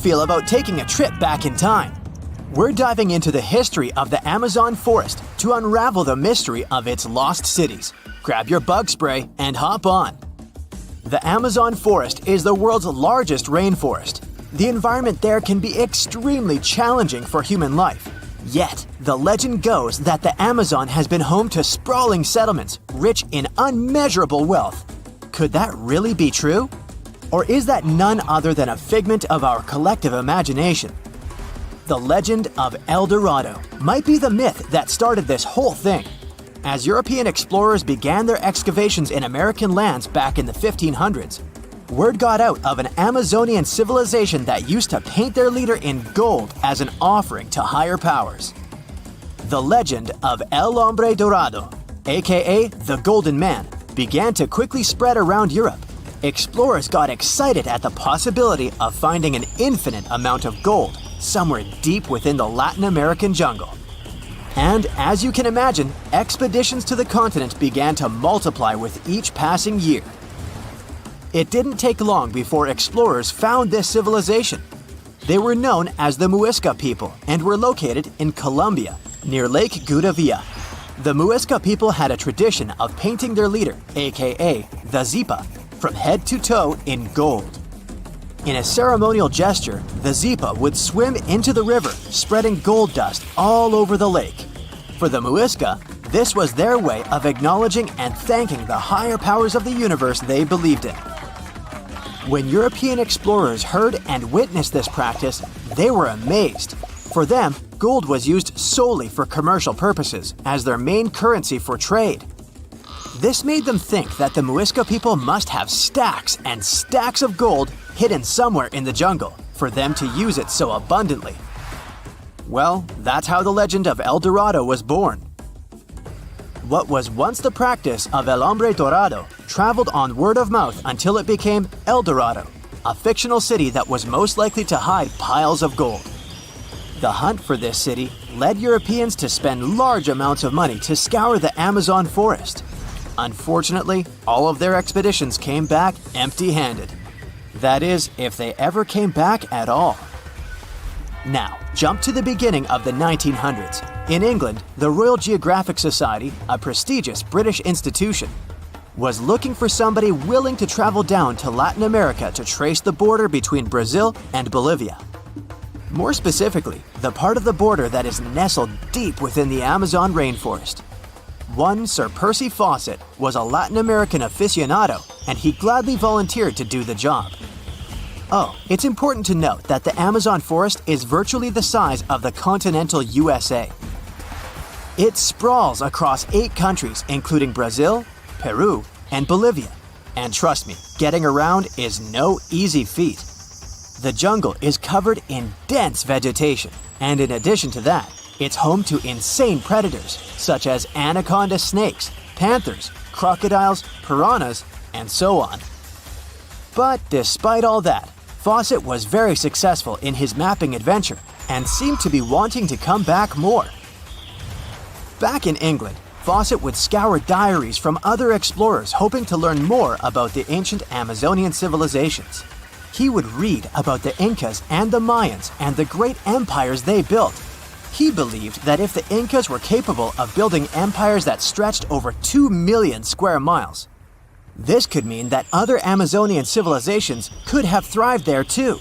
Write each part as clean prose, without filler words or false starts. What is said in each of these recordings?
feel about taking a trip back in time? We're diving into the history of the Amazon forest to unravel the mystery of its lost cities. Grab your bug spray and hop on. The Amazon forest is the world's largest rainforest. The environment there can be extremely challenging for human life. Yet, the legend goes that the Amazon has been home to sprawling settlements rich in unmeasurable wealth. Could that really be true? Or is that none other than a figment of our collective imagination? The legend of El Dorado might be the myth that started this whole thing. As European explorers began their excavations in American lands back in the 1500s, word got out of an Amazonian civilization that used to paint their leader in gold as an offering to higher powers. The legend of El Hombre Dorado, aka the Golden Man, began to quickly spread around Europe. Explorers got excited at the possibility of finding an infinite amount of gold somewhere deep within the Latin American jungle. And as you can imagine, expeditions to the continent began to multiply with each passing year. It didn't take long before explorers found this civilization. They were known as the Muisca people and were located in Colombia, near Lake Gudavia. The Muisca people had a tradition of painting their leader, aka the Zipa, from head to toe in gold. In a ceremonial gesture, the Zipa would swim into the river, spreading gold dust all over the lake. For the Muisca, this was their way of acknowledging and thanking the higher powers of the universe they believed in. When European explorers heard and witnessed this practice, they were amazed. For them, gold was used solely for commercial purposes as their main currency for trade. This made them think that the Muisca people must have stacks and stacks of gold hidden somewhere in the jungle for them to use it so abundantly. Well, that's how the legend of El Dorado was born. What was once the practice of El Hombre Dorado traveled on word of mouth until it became El Dorado, a fictional city that was most likely to hide piles of gold. The hunt for this city led Europeans to spend large amounts of money to scour the Amazon forest. Unfortunately, all of their expeditions came back empty-handed. That is, if they ever came back at all. Now, jump to the beginning of the 1900s. In England, the Royal Geographic Society, a prestigious British institution, was looking for somebody willing to travel down to Latin America to trace the border between Brazil and Bolivia. More specifically, the part of the border that is nestled deep within the Amazon rainforest. One Sir Percy Fawcett was a Latin American aficionado, and he gladly volunteered to do the job. Oh, it's important to note that the Amazon forest is virtually the size of the continental USA. It sprawls across 8 countries, including Brazil, Peru, and Bolivia. And trust me, getting around is no easy feat. The jungle is covered in dense vegetation, and in addition to that, it's home to insane predators such as anaconda snakes, panthers, crocodiles, piranhas, and so on. But despite all that, Fawcett was very successful in his mapping adventure and seemed to be wanting to come back more. Back in England, Fawcett would scour diaries from other explorers hoping to learn more about the ancient Amazonian civilizations. He would read about the Incas and the Mayans and the great empires they built. He believed that if the Incas were capable of building empires that stretched over 2 million square miles, this could mean that other Amazonian civilizations could have thrived there too.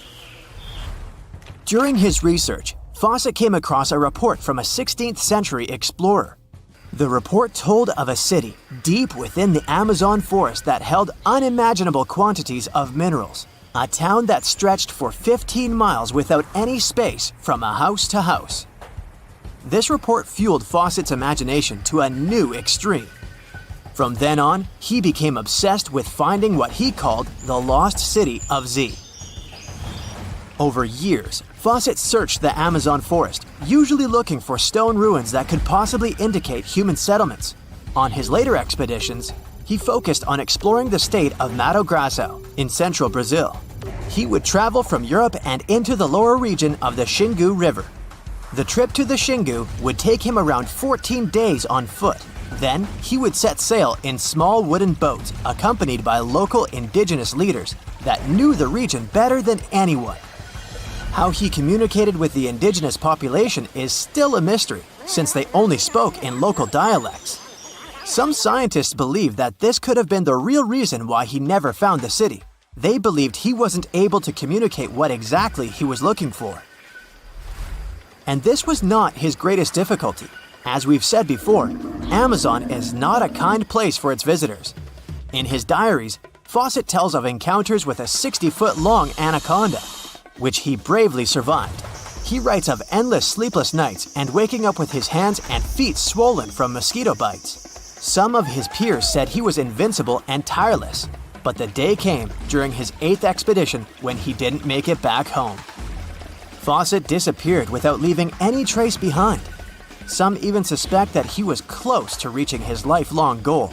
During his research, Fawcett came across a report from a 16th century explorer. The report told of a city deep within the Amazon forest that held unimaginable quantities of minerals. A town that stretched for 15 miles without any space from a house to house. This report fueled Fawcett's imagination to a new extreme. From then on, he became obsessed with finding what he called the lost city of Z. Over years, Fawcett searched the Amazon forest, usually looking for stone ruins that could possibly indicate human settlements. On his later expeditions, he focused on exploring the state of Mato Grosso in central Brazil. He would travel from Europe and into the lower region of the Xingu River. The trip to the Xingu would take him around 14 days on foot. Then, he would set sail in small wooden boats accompanied by local indigenous leaders that knew the region better than anyone. How he communicated with the indigenous population is still a mystery, since they only spoke in local dialects. Some scientists believe that this could have been the real reason why he never found the city. They believed he wasn't able to communicate what exactly he was looking for. And this was not his greatest difficulty. As we've said before, Amazon is not a kind place for its visitors. In his diaries, Fawcett tells of encounters with a 60-foot-long anaconda, which he bravely survived. He writes of endless sleepless nights and waking up with his hands and feet swollen from mosquito bites. Some of his peers said he was invincible and tireless, but the day came during his 8th expedition when he didn't make it back home. Fawcett disappeared without leaving any trace behind. Some even suspect that he was close to reaching his lifelong goal.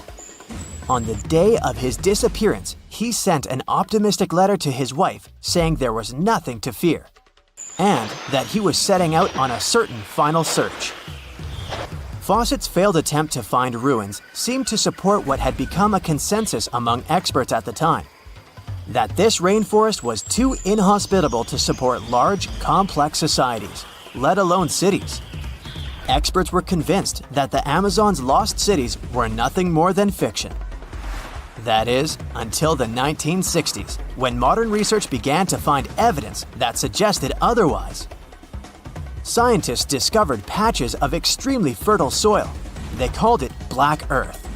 On the day of his disappearance, he sent an optimistic letter to his wife saying there was nothing to fear, and that he was setting out on a certain final search. Fawcett's failed attempt to find ruins seemed to support what had become a consensus among experts at the time: that this rainforest was too inhospitable to support large, complex societies, let alone cities. Experts were convinced that the Amazon's lost cities were nothing more than fiction. That is, until the 1960s, when modern research began to find evidence that suggested otherwise. Scientists discovered patches of extremely fertile soil. They called it Black Earth.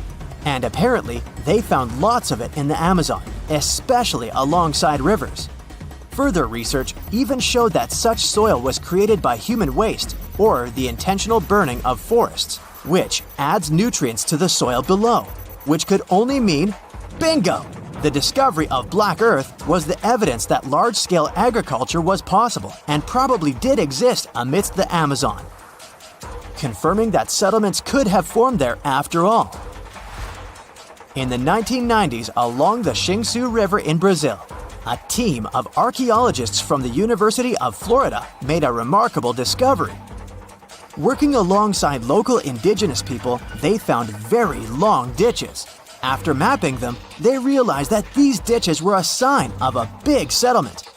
And apparently, they found lots of it in the Amazon, especially alongside rivers. Further research even showed that such soil was created by human waste or the intentional burning of forests, which adds nutrients to the soil below, which could only mean bingo! The discovery of Black Earth was the evidence that large-scale agriculture was possible and probably did exist amidst the Amazon, confirming that settlements could have formed there after all. In the 1990s, along the Xingu River in Brazil, a team of archaeologists from the University of Florida made a remarkable discovery. Working alongside local indigenous people, they found very long ditches. After mapping them, they realized that these ditches were a sign of a big settlement.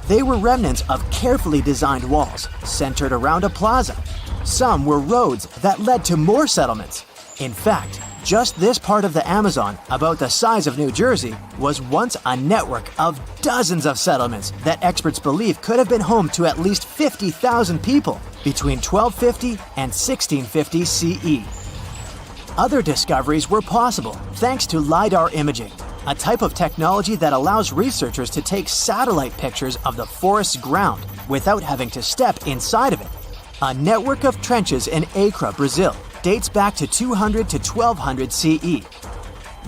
They were remnants of carefully designed walls centered around a plaza. Some were roads that led to more settlements. In fact, just this part of the Amazon, about the size of New Jersey, was once a network of dozens of settlements that experts believe could have been home to at least 50,000 people between 1250 and 1650 CE. Other discoveries were possible thanks to LiDAR imaging, a type of technology that allows researchers to take satellite pictures of the forest's ground without having to step inside of it. A network of trenches in Acre, Brazil, dates back to 200 to 1200 CE.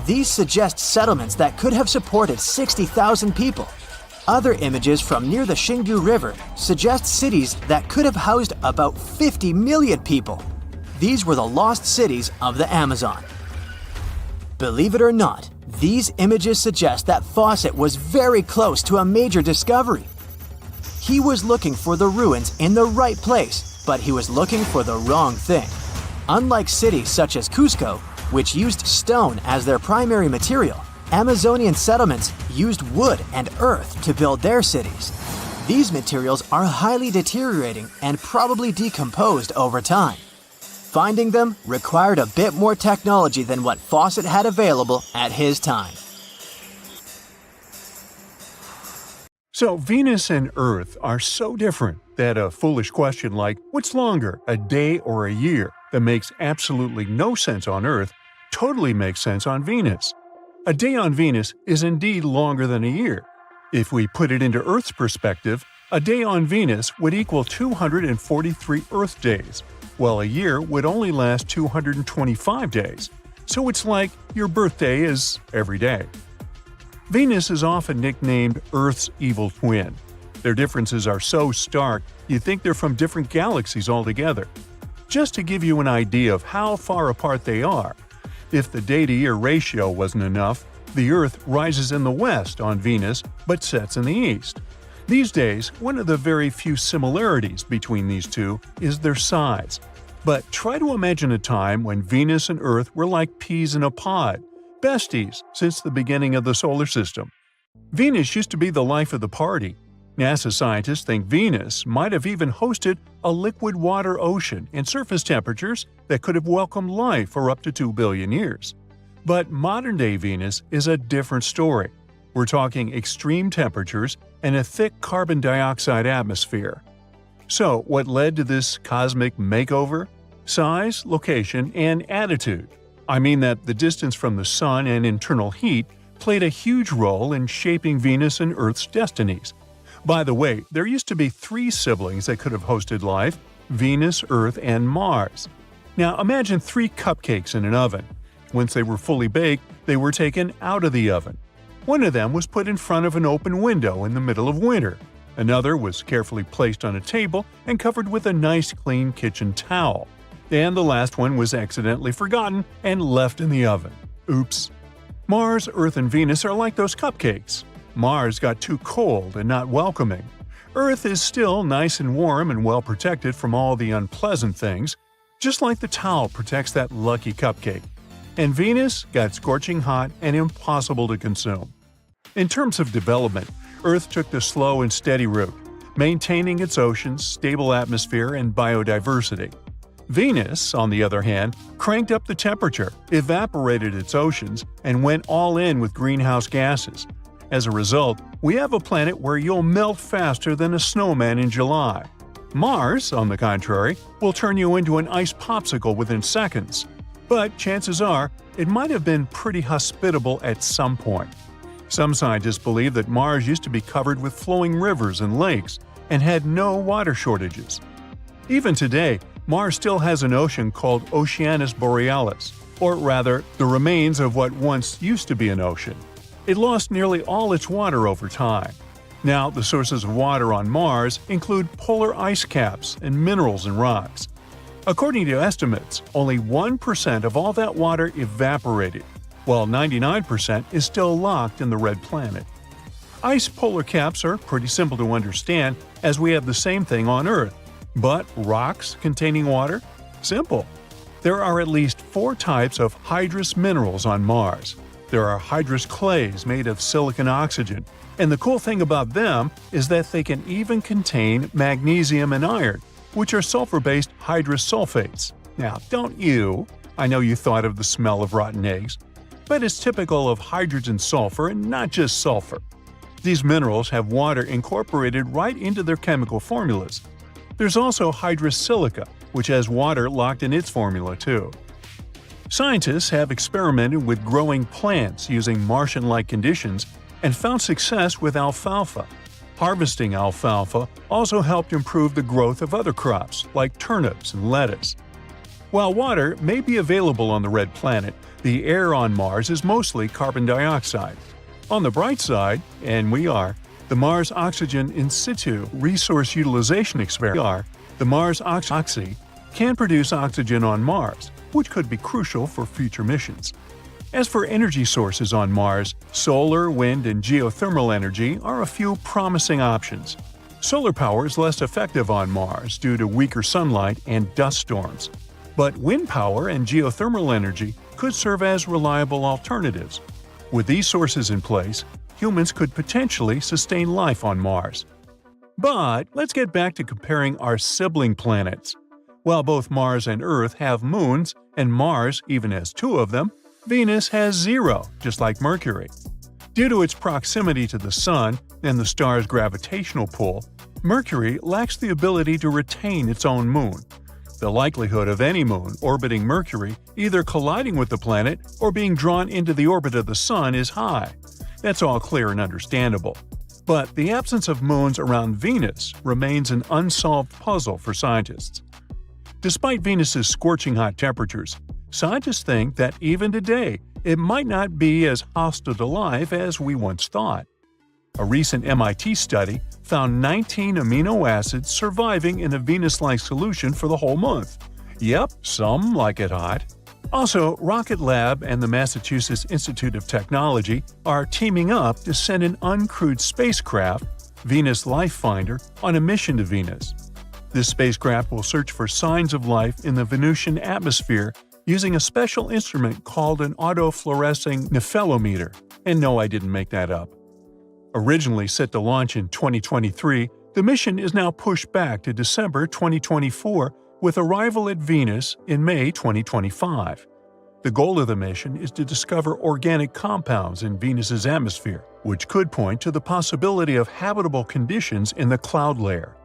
These suggest settlements that could have supported 60,000 people. Other images from near the Xingu River suggest cities that could have housed about 50 million people. These were the lost cities of the Amazon. Believe it or not, these images suggest that Fawcett was very close to a major discovery. He was looking for the ruins in the right place, but he was looking for the wrong thing. Unlike cities such as Cusco, which used stone as their primary material, Amazonian settlements used wood and earth to build their cities. These materials are highly deteriorating and probably decomposed over time. Finding them required a bit more technology than what Fawcett had available at his time. So Venus and Earth are so different that a foolish question like, what's longer, a day or a year, that makes absolutely no sense on Earth, totally makes sense on Venus. A day on Venus is indeed longer than a year. If we put it into Earth's perspective, a day on Venus would equal 243 Earth days, while a year would only last 225 days. So it's like your birthday is every day. Venus is often nicknamed Earth's evil twin. Their differences are so stark, you'd think they're from different galaxies altogether. Just to give you an idea of how far apart they are, if the day-to-year ratio wasn't enough, the Earth rises in the west on Venus but sets in the east. These days, one of the very few similarities between these two is their size. But try to imagine a time when Venus and Earth were like peas in a pod, besties since the beginning of the solar system. Venus used to be the life of the party. NASA scientists think Venus might have even hosted a liquid water ocean and surface temperatures that could have welcomed life for up to 2 billion years. But modern-day Venus is a different story. We're talking extreme temperatures and a thick carbon dioxide atmosphere. So, what led to this cosmic makeover? Size, location, and attitude. I mean that the distance from the Sun and internal heat played a huge role in shaping Venus and Earth's destinies. By the way, there used to be 3 siblings that could have hosted life: Venus, Earth, and Mars. Now imagine 3 cupcakes in an oven. Once they were fully baked, they were taken out of the oven. One of them was put in front of an open window in the middle of winter. Another was carefully placed on a table and covered with a nice clean kitchen towel. And the last one was accidentally forgotten and left in the oven. Oops. Mars, Earth, and Venus are like those cupcakes. Mars got too cold and not welcoming. Earth is still nice and warm and well protected from all the unpleasant things, just like the towel protects that lucky cupcake. And Venus got scorching hot and impossible to consume. In terms of development, Earth took the slow and steady route, maintaining its oceans, stable atmosphere, and biodiversity. Venus, on the other hand, cranked up the temperature, evaporated its oceans, and went all in with greenhouse gases. As a result, we have a planet where you'll melt faster than a snowman in July. Mars, on the contrary, will turn you into an ice popsicle within seconds. But chances are, it might have been pretty hospitable at some point. Some scientists believe that Mars used to be covered with flowing rivers and lakes and had no water shortages. Even today, Mars still has an ocean called Oceanus Borealis, or rather, the remains of what once used to be an ocean. It lost nearly all its water over time. Now, the sources of water on Mars include polar ice caps and minerals and rocks. According to estimates, only 1% of all that water evaporated, while 99% is still locked in the red planet. Ice polar caps are pretty simple to understand, as we have the same thing on Earth. But rocks containing water? Simple. There are at least 4 types of hydrous minerals on Mars. There are hydrous clays made of silicon oxygen, and the cool thing about them is that they can even contain magnesium and iron, which are sulfur-based hydrous sulfates. Now, don't you? I know you thought of the smell of rotten eggs, but it's typical of hydrogen sulfur and not just sulfur. These minerals have water incorporated right into their chemical formulas. There's also hydrous silica, which has water locked in its formula too. Scientists have experimented with growing plants using Martian-like conditions and found success with alfalfa. Harvesting alfalfa also helped improve the growth of other crops like turnips and lettuce. While water may be available on the red planet, the air on Mars is mostly carbon dioxide. On the bright side, and the Mars Oxygen In Situ Resource Utilization Experiment, the Mars Oxy, can produce oxygen on Mars, which could be crucial for future missions. As for energy sources on Mars, solar, wind, and geothermal energy are a few promising options. Solar power is less effective on Mars due to weaker sunlight and dust storms. But wind power and geothermal energy could serve as reliable alternatives. With these sources in place, humans could potentially sustain life on Mars. But let's get back to comparing our sibling planets. While both Mars and Earth have moons, and Mars even has 2 of them, Venus has 0, just like Mercury. Due to its proximity to the Sun and the star's gravitational pull, Mercury lacks the ability to retain its own moon. The likelihood of any moon orbiting Mercury either colliding with the planet or being drawn into the orbit of the Sun is high. That's all clear and understandable. But the absence of moons around Venus remains an unsolved puzzle for scientists. Despite Venus's scorching hot temperatures, scientists think that even today, it might not be as hostile to life as we once thought. A recent MIT study found 19 amino acids surviving in a Venus-like solution for the whole month. Yep, some like it hot. Also, Rocket Lab and the Massachusetts Institute of Technology are teaming up to send an uncrewed spacecraft, Venus Life Finder, on a mission to Venus. This spacecraft will search for signs of life in the Venusian atmosphere using a special instrument called an autofluorescing nephelometer. And no, I didn't make that up. Originally set to launch in 2023, the mission is now pushed back to December 2024 with arrival at Venus in May 2025. The goal of the mission is to discover organic compounds in Venus's atmosphere, which could point to the possibility of habitable conditions in the cloud layer.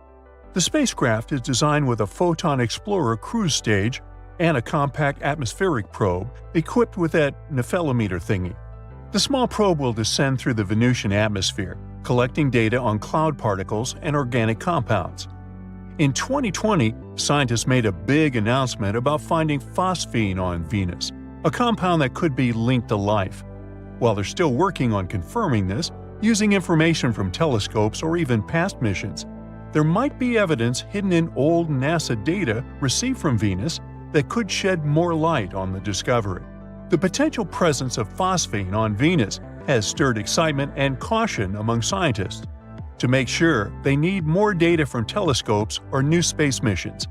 The spacecraft is designed with a Photon Explorer cruise stage and a compact atmospheric probe equipped with that nephelometer thingy. The small probe will descend through the Venusian atmosphere, collecting data on cloud particles and organic compounds. In 2020, scientists made a big announcement about finding phosphine on Venus, a compound that could be linked to life. While they're still working on confirming this, using information from telescopes or even past missions, there might be evidence hidden in old NASA data received from Venus that could shed more light on the discovery. The potential presence of phosphine on Venus has stirred excitement and caution among scientists. To make sure, they need more data from telescopes or new space missions.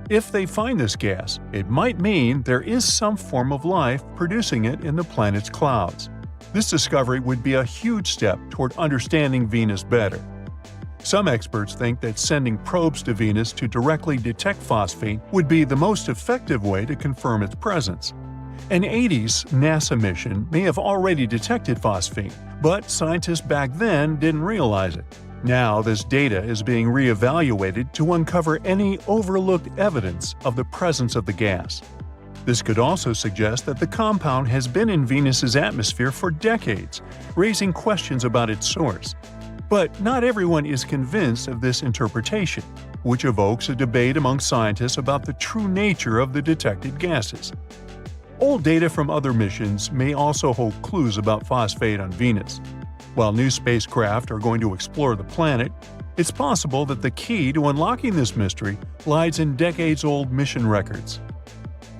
If they find this gas, it might mean there is some form of life producing it in the planet's clouds. This discovery would be a huge step toward understanding Venus better. Some experts think that sending probes to Venus to directly detect phosphine would be the most effective way to confirm its presence. An 80s NASA mission may have already detected phosphine, but scientists back then didn't realize it. Now, this data is being re-evaluated to uncover any overlooked evidence of the presence of the gas. This could also suggest that the compound has been in Venus's atmosphere for decades, raising questions about its source. But not everyone is convinced of this interpretation, which evokes a debate among scientists about the true nature of the detected gases. Old data from other missions may also hold clues about phosphate on Venus. While new spacecraft are going to explore the planet, it's possible that the key to unlocking this mystery lies in decades-old mission records.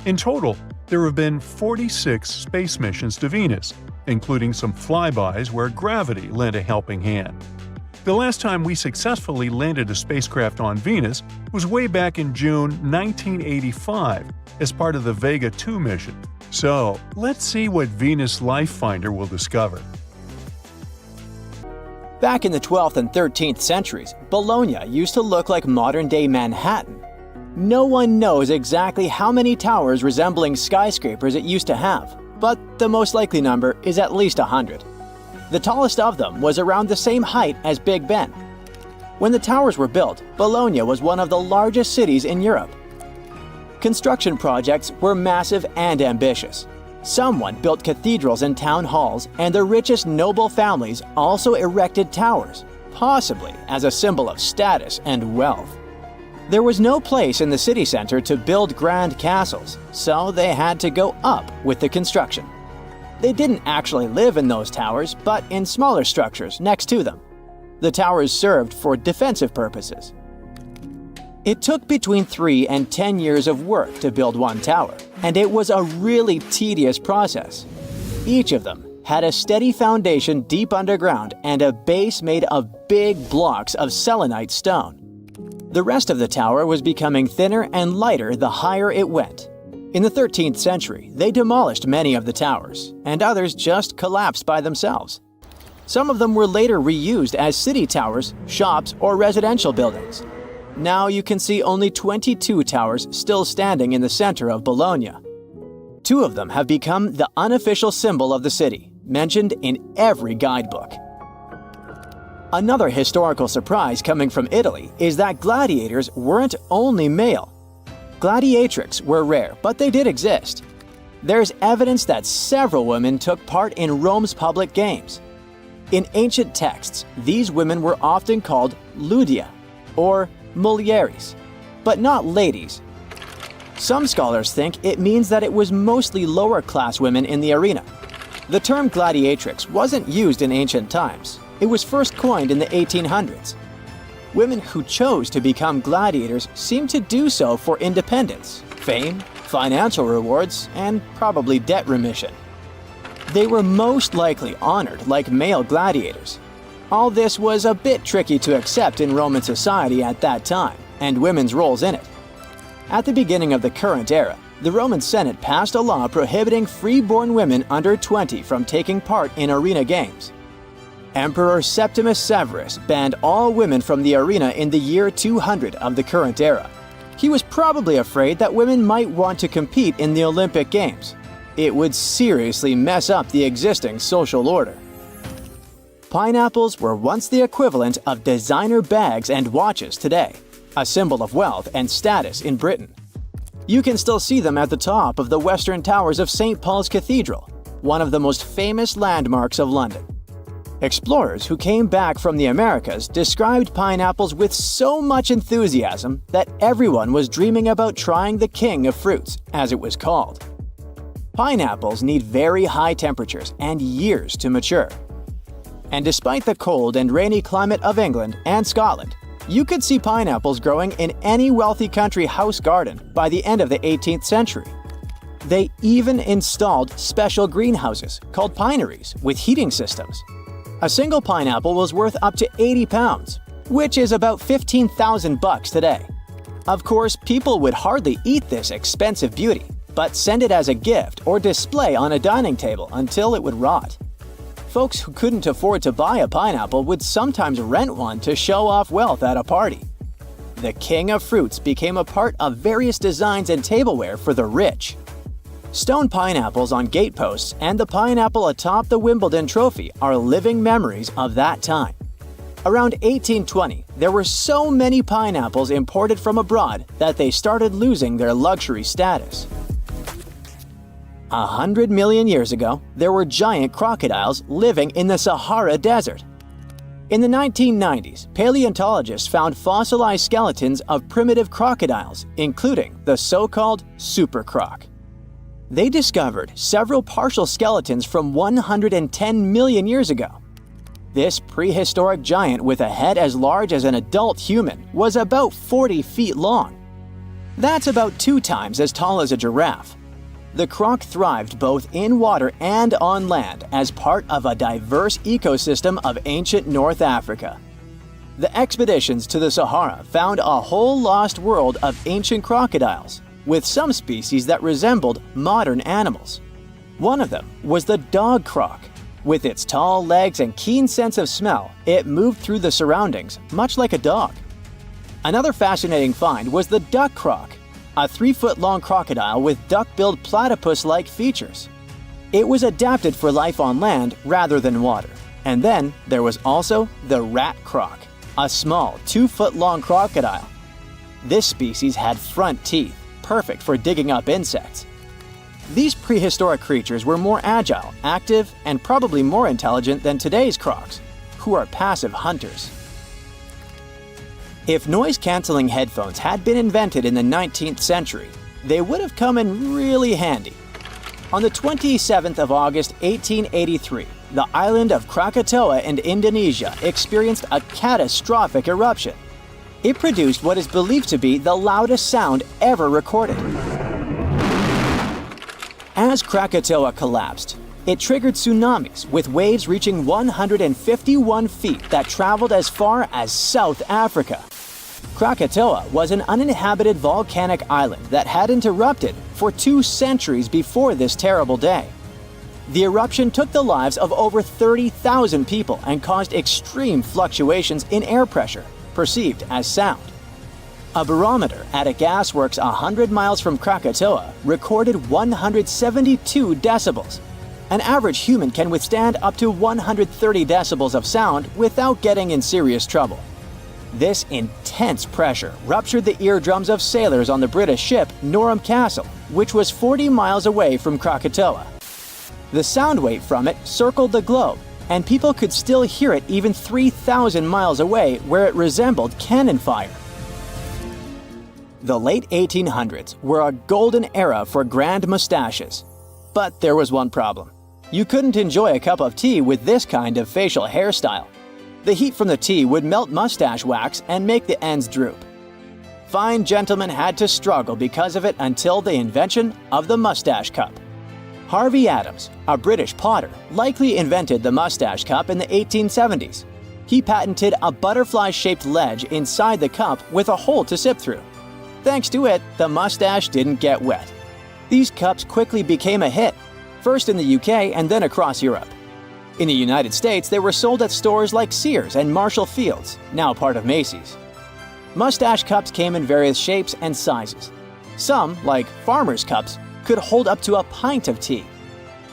In total, there have been 46 space missions to Venus, including some flybys where gravity lent a helping hand. The last time we successfully landed a spacecraft on Venus was way back in June 1985 as part of the Vega 2 mission. So, let's see what Venus Life Finder will discover. Back in the 12th and 13th centuries, Bologna used to look like modern-day Manhattan. No one knows exactly how many towers resembling skyscrapers it used to have, but the most likely number is at least 100. The tallest of them was around the same height as Big Ben. When the towers were built, Bologna was one of the largest cities in Europe. Construction projects were massive and ambitious. Someone built cathedrals and town halls, and the richest noble families also erected towers, possibly as a symbol of status and wealth. There was no place in the city center to build grand castles, so they had to go up with the construction. They didn't actually live in those towers, but in smaller structures next to them. The towers served for defensive purposes. It took between 3 and 10 years of work to build one tower, and it was a really tedious process. Each of them had a steady foundation deep underground and a base made of big blocks of selenite stone. The rest of the tower was becoming thinner and lighter the higher it went. In the 13th century, they demolished many of the towers, and others just collapsed by themselves. Some of them were later reused as city towers, shops, or residential buildings. Now you can see only 22 towers still standing in the center of Bologna. 2 of them have become the unofficial symbol of the city, mentioned in every guidebook. Another historical surprise coming from Italy is that gladiators weren't only male. Gladiatrix were rare, but they did exist. There's evidence that several women took part in Rome's public games. In ancient texts, these women were often called Ludia, or mulieres, but not ladies. Some scholars think it means that it was mostly lower-class women in the arena. The term gladiatrix wasn't used in ancient times. It was first coined in the 1800s. Women who chose to become gladiators seemed to do so for independence, fame, financial rewards, and probably debt remission. They were most likely honored like male gladiators. All this was a bit tricky to accept in Roman society at that time, and women's roles in it. At the beginning of the current era, the Roman Senate passed a law prohibiting free-born women under 20 from taking part in arena games. Emperor Septimus Severus banned all women from the arena in the year 200 of the current era. He was probably afraid that women might want to compete in the Olympic Games. It would seriously mess up the existing social order. Pineapples were once the equivalent of designer bags and watches today, a symbol of wealth and status in Britain. You can still see them at the top of the western towers of St. Paul's Cathedral, one of the most famous landmarks of London. Explorers who came back from the Americas described pineapples with so much enthusiasm that everyone was dreaming about trying the king of fruits, as it was called. Pineapples need very high temperatures and years to mature. And despite the cold and rainy climate of England and Scotland, you could see pineapples growing in any wealthy country house garden by the end of the 18th century. They even installed special greenhouses called pineries with heating systems. A single pineapple was worth up to 80 pounds, which is about $15,000 today. Of course, people would hardly eat this expensive beauty, but send it as a gift or display on a dining table until it would rot. Folks who couldn't afford to buy a pineapple would sometimes rent one to show off wealth at a party. The king of fruits became a part of various designs and tableware for the rich. Stone pineapples on gateposts and the pineapple atop the Wimbledon trophy are living memories of that time. Around 1820, there were so many pineapples imported from abroad that they started losing their luxury status. 100 million years ago, there were giant crocodiles living in the Sahara Desert. In the 1990s, paleontologists found fossilized skeletons of primitive crocodiles, including the so-called supercroc. They discovered several partial skeletons from 110 million years ago. This prehistoric giant with a head as large as an adult human was about 40 feet long. That's about 2 times as tall as a giraffe. The croc thrived both in water and on land as part of a diverse ecosystem of ancient North Africa. The expeditions to the Sahara found a whole lost world of ancient crocodiles, with some species that resembled modern animals. One of them was the dog croc. With its tall legs and keen sense of smell, it moved through the surroundings, much like a dog. Another fascinating find was the duck croc, a 3-foot-long crocodile with duck-billed platypus-like features. It was adapted for life on land rather than water. And then there was also the rat croc, a small 2-foot-long crocodile. This species had front teeth, perfect for digging up insects. These prehistoric creatures were more agile, active, and probably more intelligent than today's crocs, who are passive hunters. If noise-canceling headphones had been invented in the 19th century, they would have come in really handy. On the 27th of August 1883, the island of Krakatoa in Indonesia experienced a catastrophic eruption. It produced what is believed to be the loudest sound ever recorded. As Krakatoa collapsed, it triggered tsunamis with waves reaching 151 feet that traveled as far as South Africa. Krakatoa was an uninhabited volcanic island that hadn't erupted for 2 centuries before this terrible day. The eruption took the lives of over 30,000 people and caused extreme fluctuations in air pressure, perceived as sound. A barometer at a gasworks 100 miles from Krakatoa recorded 172 decibels. An average human can withstand up to 130 decibels of sound without getting in serious trouble. This intense pressure ruptured the eardrums of sailors on the British ship Norham Castle, which was 40 miles away from Krakatoa. The sound wave from it circled the globe, and people could still hear it even 3,000 miles away where it resembled cannon fire. The late 1800s were a golden era for grand mustaches. But there was one problem. You couldn't enjoy a cup of tea with this kind of facial hairstyle. The heat from the tea would melt mustache wax and make the ends droop. Fine gentlemen had to struggle because of it until the invention of the mustache cup. Harvey Adams, a British potter, likely invented the mustache cup in the 1870s. He patented a butterfly-shaped ledge inside the cup with a hole to sip through. Thanks to it, the mustache didn't get wet. These cups quickly became a hit, first in the UK and then across Europe. In the United States, they were sold at stores like Sears and Marshall Field's, now part of Macy's. Mustache cups came in various shapes and sizes. Some, like farmers' cups, could hold up to a pint of tea.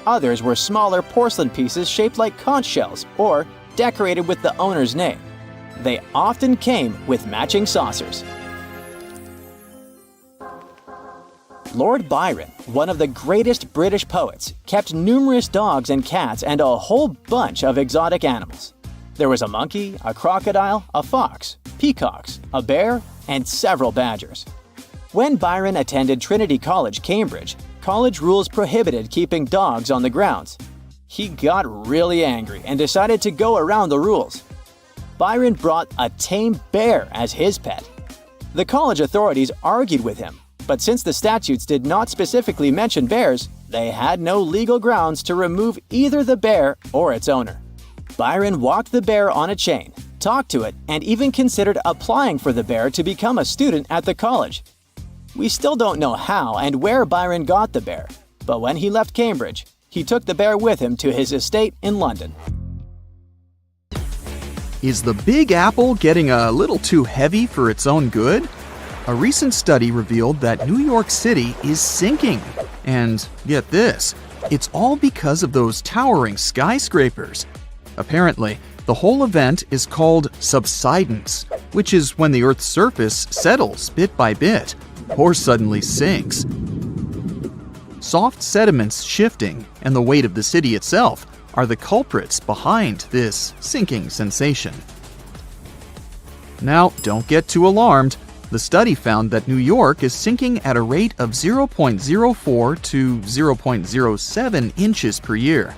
Others were smaller porcelain pieces shaped like conch shells or decorated with the owner's name. They often came with matching saucers. Lord Byron, one of the greatest British poets, kept numerous dogs and cats and a whole bunch of exotic animals. There was a monkey, a crocodile, a fox, peacocks, a bear, and several badgers. When Byron attended Trinity College, Cambridge, college rules prohibited keeping dogs on the grounds. He got really angry and decided to go around the rules. Byron brought a tame bear as his pet. The college authorities argued with him, but since the statutes did not specifically mention bears, they had no legal grounds to remove either the bear or its owner. Byron walked the bear on a chain, talked to it, and even considered applying for the bear to become a student at the college. We still don't know how and where Byron got the bear, but when he left Cambridge, he took the bear with him to his estate in London. Is the Big Apple getting a little too heavy for its own good? A recent study revealed that New York City is sinking. And get this, it's all because of those towering skyscrapers. Apparently, the whole event is called subsidence, which is when the Earth's surface settles bit by bit, or suddenly sinks. Soft sediments shifting and the weight of the city itself are the culprits behind this sinking sensation. Now, don't get too alarmed. The study found that New York is sinking at a rate of 0.04 to 0.07 inches per year.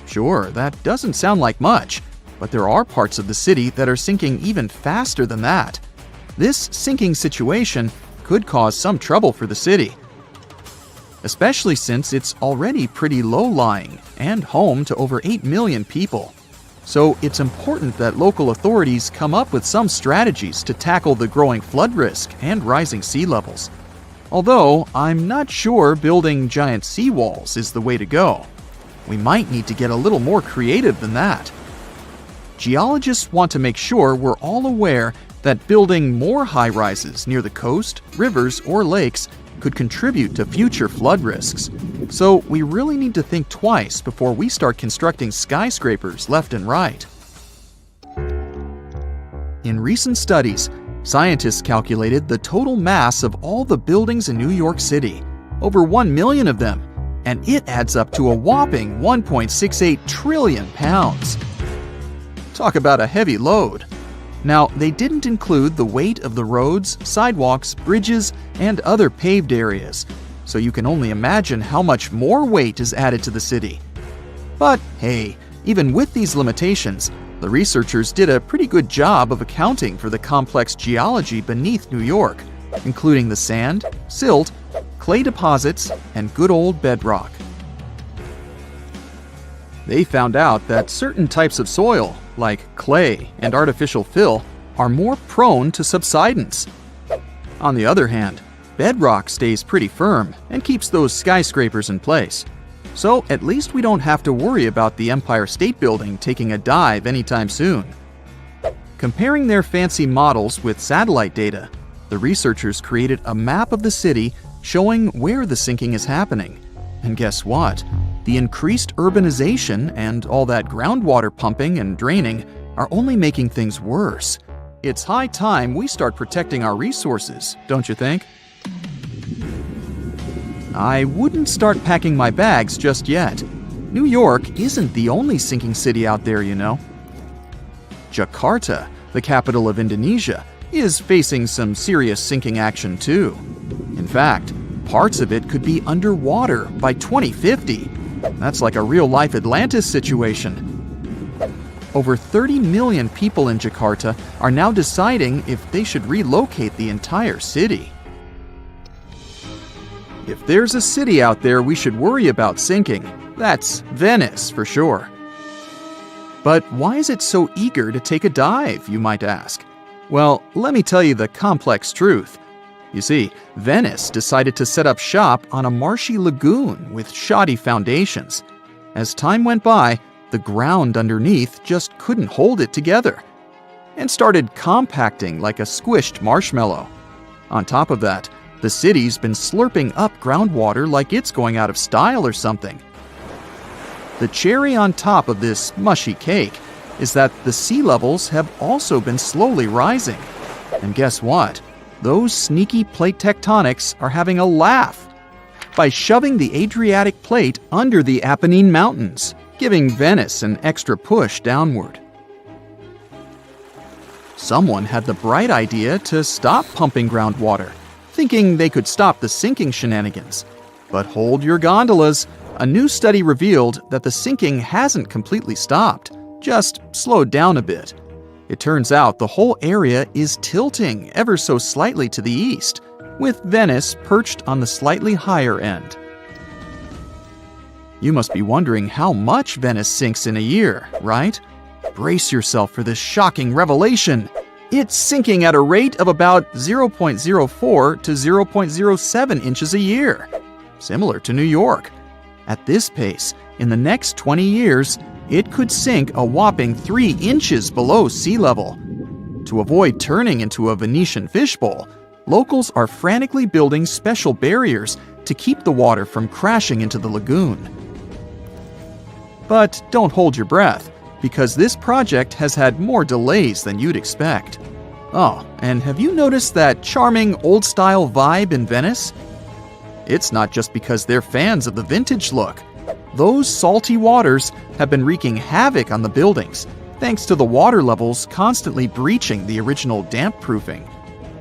Sure, that doesn't sound like much, but there are parts of the city that are sinking even faster than that. This sinking situation could cause some trouble for the city, especially since it's already pretty low-lying and home to over 8 million people. So it's important that local authorities come up with some strategies to tackle the growing flood risk and rising sea levels. Although, I'm not sure building giant seawalls is the way to go. We might need to get a little more creative than that. Geologists want to make sure we're all aware that building more high-rises near the coast, rivers, or lakes could contribute to future flood risks. So we really need to think twice before we start constructing skyscrapers left and right. In recent studies, scientists calculated the total mass of all the buildings in New York City, over 1 million of them, and it adds up to a whopping 1.68 trillion pounds. Talk about a heavy load. Now, they didn't include the weight of the roads, sidewalks, bridges, and other paved areas, so you can only imagine how much more weight is added to the city. But hey, even with these limitations, the researchers did a pretty good job of accounting for the complex geology beneath New York, including the sand, silt, clay deposits, and good old bedrock. They found out that certain types of soil, like clay and artificial fill, are more prone to subsidence. On the other hand, bedrock stays pretty firm and keeps those skyscrapers in place. So at least we don't have to worry about the Empire State Building taking a dive anytime soon. Comparing their fancy models with satellite data, the researchers created a map of the city showing where the sinking is happening. And guess what? The increased urbanization and all that groundwater pumping and draining are only making things worse. It's high time we start protecting our resources, don't you think? I wouldn't start packing my bags just yet. New York isn't the only sinking city out there, you know. Jakarta, the capital of Indonesia, is facing some serious sinking action too. In fact, parts of it could be underwater by 2050. That's like a real-life Atlantis situation. Over 30 million people in Jakarta are now deciding if they should relocate the entire city. If there's a city out there we should worry about sinking, that's Venice for sure. But why is it so eager to take a dive, you might ask? Well, let me tell you the complex truth. You see, Venice decided to set up shop on a marshy lagoon with shoddy foundations. As time went by, the the ground underneath just couldn't hold it together and started compacting like a squished marshmallow. On top of that, the city's been slurping up groundwater like it's going out of style or something. The cherry on top of this mushy cake is that the sea levels have also been slowly rising. And guess what? Those sneaky plate tectonics are having a laugh by shoving the Adriatic plate under the Apennine Mountains, giving Venice an extra push downward. Someone had the bright idea to stop pumping groundwater, thinking they could stop the sinking shenanigans. But hold your gondolas. A new study revealed that the sinking hasn't completely stopped, just slowed down a bit. It turns out the whole area is tilting ever so slightly to the east, with Venice perched on the slightly higher end. You must be wondering how much Venice sinks in a year, right? Brace yourself for this shocking revelation. It's sinking at a rate of about 0.04 to 0.07 inches a year, similar to New York. At this pace, in the next 20 years, it could sink a whopping 3 inches below sea level. To avoid turning into a Venetian fishbowl, locals are frantically building special barriers to keep the water from crashing into the lagoon. But don't hold your breath, because this project has had more delays than you'd expect. Oh, and have you noticed that charming old-style vibe in Venice? It's not just because they're fans of the vintage look. Those salty waters have been wreaking havoc on the buildings, thanks to the water levels constantly breaching the original damp proofing.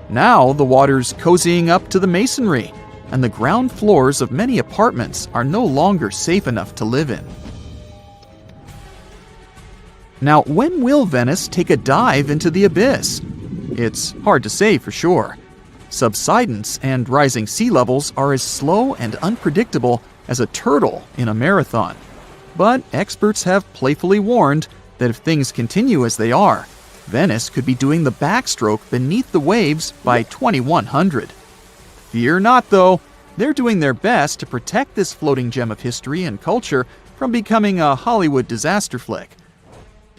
Now the water's cozying up to the masonry, and the ground floors of many apartments are no longer safe enough to live in. Now, when will Venice take a dive into the abyss? It's hard to say for sure. Subsidence and rising sea levels are as slow and unpredictable as a turtle in a marathon. But experts have playfully warned that if things continue as they are, Venice could be doing the backstroke beneath the waves by 2100. Fear not, though. They're doing their best to protect this floating gem of history and culture from becoming a Hollywood disaster flick.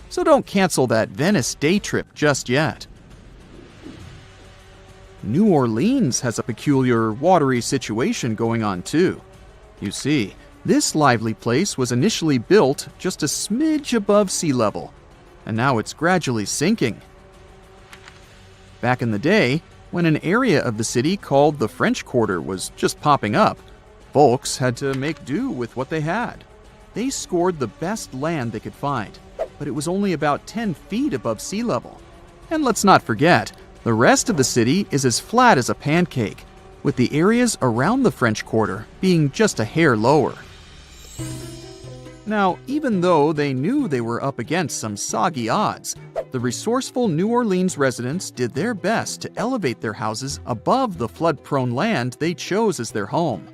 So don't cancel that Venice day trip just yet. New Orleans has a peculiar watery situation going on too. You see, this lively place was initially built just a smidge above sea level, and now it's gradually sinking. Back in the day, when an area of the city called the French Quarter was just popping up, folks had to make do with what they had. They scored the best land they could find, but it was only about 10 feet above sea level. And let's not forget, the rest of the city is as flat as a pancake, with the areas around the French Quarter being just a hair lower. Now, even though they knew they were up against some soggy odds, the resourceful New Orleans residents did their best to elevate their houses above the flood-prone land they chose as their home.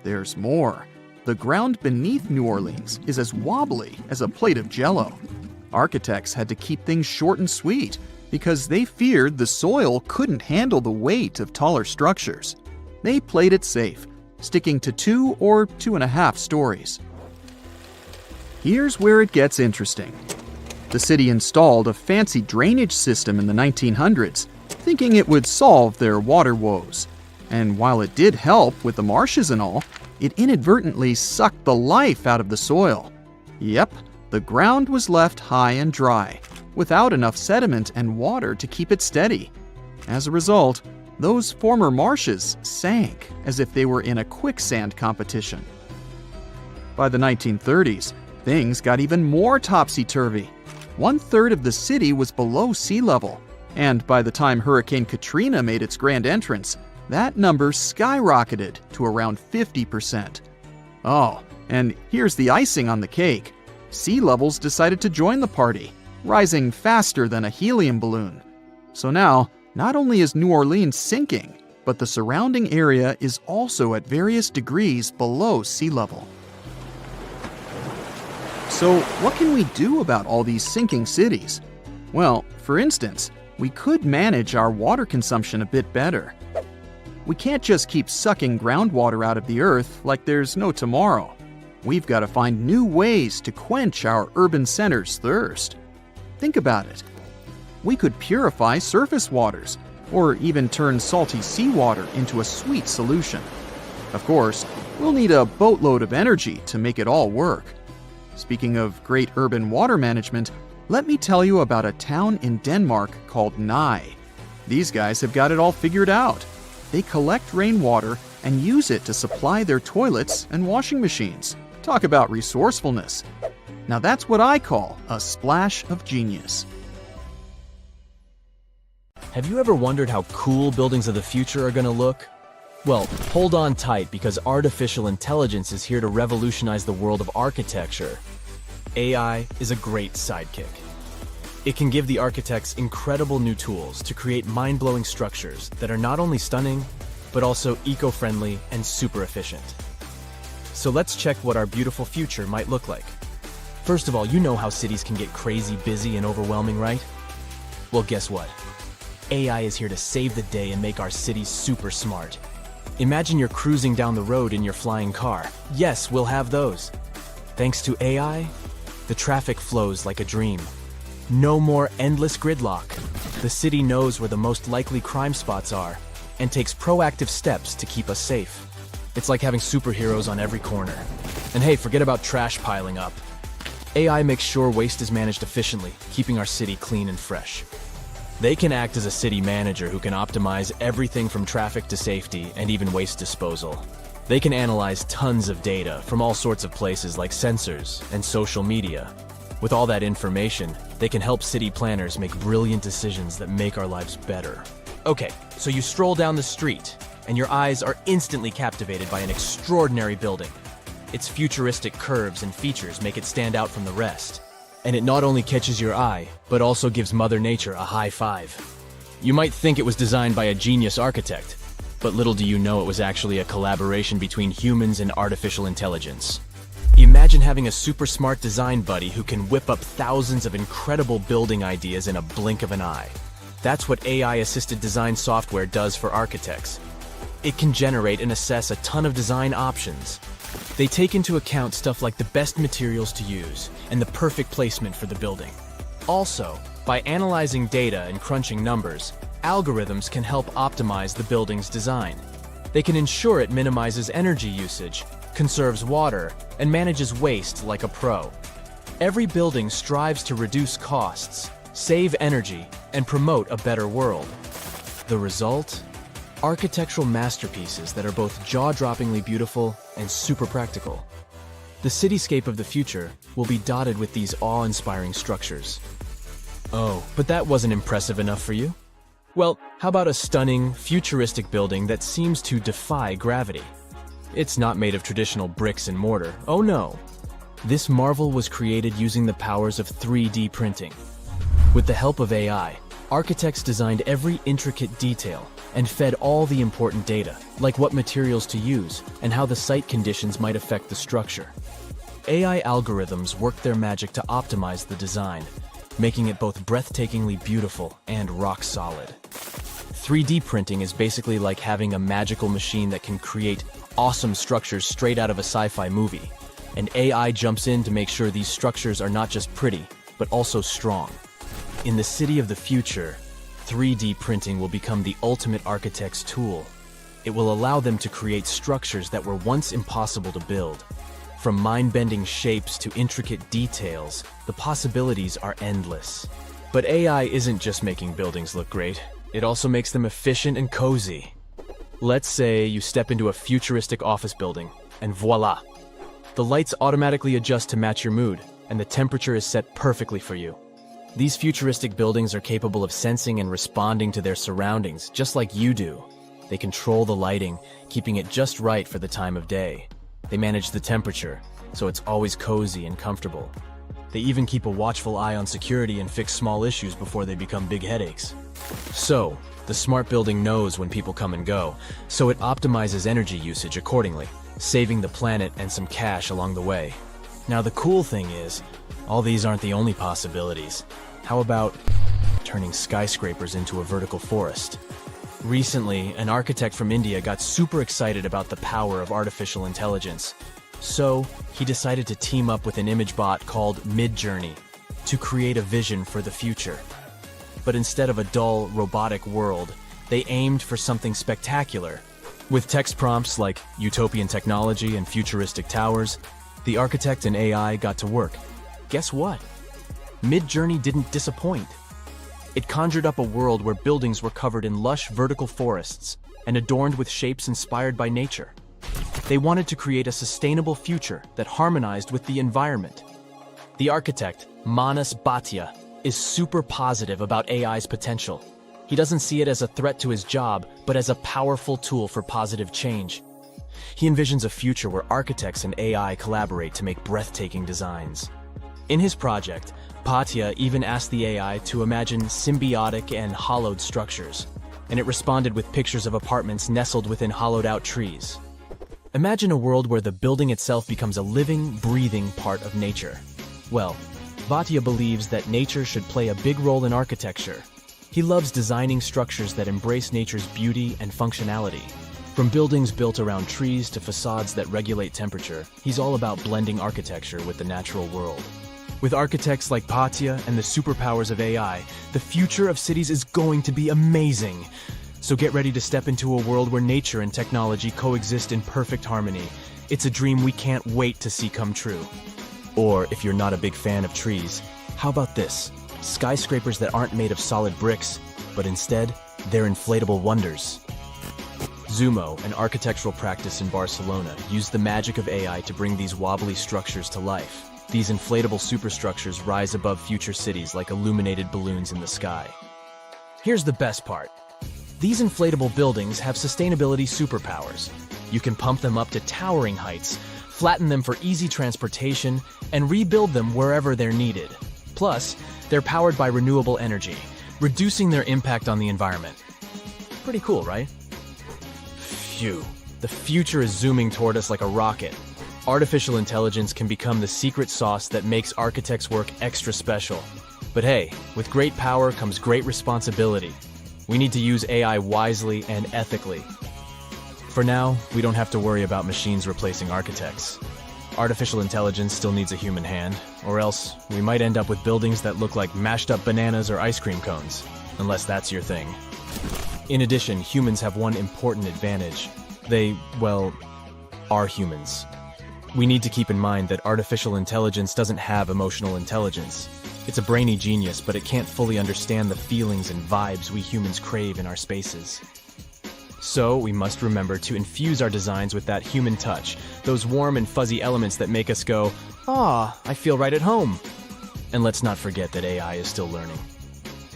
There's more. The ground beneath New Orleans is as wobbly as a plate of Jell-O. Architects had to keep things short and sweet because they feared the soil couldn't handle the weight of taller structures. They played it safe, sticking to 2 or 2.5 stories. Here's where it gets interesting. The city installed a fancy drainage system in the 1900s, thinking it would solve their water woes. And while it did help with the marshes and all, it inadvertently sucked the life out of the soil. Yep, the ground was left high and dry, without enough sediment and water to keep it steady. As a result, those former marshes sank as if they were in a quicksand competition. By the 1930s, things got even more topsy-turvy. 1/3 of the city was below sea level, and by the time Hurricane Katrina made its grand entrance, that number skyrocketed to around 50%. Oh, and here's the icing on the cake. Sea levels decided to join the party, rising faster than a helium balloon. So now, not only is New Orleans sinking, but the surrounding area is also at various degrees below sea level. So what can we do about all these sinking cities? Well, for instance, we could manage our water consumption a bit better. We can't just keep sucking groundwater out of the earth like there's no tomorrow. we've got to find new ways to quench our urban center's thirst. Think about it. We could purify surface waters, or even turn salty seawater into a sweet solution. Of course, we'll need a boatload of energy to make it all work. Speaking of great urban water management, let me tell you about a town in Denmark called Nye. These guys have got it all figured out. They collect rainwater and use it to supply their toilets and washing machines. Talk about resourcefulness. Now that's what I call a splash of genius. Have you ever wondered how cool buildings of the future are going to look? Well, hold on tight because artificial intelligence is here to revolutionize the world of architecture. AI is a great sidekick. It can give the architects incredible new tools to create mind-blowing structures that are not only stunning, but also eco-friendly and super efficient. So let's check what our beautiful future might look like. First of all, you know how cities can get crazy busy and overwhelming, right? Well, guess what? AI is here to save the day and make our cities super smart. Imagine you're cruising down the road in your flying car. Yes, we'll have those. Thanks to AI, the traffic flows like a dream. No more endless gridlock. The city knows where the most likely crime spots are and takes proactive steps to keep us safe. It's like having superheroes on every corner. And hey, forget about trash piling up. AI makes sure waste is managed efficiently, keeping our city clean and fresh. They can act as a city manager who can optimize everything from traffic to safety and even waste disposal. They can analyze tons of data from all sorts of places like sensors and social media. With all that information, they can help city planners make brilliant decisions that make our lives better. Okay, so you stroll down the street, and your eyes are instantly captivated by an extraordinary building. Its futuristic curves and features make it stand out from the rest. And it not only catches your eye, but also gives Mother Nature a high five. You might think it was designed by a genius architect, but little do you know it was actually a collaboration between humans and artificial intelligence. Imagine having a super smart design buddy who can whip up thousands of incredible building ideas in a blink of an eye. That's what AI-assisted design software does for architects. It can generate and assess a ton of design options. They take into account stuff like the best materials to use and the perfect placement for the building. Also, by analyzing data and crunching numbers, algorithms can help optimize the building's design. They can ensure it minimizes energy usage, conserves water, and manages waste like a pro. Every building strives to reduce costs, save energy, and promote a better world. The result? Architectural masterpieces that are both jaw-droppingly beautiful and super practical. The cityscape of the future will be dotted with these awe-inspiring structures. Oh, but that wasn't impressive enough for you? Well, how about a stunning, futuristic building that seems to defy gravity? It's not made of traditional bricks and mortar. Oh no! This marvel was created using the powers of 3D printing. With the help of AI, architects designed every intricate detail and fed all the important data, like what materials to use and how the site conditions might affect the structure. AI algorithms worked their magic to optimize the design, making it both breathtakingly beautiful and rock solid. 3D printing is basically like having a magical machine that can create awesome structures straight out of a sci-fi movie, and AI jumps in to make sure these structures are not just pretty, but also strong. In the city of the future, 3D printing will become the ultimate architect's tool. It will allow them to create structures that were once impossible to build. From mind-bending shapes to intricate details, the possibilities are endless. But AI isn't just making buildings look great, it also makes them efficient and cozy. Let's say you step into a futuristic office building, and voila! The lights automatically adjust to match your mood, and the temperature is set perfectly for you. These futuristic buildings are capable of sensing and responding to their surroundings, just like you do. They control the lighting, keeping it just right for the time of day. They manage the temperature, so it's always cozy and comfortable. They even keep a watchful eye on security and fix small issues before they become big headaches. So, the smart building knows when people come and go, so it optimizes energy usage accordingly, saving the planet and some cash along the way. Now the cool thing is, all these aren't the only possibilities. How about turning skyscrapers into a vertical forest? Recently, an architect from India got super excited about the power of artificial intelligence. So, he decided to team up with an image bot called Midjourney to create a vision for the future. But instead of a dull, robotic world, they aimed for something spectacular. With text prompts like utopian technology and futuristic towers, the architect and AI got to work. Guess what? Midjourney didn't disappoint. It conjured up a world where buildings were covered in lush vertical forests and adorned with shapes inspired by nature. They wanted to create a sustainable future that harmonized with the environment. The architect, Manas Bhatia, is super positive about AI's potential. He doesn't see it as a threat to his job, but as a powerful tool for positive change. He envisions a future where architects and AI collaborate to make breathtaking designs. In his project, Bhatia even asked the AI to imagine symbiotic and hollowed structures, and it responded with pictures of apartments nestled within hollowed-out trees. Imagine a world where the building itself becomes a living, breathing part of nature. Well, Bhatia believes that nature should play a big role in architecture. He loves designing structures that embrace nature's beauty and functionality. From buildings built around trees to facades that regulate temperature, he's all about blending architecture with the natural world. With architects like Bhatia and the superpowers of AI, the future of cities is going to be amazing. So get ready to step into a world where nature and technology coexist in perfect harmony. It's a dream we can't wait to see come true. Or, if you're not a big fan of trees, how about this? Skyscrapers that aren't made of solid bricks, but instead, they're inflatable wonders. Zumo, an architectural practice in Barcelona, used the magic of AI to bring these wobbly structures to life. These inflatable superstructures rise above future cities like illuminated balloons in the sky. Here's the best part. These inflatable buildings have sustainability superpowers. You can pump them up to towering heights, flatten them for easy transportation, and rebuild them wherever they're needed. Plus, they're powered by renewable energy, reducing their impact on the environment. Pretty cool, right? Phew. The future is zooming toward us like a rocket. Artificial intelligence can become the secret sauce that makes architects' work extra special. But hey, with great power comes great responsibility. We need to use AI wisely and ethically. For now, we don't have to worry about machines replacing architects. Artificial intelligence still needs a human hand, or else we might end up with buildings that look like mashed up bananas or ice cream cones, unless that's your thing. In addition, humans have one important advantage. They, well, are humans. We need to keep in mind that artificial intelligence doesn't have emotional intelligence. It's a brainy genius, but it can't fully understand the feelings and vibes we humans crave in our spaces. So, we must remember to infuse our designs with that human touch, those warm and fuzzy elements that make us go, "Ah, I feel right at home." And let's not forget that AI is still learning.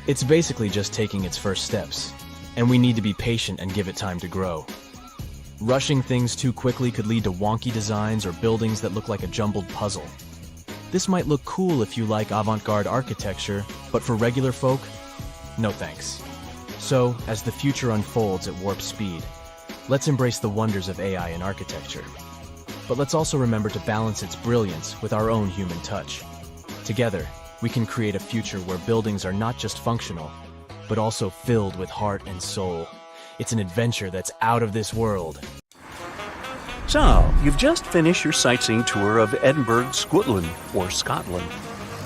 It's basically just taking its first steps, and we need to be patient and give it time to grow. Rushing things too quickly could lead to wonky designs or buildings that look like a jumbled puzzle. This might look cool if you like avant-garde architecture, but for regular folk, no thanks. So, as the future unfolds at warp speed, let's embrace the wonders of AI in architecture. But let's also remember to balance its brilliance with our own human touch. Together, we can create a future where buildings are not just functional, but also filled with heart and soul. It's an adventure that's out of this world. So, you've just finished your sightseeing tour of Edinburgh, Scotland, or Scotland.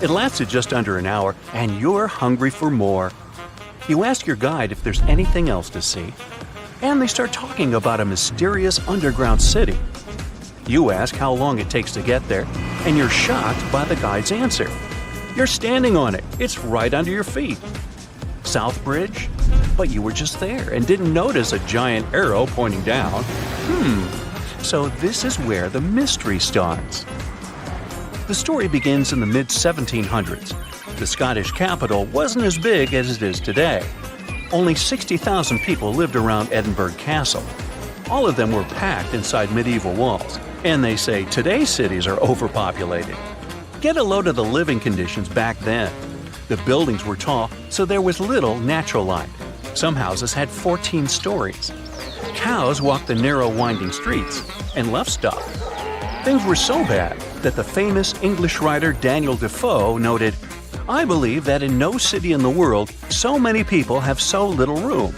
It lasted just under an hour, and you're hungry for more. You ask your guide if there's anything else to see, and they start talking about a mysterious underground city. You ask how long it takes to get there, and you're shocked by the guide's answer. You're standing on it. It's right under your feet. South Bridge? But you were just there and didn't notice a giant arrow pointing down. So this is where the mystery starts. The story begins in the mid-1700s. The Scottish capital wasn't as big as it is today. Only 60,000 people lived around Edinburgh Castle. All of them were packed inside medieval walls, and they say today's cities are overpopulated. Get a load of the living conditions back then. The buildings were tall, so there was little natural light. Some houses had 14 stories. Cows walked the narrow winding streets, and livestock. Things were so bad that the famous English writer Daniel Defoe noted, "I believe that in no city in the world so many people have so little room."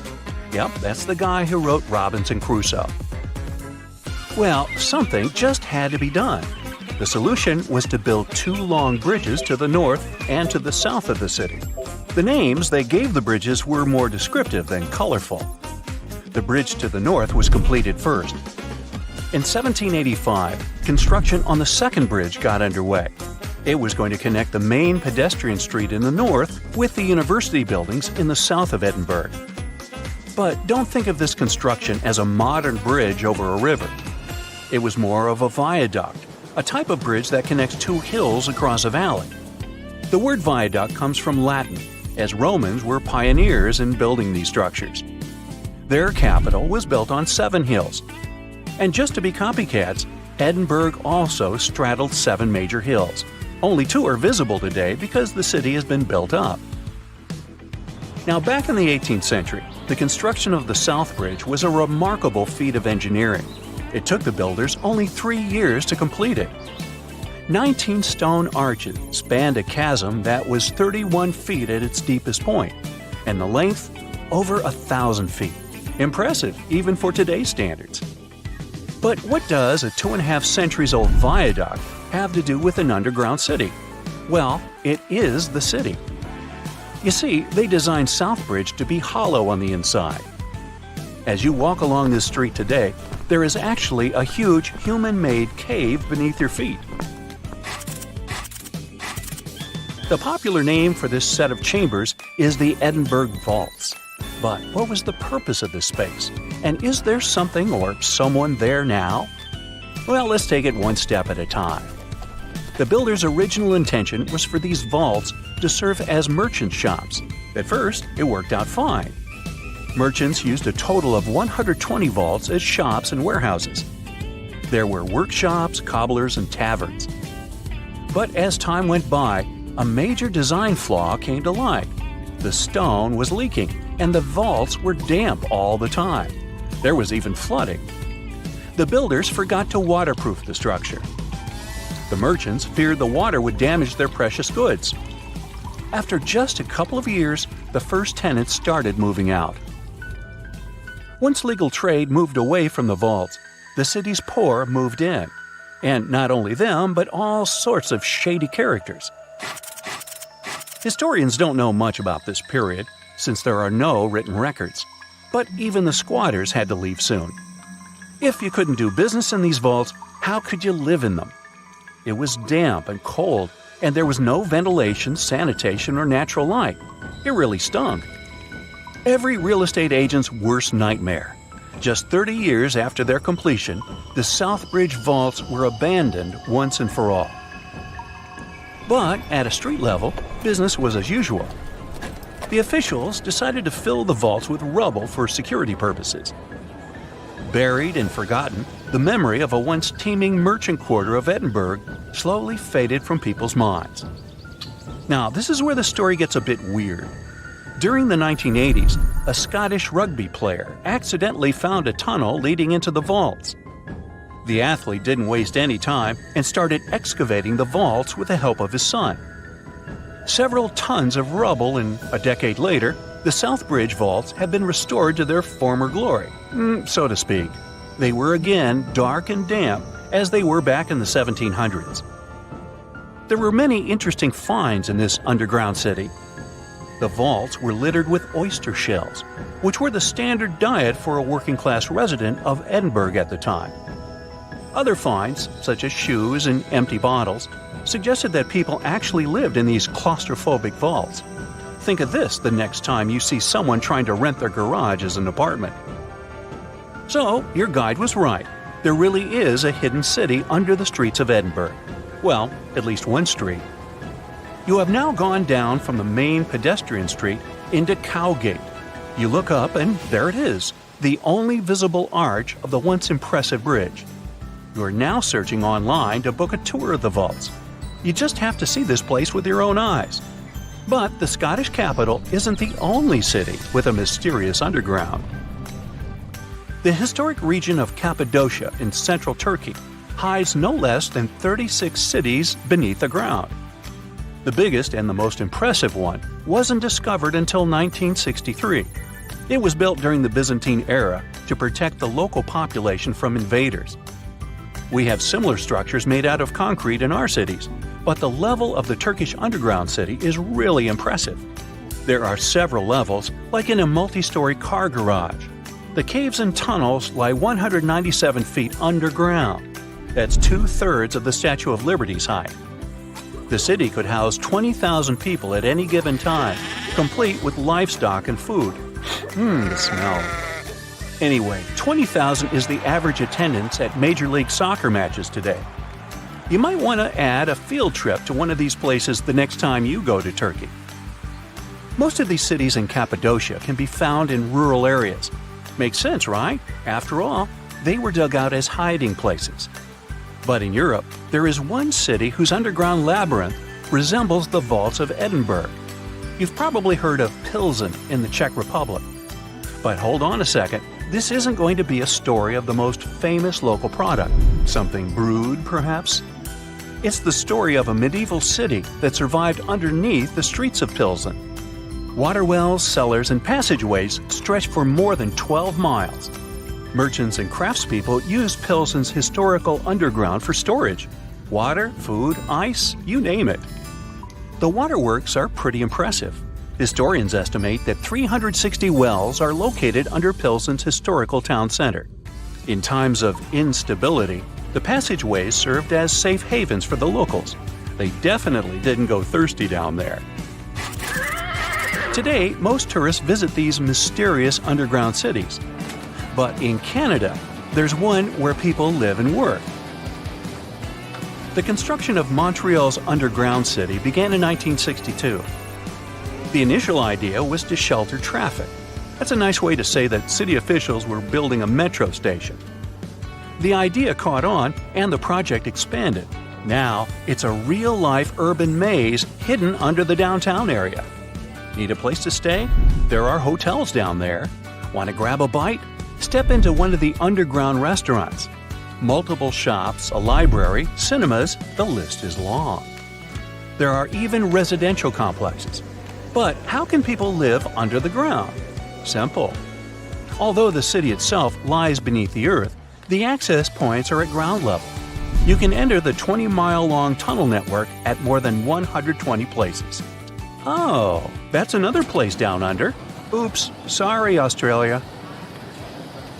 Yep, that's the guy who wrote Robinson Crusoe. Well, something just had to be done. The solution was to build 2 long bridges to the north and to the south of the city. The names they gave the bridges were more descriptive than colorful. The bridge to the north was completed first. In 1785, construction on the second bridge got underway. It was going to connect the main pedestrian street in the north with the university buildings in the south of Edinburgh. But don't think of this construction as a modern bridge over a river. It was more of a viaduct, a type of bridge that connects 2 hills across a valley. The word viaduct comes from Latin, as Romans were pioneers in building these structures. Their capital was built on 7 hills. And just to be copycats, Edinburgh also straddled 7 major hills. Only 2 are visible today because the city has been built up. Now, back in the 18th century, the construction of the South Bridge was a remarkable feat of engineering. It took the builders only 3 years to complete it. 19 stone arches spanned a chasm that was 31 feet at its deepest point, and the length over 1,000 feet. Impressive, even for today's standards. But what does a 2.5 centuries old viaduct have to do with an underground city? Well, it is the city. You see, they designed Southbridge to be hollow on the inside. As you walk along this street today, there is actually a huge human-made cave beneath your feet. The popular name for this set of chambers is the Edinburgh Vaults. But what was the purpose of this space? And is there something or someone there now? Well, let's take it one step at a time. The builder's original intention was for these vaults to serve as merchant shops. At first, it worked out fine. Merchants used a total of 120 vaults as shops and warehouses. There were workshops, cobblers, and taverns. But as time went by, a major design flaw came to light. The stone was leaking, and the vaults were damp all the time. There was even flooding. The builders forgot to waterproof the structure. The merchants feared the water would damage their precious goods. After just a couple of years, the first tenants started moving out. Once legal trade moved away from the vaults, the city's poor moved in. And not only them, but all sorts of shady characters. Historians don't know much about this period, since there are no written records. But even the squatters had to leave soon. If you couldn't do business in these vaults, how could you live in them? It was damp and cold, and there was no ventilation, sanitation, or natural light. It really stunk. Every real estate agent's worst nightmare. Just 30 years after their completion, the Southbridge vaults were abandoned once and for all. But at a street level, business was as usual. The officials decided to fill the vaults with rubble for security purposes. Buried and forgotten, the memory of a once teeming merchant quarter of Edinburgh slowly faded from people's minds. Now, this is where the story gets a bit weird. During the 1980s, a Scottish rugby player accidentally found a tunnel leading into the vaults. The athlete didn't waste any time and started excavating the vaults with the help of his son. Several tons of rubble, and a decade later, the Southbridge vaults had been restored to their former glory, so to speak. They were again dark and damp, as they were back in the 1700s. There were many interesting finds in this underground city. The vaults were littered with oyster shells, which were the standard diet for a working-class resident of Edinburgh at the time. Other finds, such as shoes and empty bottles, suggested that people actually lived in these claustrophobic vaults. Think of this the next time you see someone trying to rent their garage as an apartment. So, your guide was right. There really is a hidden city under the streets of Edinburgh. Well, at least one street. You have now gone down from the main pedestrian street into Cowgate. You look up and there it is, the only visible arch of the once impressive bridge. You are now searching online to book a tour of the vaults. You just have to see this place with your own eyes. But the Scottish capital isn't the only city with a mysterious underground. The historic region of Cappadocia in central Turkey hides no less than 36 cities beneath the ground. The biggest and the most impressive one wasn't discovered until 1963. It was built during the Byzantine era to protect the local population from invaders. We have similar structures made out of concrete in our cities, but the level of the Turkish underground city is really impressive. There are several levels, like in a multi-story car garage. The caves and tunnels lie 197 feet underground. That's 2/3 of the Statue of Liberty's height. The city could house 20,000 people at any given time, complete with livestock and food. The smell. Anyway, 20,000 is the average attendance at Major League Soccer matches today. You might want to add a field trip to one of these places the next time you go to Turkey. Most of these cities in Cappadocia can be found in rural areas. Makes sense, right? After all, they were dug out as hiding places. But in Europe, there is one city whose underground labyrinth resembles the vaults of Edinburgh. You've probably heard of Pilsen in the Czech Republic. But hold on a second, this isn't going to be a story of the most famous local product, something brewed perhaps? It's the story of a medieval city that survived underneath the streets of Pilsen. Water wells, cellars, and passageways stretch for more than 12 miles. Merchants and craftspeople used Pilsen's historical underground for storage. Water, food, ice, you name it. The waterworks are pretty impressive. Historians estimate that 360 wells are located under Pilsen's historical town center. In times of instability, the passageways served as safe havens for the locals. They definitely didn't go thirsty down there. Today, most tourists visit these mysterious underground cities. But in Canada, there's one where people live and work. The construction of Montreal's underground city began in 1962. The initial idea was to shelter traffic. That's a nice way to say that city officials were building a metro station. The idea caught on and the project expanded. Now, it's a real-life urban maze hidden under the downtown area. Need a place to stay? There are hotels down there. Want to grab a bite? Step into one of the underground restaurants. Multiple shops, a library, cinemas, the list is long. There are even residential complexes. But how can people live under the ground? Simple. Although the city itself lies beneath the earth, the access points are at ground level. You can enter the 20-mile-long tunnel network at more than 120 places. Oh, that's another place down under. Oops, sorry, Australia.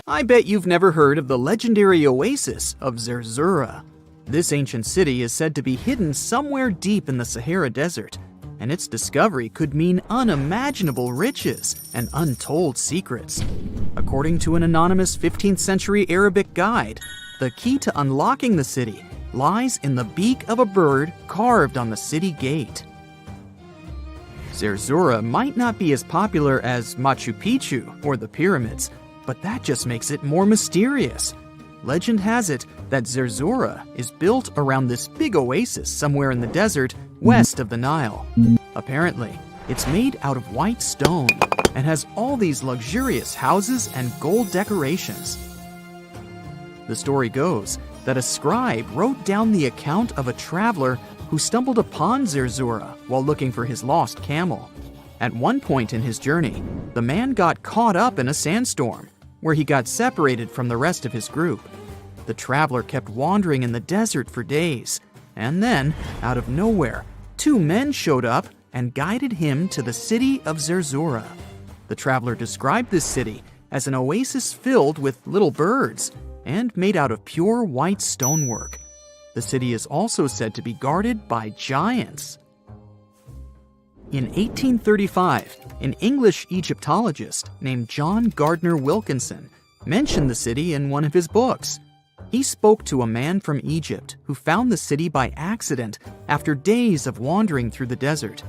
I bet you've never heard of the legendary oasis of Zerzura. This ancient city is said to be hidden somewhere deep in the Sahara Desert, and its discovery could mean unimaginable riches and untold secrets. According to an anonymous 15th century Arabic guide, the key to unlocking the city lies in the beak of a bird carved on the city gate. Zerzura might not be as popular as Machu Picchu or the pyramids, but that just makes it more mysterious. Legend has it that Zerzura is built around this big oasis somewhere in the desert west of the Nile. Apparently, it's made out of white stone and has all these luxurious houses and gold decorations. The story goes that a scribe wrote down the account of a traveler who stumbled upon Zerzura while looking for his lost camel. At one point in his journey, the man got caught up in a sandstorm, where he got separated from the rest of his group. The traveler kept wandering in the desert for days, and then, out of nowhere, two men showed up and guided him to the city of Zerzura. The traveler described this city as an oasis filled with little birds and made out of pure white stonework. The city is also said to be guarded by giants. In 1835, an English Egyptologist named John Gardner Wilkinson mentioned the city in one of his books. He spoke to a man from Egypt who found the city by accident after days of wandering through the desert.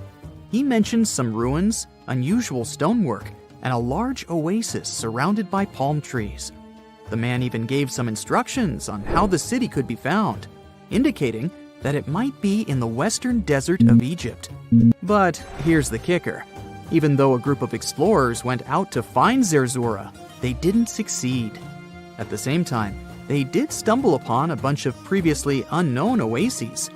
He mentioned some ruins, unusual stonework, and a large oasis surrounded by palm trees. The man even gave some instructions on how the city could be found, indicating that it might be in the western desert of Egypt. But here's the kicker. Even though a group of explorers went out to find Zerzura, they didn't succeed. At the same time, they did stumble upon a bunch of previously unknown oases.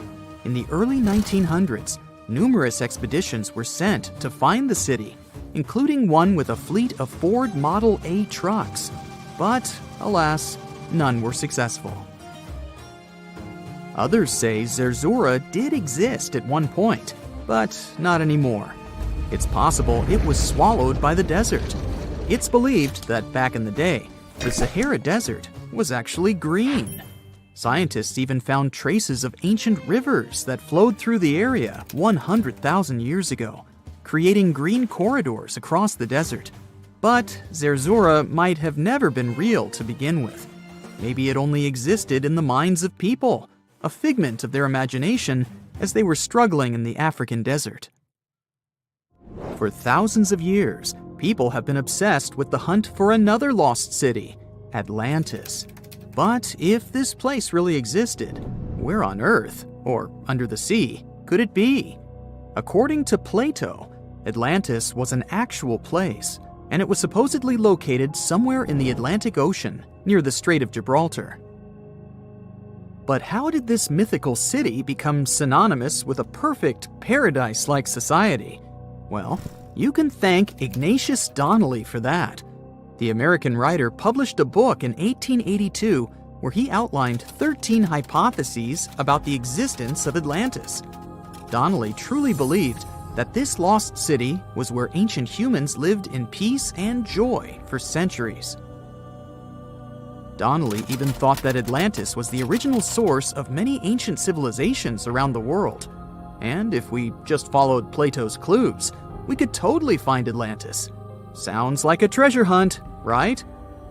In the early 1900s, numerous expeditions were sent to find the city, including one with a fleet of Ford Model A trucks. But, alas, none were successful. Others say Zerzura did exist at one point, but not anymore. It's possible it was swallowed by the desert. It's believed that back in the day, the Sahara Desert was actually green. Scientists even found traces of ancient rivers that flowed through the area 100,000 years ago, creating green corridors across the desert. But Zerzura might have never been real to begin with. Maybe it only existed in the minds of people, a figment of their imagination as they were struggling in the African desert. For thousands of years, people have been obsessed with the hunt for another lost city, Atlantis. But if this place really existed, where on Earth, or under the sea, could it be? According to Plato, Atlantis was an actual place, and it was supposedly located somewhere in the Atlantic Ocean, near the Strait of Gibraltar. But how did this mythical city become synonymous with a perfect, paradise-like society? Well, you can thank Ignatius Donnelly for that. The American writer published a book in 1882 where he outlined 13 hypotheses about the existence of Atlantis. Donnelly truly believed that this lost city was where ancient humans lived in peace and joy for centuries. Donnelly even thought that Atlantis was the original source of many ancient civilizations around the world. And if we just followed Plato's clues, we could totally find Atlantis. Sounds like a treasure hunt, right?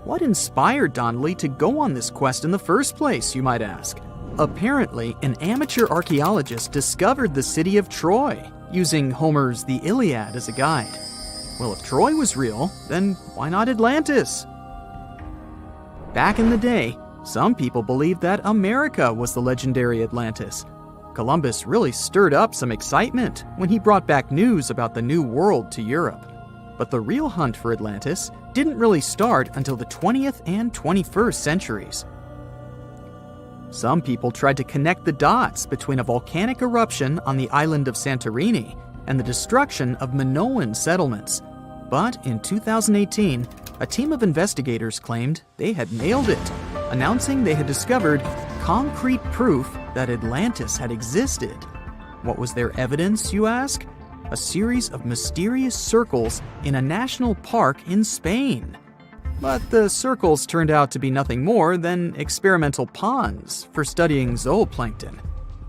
What inspired Donnelly to go on this quest in the first place, you might ask? Apparently, an amateur archaeologist discovered the city of Troy, using Homer's The Iliad as a guide. Well, if Troy was real, then why not Atlantis? Back in the day, some people believed that America was the legendary Atlantis. Columbus really stirred up some excitement when he brought back news about the New World to Europe. But the real hunt for Atlantis didn't really start until the 20th and 21st centuries. Some people tried to connect the dots between a volcanic eruption on the island of Santorini and the destruction of Minoan settlements. But in 2018, a team of investigators claimed they had nailed it, announcing they had discovered concrete proof that Atlantis had existed. What was their evidence, you ask? A series of mysterious circles in a national park in Spain. But the circles turned out to be nothing more than experimental ponds for studying zooplankton.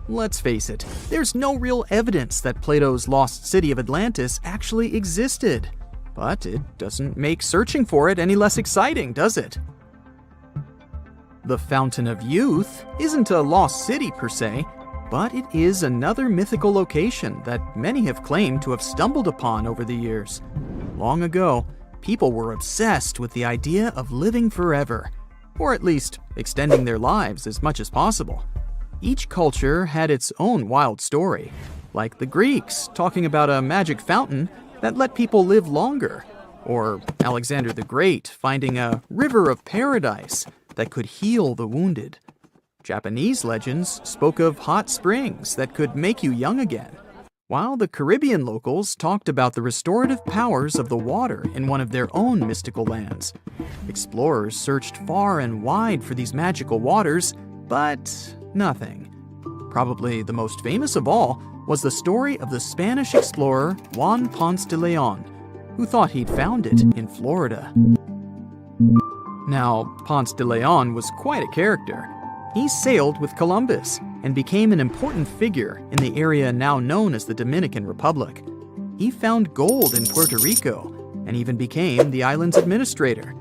Let's face it, there's no real evidence that Plato's lost city of Atlantis actually existed. But it doesn't make searching for it any less exciting, does it? The Fountain of Youth isn't a lost city per se, but it is another mythical location that many have claimed to have stumbled upon over the years. Long ago, people were obsessed with the idea of living forever, or at least extending their lives as much as possible. Each culture had its own wild story, like the Greeks talking about a magic fountain that let people live longer, or Alexander the Great finding a river of paradise that could heal the wounded. Japanese legends spoke of hot springs that could make you young again, while the Caribbean locals talked about the restorative powers of the water in one of their own mystical lands. Explorers searched far and wide for these magical waters, but nothing. Probably the most famous of all was the story of the Spanish explorer Juan Ponce de Leon, who thought he'd found it in Florida. Now, Ponce de Leon was quite a character. He sailed with Columbus and became an important figure in the area now known as the Dominican Republic. He found gold in Puerto Rico and even became the island's administrator.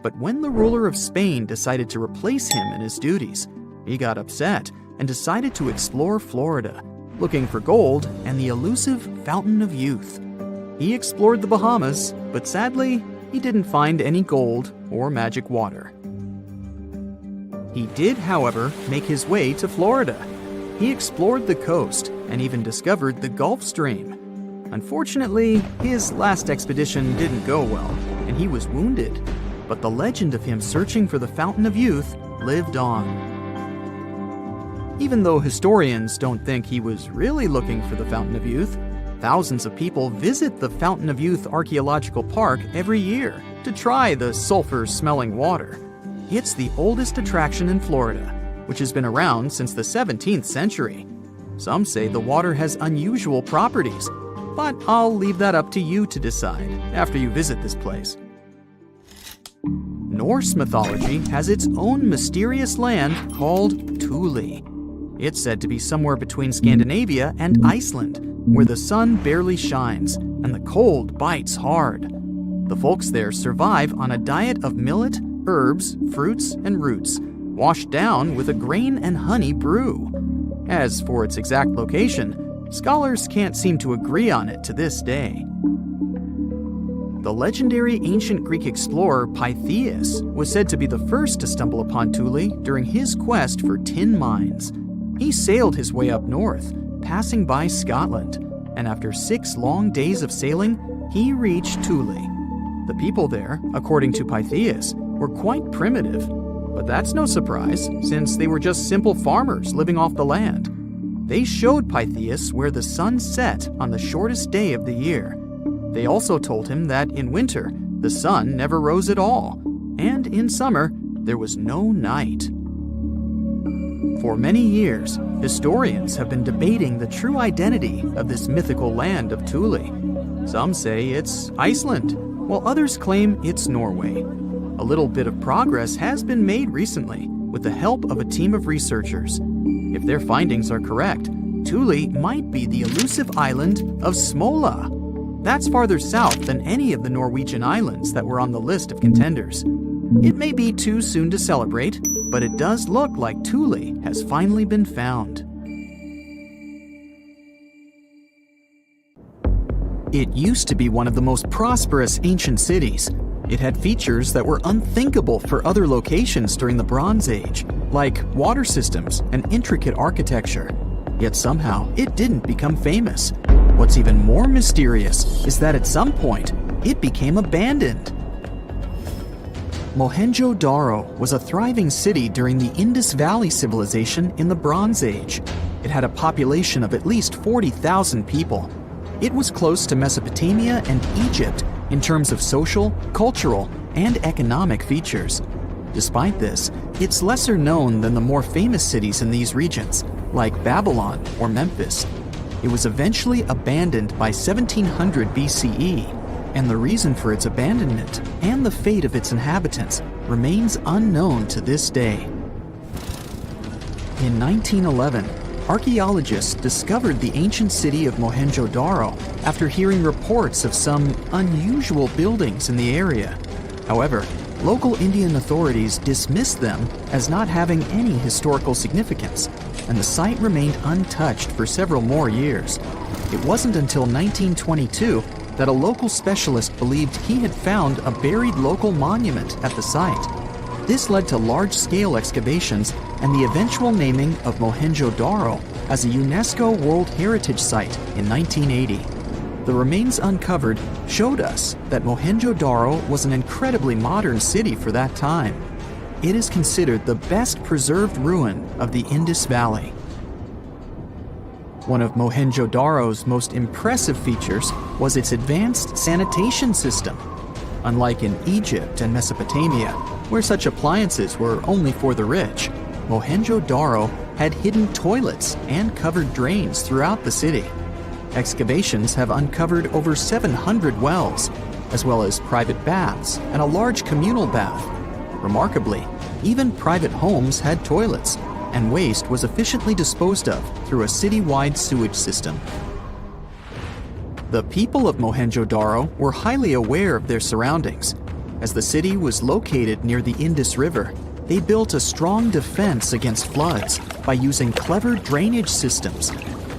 But when the ruler of Spain decided to replace him in his duties, he got upset and decided to explore Florida, looking for gold and the elusive Fountain of Youth. He explored the Bahamas, but sadly, he didn't find any gold or magic water. He did, however, make his way to Florida. He explored the coast and even discovered the Gulf Stream. Unfortunately, his last expedition didn't go well, and he was wounded. But the legend of him searching for the Fountain of Youth lived on. Even though historians don't think he was really looking for the Fountain of Youth, thousands of people visit the Fountain of Youth Archaeological Park every year to try the sulfur-smelling water. It's the oldest attraction in Florida, which has been around since the 17th century. Some say the water has unusual properties, but I'll leave that up to you to decide after you visit this place. Norse mythology has its own mysterious land called Thule. It's said to be somewhere between Scandinavia and Iceland, where the sun barely shines and the cold bites hard. The folks there survive on a diet of millet, herbs, fruits, and roots, washed down with a grain and honey brew. As for its exact location, scholars can't seem to agree on it to this day. The legendary ancient Greek explorer Pytheas was said to be the first to stumble upon Thule during his quest for tin mines. He sailed his way up north, passing by Scotland, and after 6 long days of sailing, he reached Thule. The people there, according to Pytheas, were quite primitive, but that's no surprise since they were just simple farmers living off the land. They showed Pytheas where the sun set on the shortest day of the year. They also told him that in winter, the sun never rose at all, and in summer, there was no night. For many years, historians have been debating the true identity of this mythical land of Thule. Some say it's Iceland, while others claim it's Norway. A little bit of progress has been made recently with the help of a team of researchers. If their findings are correct, Thule might be the elusive island of Smola. That's farther south than any of the Norwegian islands that were on the list of contenders. It may be too soon to celebrate, but it does look like Thule has finally been found. It used to be one of the most prosperous ancient cities. It had features that were unthinkable for other locations during the Bronze Age, like water systems and intricate architecture. Yet somehow, it didn't become famous. What's even more mysterious is that at some point, it became abandoned. Mohenjo-Daro was a thriving city during the Indus Valley civilization in the Bronze Age. It had a population of at least 40,000 people. It was close to Mesopotamia and Egypt in terms of social, cultural, and economic features. Despite this, it's lesser known than the more famous cities in these regions, like Babylon or Memphis. It was eventually abandoned by 1700 BCE, and the reason for its abandonment and the fate of its inhabitants remains unknown to this day. In 1911, archaeologists discovered the ancient city of Mohenjo-Daro after hearing reports of some unusual buildings in the area. However, local Indian authorities dismissed them as not having any historical significance, and the site remained untouched for several more years. It wasn't until 1922 that a local specialist believed he had found a buried local monument at the site. This led to large-scale excavations and the eventual naming of Mohenjo-Daro as a UNESCO World Heritage Site in 1980. The remains uncovered showed us that Mohenjo-Daro was an incredibly modern city for that time. It is considered the best preserved ruin of the Indus Valley. One of Mohenjo-Daro's most impressive features was its advanced sanitation system. Unlike in Egypt and Mesopotamia, where such appliances were only for the rich, Mohenjo-Daro had hidden toilets and covered drains throughout the city. Excavations have uncovered over 700 wells, as well as private baths and a large communal bath. Remarkably, even private homes had toilets, and waste was efficiently disposed of through a city-wide sewage system. The people of Mohenjo-Daro were highly aware of their surroundings. As the city was located near the Indus River, they built a strong defense against floods by using clever drainage systems.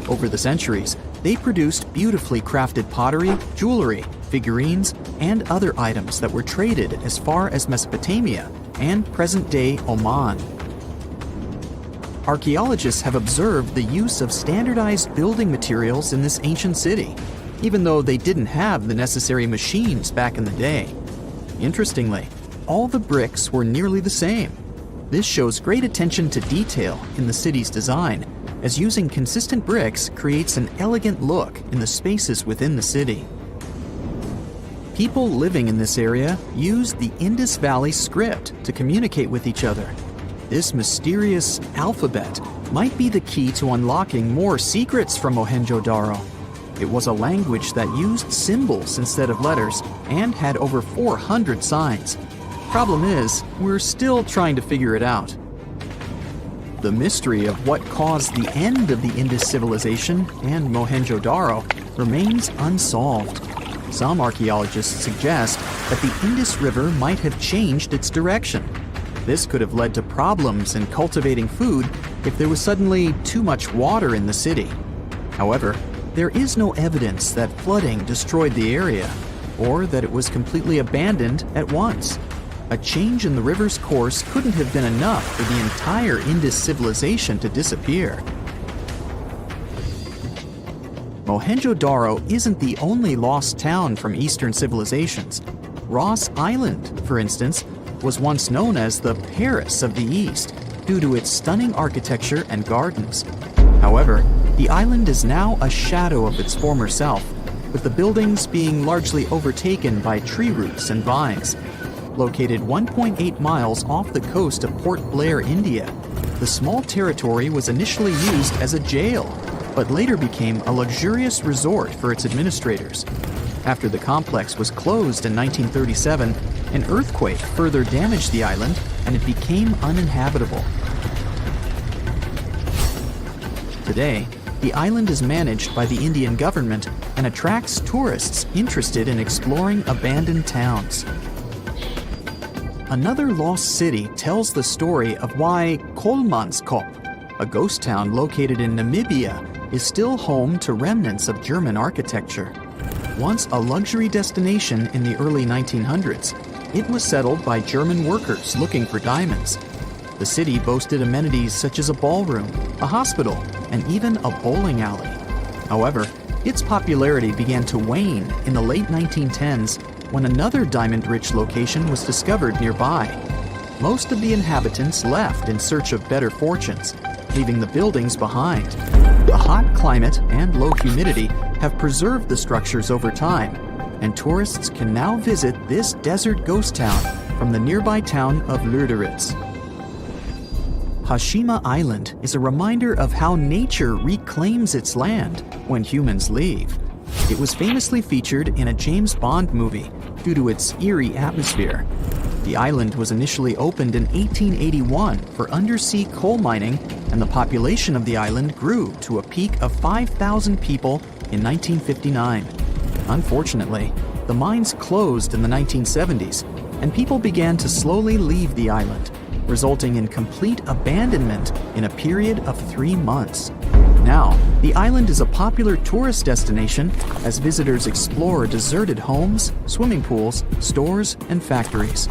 Over the centuries, they produced beautifully crafted pottery, jewelry, figurines, and other items that were traded as far as Mesopotamia and present-day Oman. Archaeologists have observed the use of standardized building materials in this ancient city, even though they didn't have the necessary machines back in the day. Interestingly, all the bricks were nearly the same. This shows great attention to detail in the city's design, as using consistent bricks creates an elegant look in the spaces within the city. People living in this area used the Indus Valley script to communicate with each other. This mysterious alphabet might be the key to unlocking more secrets from Mohenjo-Daro. It was a language that used symbols instead of letters and had over 400 signs. Problem is, we're still trying to figure it out. The mystery of what caused the end of the Indus civilization and Mohenjo-Daro remains unsolved. Some archaeologists suggest that the Indus River might have changed its direction. This could have led to problems in cultivating food if there was suddenly too much water in the city. However, there is no evidence that flooding destroyed the area, or that it was completely abandoned at once. A change in the river's course couldn't have been enough for the entire Indus civilization to disappear. Mohenjo-Daro isn't the only lost town from Eastern civilizations. Ross Island, for instance, was once known as the Paris of the East due to its stunning architecture and gardens. However, the island is now a shadow of its former self, with the buildings being largely overtaken by tree roots and vines. Located 1.8 miles off the coast of Port Blair, India, the small territory was initially used as a jail, but later became a luxurious resort for its administrators. After the complex was closed in 1937, an earthquake further damaged the island and it became uninhabitable. Today, the island is managed by the Indian government and attracts tourists interested in exploring abandoned towns. Another lost city tells the story of why Kolmanskop, a ghost town located in Namibia, is still home to remnants of German architecture. Once a luxury destination in the early 1900s, it was settled by German workers looking for diamonds. The city boasted amenities such as a ballroom, a hospital, and even a bowling alley. However, its popularity began to wane in the late 1910s when another diamond-rich location was discovered nearby. Most of the inhabitants left in search of better fortunes, leaving the buildings behind. The hot climate and low humidity have preserved the structures over time, and tourists can now visit this desert ghost town from the nearby town of Lüderitz. Hashima Island is a reminder of how nature reclaims its land when humans leave. It was famously featured in a James Bond movie due to its eerie atmosphere. The island was initially opened in 1881 for undersea coal mining, and the population of the island grew to a peak of 5,000 people in 1959. Unfortunately, the mines closed in the 1970s, and people began to slowly leave the island, resulting in complete abandonment in a period of 3 months. Now, the island is a popular tourist destination as visitors explore deserted homes, swimming pools, stores, and factories.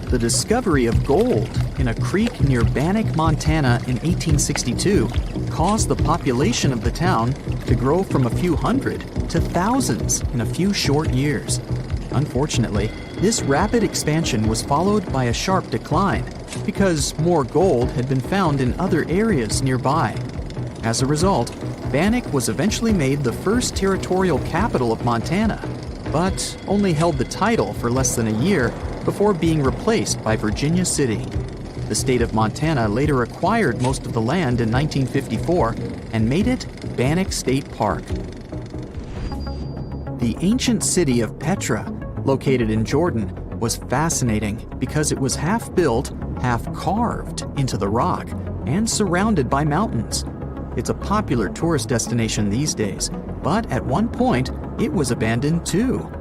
The discovery of gold in a creek near Bannack, Montana in 1862 caused the population of the town to grow from a few hundred to thousands in a few short years. Unfortunately, this rapid expansion was followed by a sharp decline because more gold had been found in other areas nearby. As a result, Bannack was eventually made the first territorial capital of Montana, but only held the title for less than a year before being replaced by Virginia City. The state of Montana later acquired most of the land in 1954 and made it Bannack State Park. The ancient city of Petra, located in Jordan, was fascinating because it was half built, half carved into the rock and surrounded by mountains. It's a popular tourist destination these days, but at one point it was abandoned too.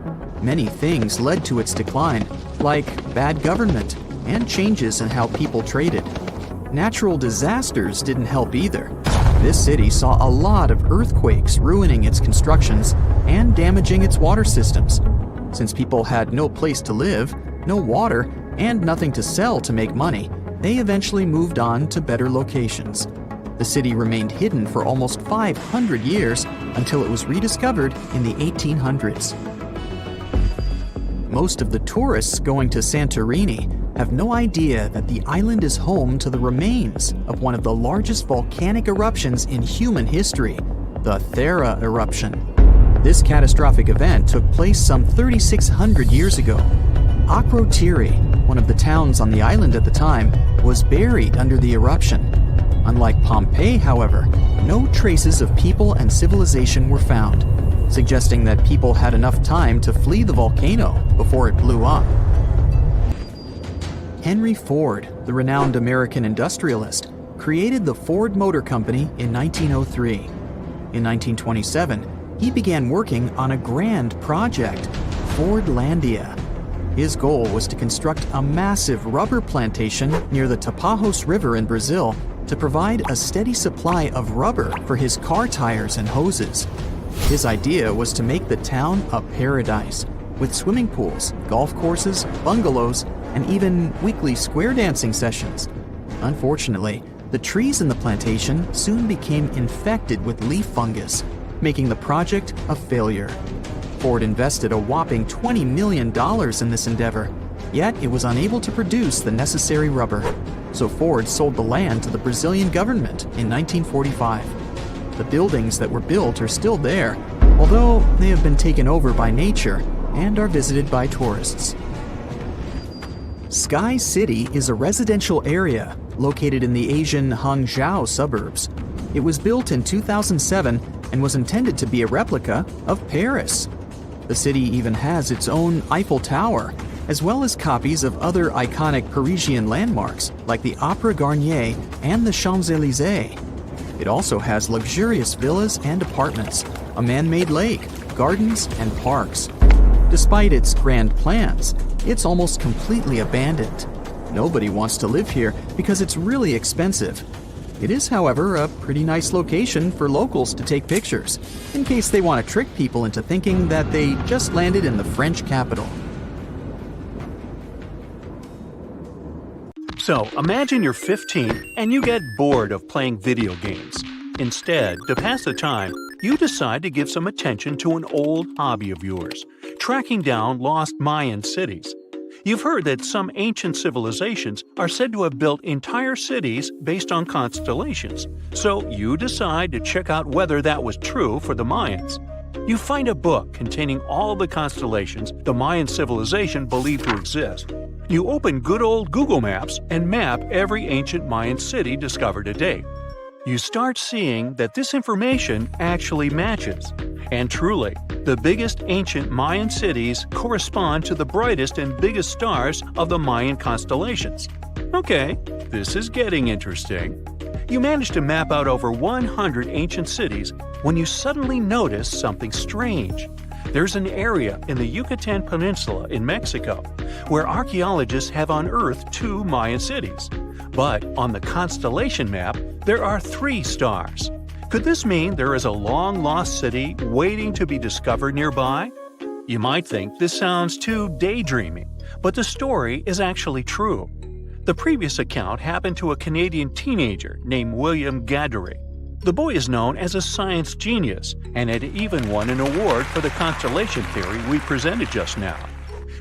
Many things led to its decline, like bad government and changes in how people traded. Natural disasters didn't help either. This city saw a lot of earthquakes ruining its constructions and damaging its water systems. Since people had no place to live, no water, and nothing to sell to make money, they eventually moved on to better locations. The city remained hidden for almost 500 years until it was rediscovered in the 1800s. Most of the tourists going to Santorini have no idea that the island is home to the remains of one of the largest volcanic eruptions in human history, the Thera eruption. This catastrophic event took place some 3,600 years ago. Akrotiri, one of the towns on the island at the time, was buried under the eruption. Unlike Pompeii, however, no traces of people and civilization were found, suggesting that people had enough time to flee the volcano before it blew up. Henry Ford, the renowned American industrialist, created the Ford Motor Company in 1903. In 1927, he began working on a grand project, Fordlandia. His goal was to construct a massive rubber plantation near the Tapajos River in Brazil to provide a steady supply of rubber for his car tires and hoses. His idea was to make the town a paradise, with swimming pools, golf courses, bungalows, and even weekly square dancing sessions. Unfortunately, the trees in the plantation soon became infected with leaf fungus, making the project a failure. Ford invested a whopping $20 million in this endeavor, yet it was unable to produce the necessary rubber. So Ford sold the land to the Brazilian government in 1945. The buildings that were built are still there, although they have been taken over by nature and are visited by tourists. Sky City is a residential area located in the Asian Hangzhou suburbs. It was built in 2007 and was intended to be a replica of Paris. The city even has its own Eiffel Tower, as well as copies of other iconic Parisian landmarks like the Opera Garnier and the Champs-Élysées. It also has luxurious villas and apartments, a man-made lake, gardens, and parks. Despite its grand plans, it's almost completely abandoned. Nobody wants to live here because it's really expensive. It is, however, a pretty nice location for locals to take pictures, in case they want to trick people into thinking that they just landed in the French capital. So, imagine you're 15 and you get bored of playing video games. Instead, to pass the time, you decide to give some attention to an old hobby of yours, tracking down lost Mayan cities. You've heard that some ancient civilizations are said to have built entire cities based on constellations, so you decide to check out whether that was true for the Mayans. You find a book containing all the constellations the Mayan civilization believed to exist. You open good old Google Maps and map every ancient Mayan city discovered to date. You start seeing that this information actually matches. And truly, the biggest ancient Mayan cities correspond to the brightest and biggest stars of the Mayan constellations. Okay, this is getting interesting. You manage to map out over 100 ancient cities when you suddenly notice something strange. There's an area in the Yucatan Peninsula in Mexico where archaeologists have unearthed 2 Mayan cities. But on the constellation map, there are 3 stars. Could this mean there is a long-lost city waiting to be discovered nearby? You might think this sounds too daydreaming, but the story is actually true. The previous account happened to a Canadian teenager named William Gaddery. The boy is known as a science genius and had even won an award for the constellation theory we presented just now.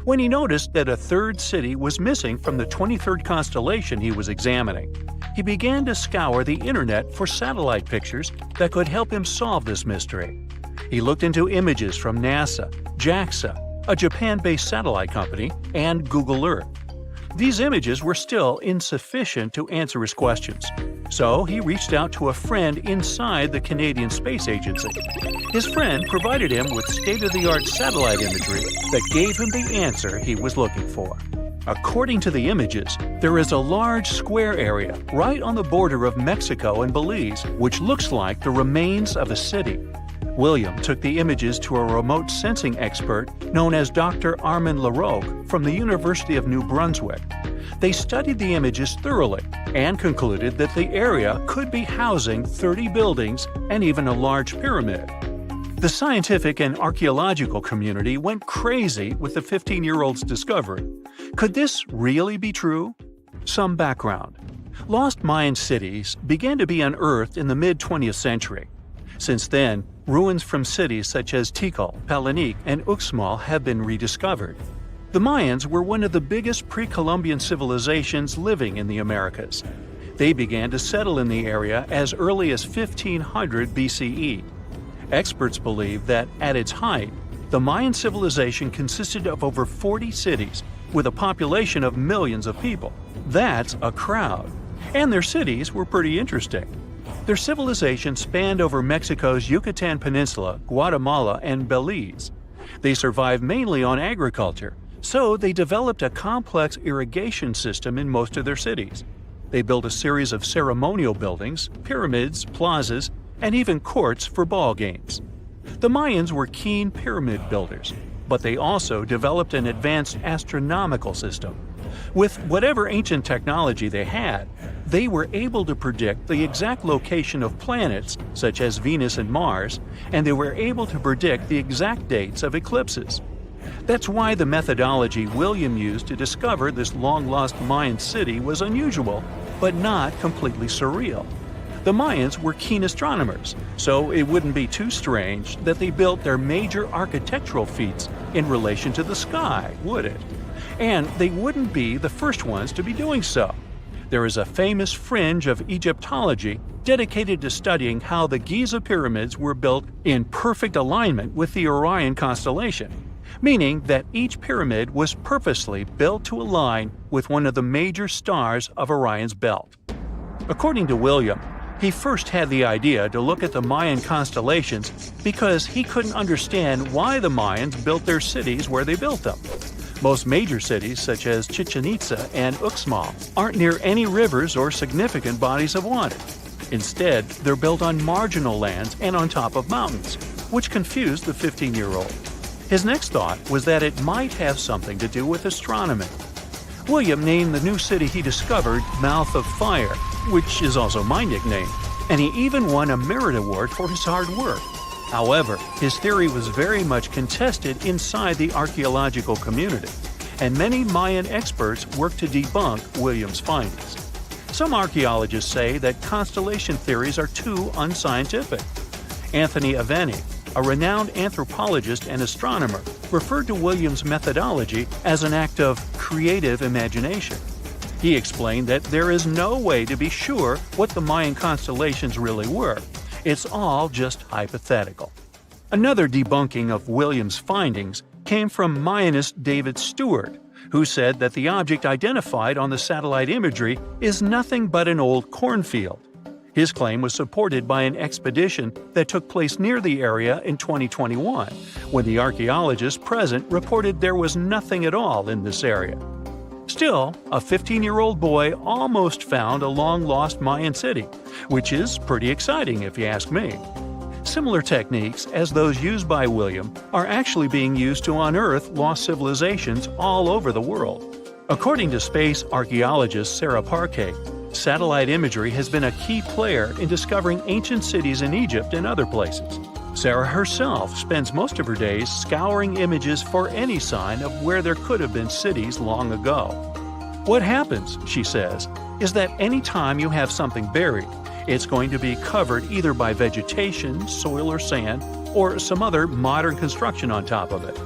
When he noticed that a 3rd city was missing from the 23rd constellation he was examining, he began to scour the internet for satellite pictures that could help him solve this mystery. He looked into images from NASA, JAXA, a Japan-based satellite company, and Google Earth. These images were still insufficient to answer his questions, so he reached out to a friend inside the Canadian Space Agency. His friend provided him with state-of-the-art satellite imagery that gave him the answer he was looking for. According to the images, there is a large square area right on the border of Mexico and Belize, which looks like the remains of a city. William took the images to a remote sensing expert known as Dr. Armand Laroque from the University of New Brunswick. They studied the images thoroughly and concluded that the area could be housing 30 buildings and even a large pyramid. The scientific and archaeological community went crazy with the 15-year-old's discovery. Could this really be true? Some background. Lost Mayan cities began to be unearthed in the mid-20th century. Since then, ruins from cities such as Tikal, Palenque, and Uxmal have been rediscovered. The Mayans were one of the biggest pre-Columbian civilizations living in the Americas. They began to settle in the area as early as 1500 BCE. Experts believe that, at its height, the Mayan civilization consisted of over 40 cities, with a population of millions of people. That's a crowd. And their cities were pretty interesting. Their civilization spanned over Mexico's Yucatan Peninsula, Guatemala, and Belize. They survived mainly on agriculture, so they developed a complex irrigation system in most of their cities. They built a series of ceremonial buildings, pyramids, plazas, and even courts for ball games. The Mayans were keen pyramid builders, but they also developed an advanced astronomical system. With whatever ancient technology they had, they were able to predict the exact location of planets, such as Venus and Mars, and they were able to predict the exact dates of eclipses. That's why the methodology William used to discover this long-lost Mayan city was unusual, but not completely surreal. The Mayans were keen astronomers, so it wouldn't be too strange that they built their major architectural feats in relation to the sky, would it? And they wouldn't be the first ones to be doing so. There is a famous fringe of Egyptology dedicated to studying how the Giza pyramids were built in perfect alignment with the Orion constellation, meaning that each pyramid was purposely built to align with one of the major stars of Orion's belt. According to William, he first had the idea to look at the Mayan constellations because he couldn't understand why the Mayans built their cities where they built them. Most major cities, such as Chichen Itza and Uxmal, aren't near any rivers or significant bodies of water. Instead, they're built on marginal lands and on top of mountains, which confused the 15-year-old. His next thought was that it might have something to do with astronomy. William named the new city he discovered Mouth of Fire, which is also my nickname, and he even won a merit award for his hard work. However, his theory was very much contested inside the archaeological community, and many Mayan experts worked to debunk William's findings. Some archaeologists say that constellation theories are too unscientific. Anthony Aveni, a renowned anthropologist and astronomer, referred to William's methodology as an act of creative imagination. He explained that there is no way to be sure what the Mayan constellations really were. It's all just hypothetical. Another debunking of William's findings came from Mayanist David Stewart, who said that the object identified on the satellite imagery is nothing but an old cornfield. His claim was supported by an expedition that took place near the area in 2021, when the archaeologists present reported there was nothing at all in this area. Still, a 15-year-old boy almost found a long-lost Mayan city, which is pretty exciting if you ask me. Similar techniques as those used by William are actually being used to unearth lost civilizations all over the world. According to space archaeologist Sarah Parquet, satellite imagery has been a key player in discovering ancient cities in Egypt and other places. Sarah herself spends most of her days scouring images for any sign of where there could have been cities long ago. What happens, she says, is that any time you have something buried, it's going to be covered either by vegetation, soil or sand, or some other modern construction on top of it.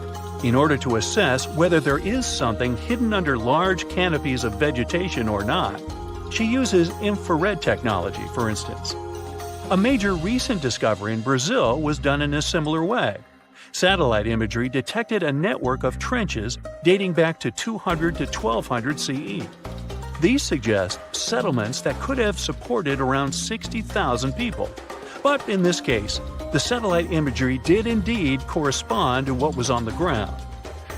In order to assess whether there is something hidden under large canopies of vegetation or not, she uses infrared technology, for instance. A major recent discovery in Brazil was done in a similar way. Satellite imagery detected a network of trenches dating back to 200 to 1200 CE. These suggest settlements that could have supported around 60,000 people. But in this case, the satellite imagery did indeed correspond to what was on the ground.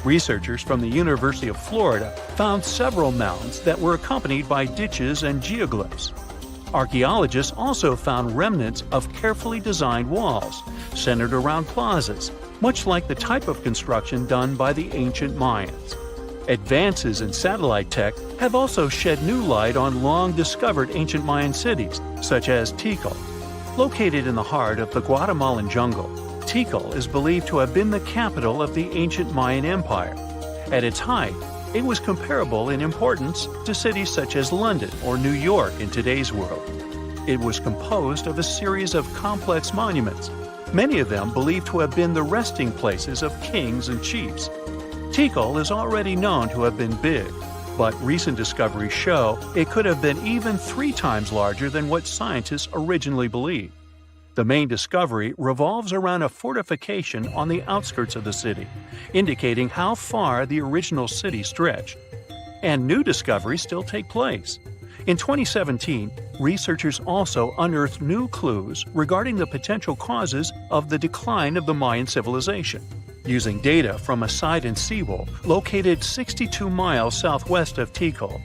Researchers from the University of Florida found several mounds that were accompanied by ditches and geoglyphs. Archaeologists also found remnants of carefully designed walls, centered around plazas, much like the type of construction done by the ancient Mayans. Advances in satellite tech have also shed new light on long-discovered ancient Mayan cities, such as Tikal. Located in the heart of the Guatemalan jungle, Tikal is believed to have been the capital of the ancient Mayan Empire. At its height, it was comparable in importance to cities such as London or New York in today's world. It was composed of a series of complex monuments, many of them believed to have been the resting places of kings and chiefs. Tikal is already known to have been big, but recent discoveries show it could have been even 3 times larger than what scientists originally believed. The main discovery revolves around a fortification on the outskirts of the city, indicating how far the original city stretched. And new discoveries still take place. In 2017, researchers also unearthed new clues regarding the potential causes of the decline of the Mayan civilization. Using data from a Sidon seawall located 62 miles southwest of Tikal,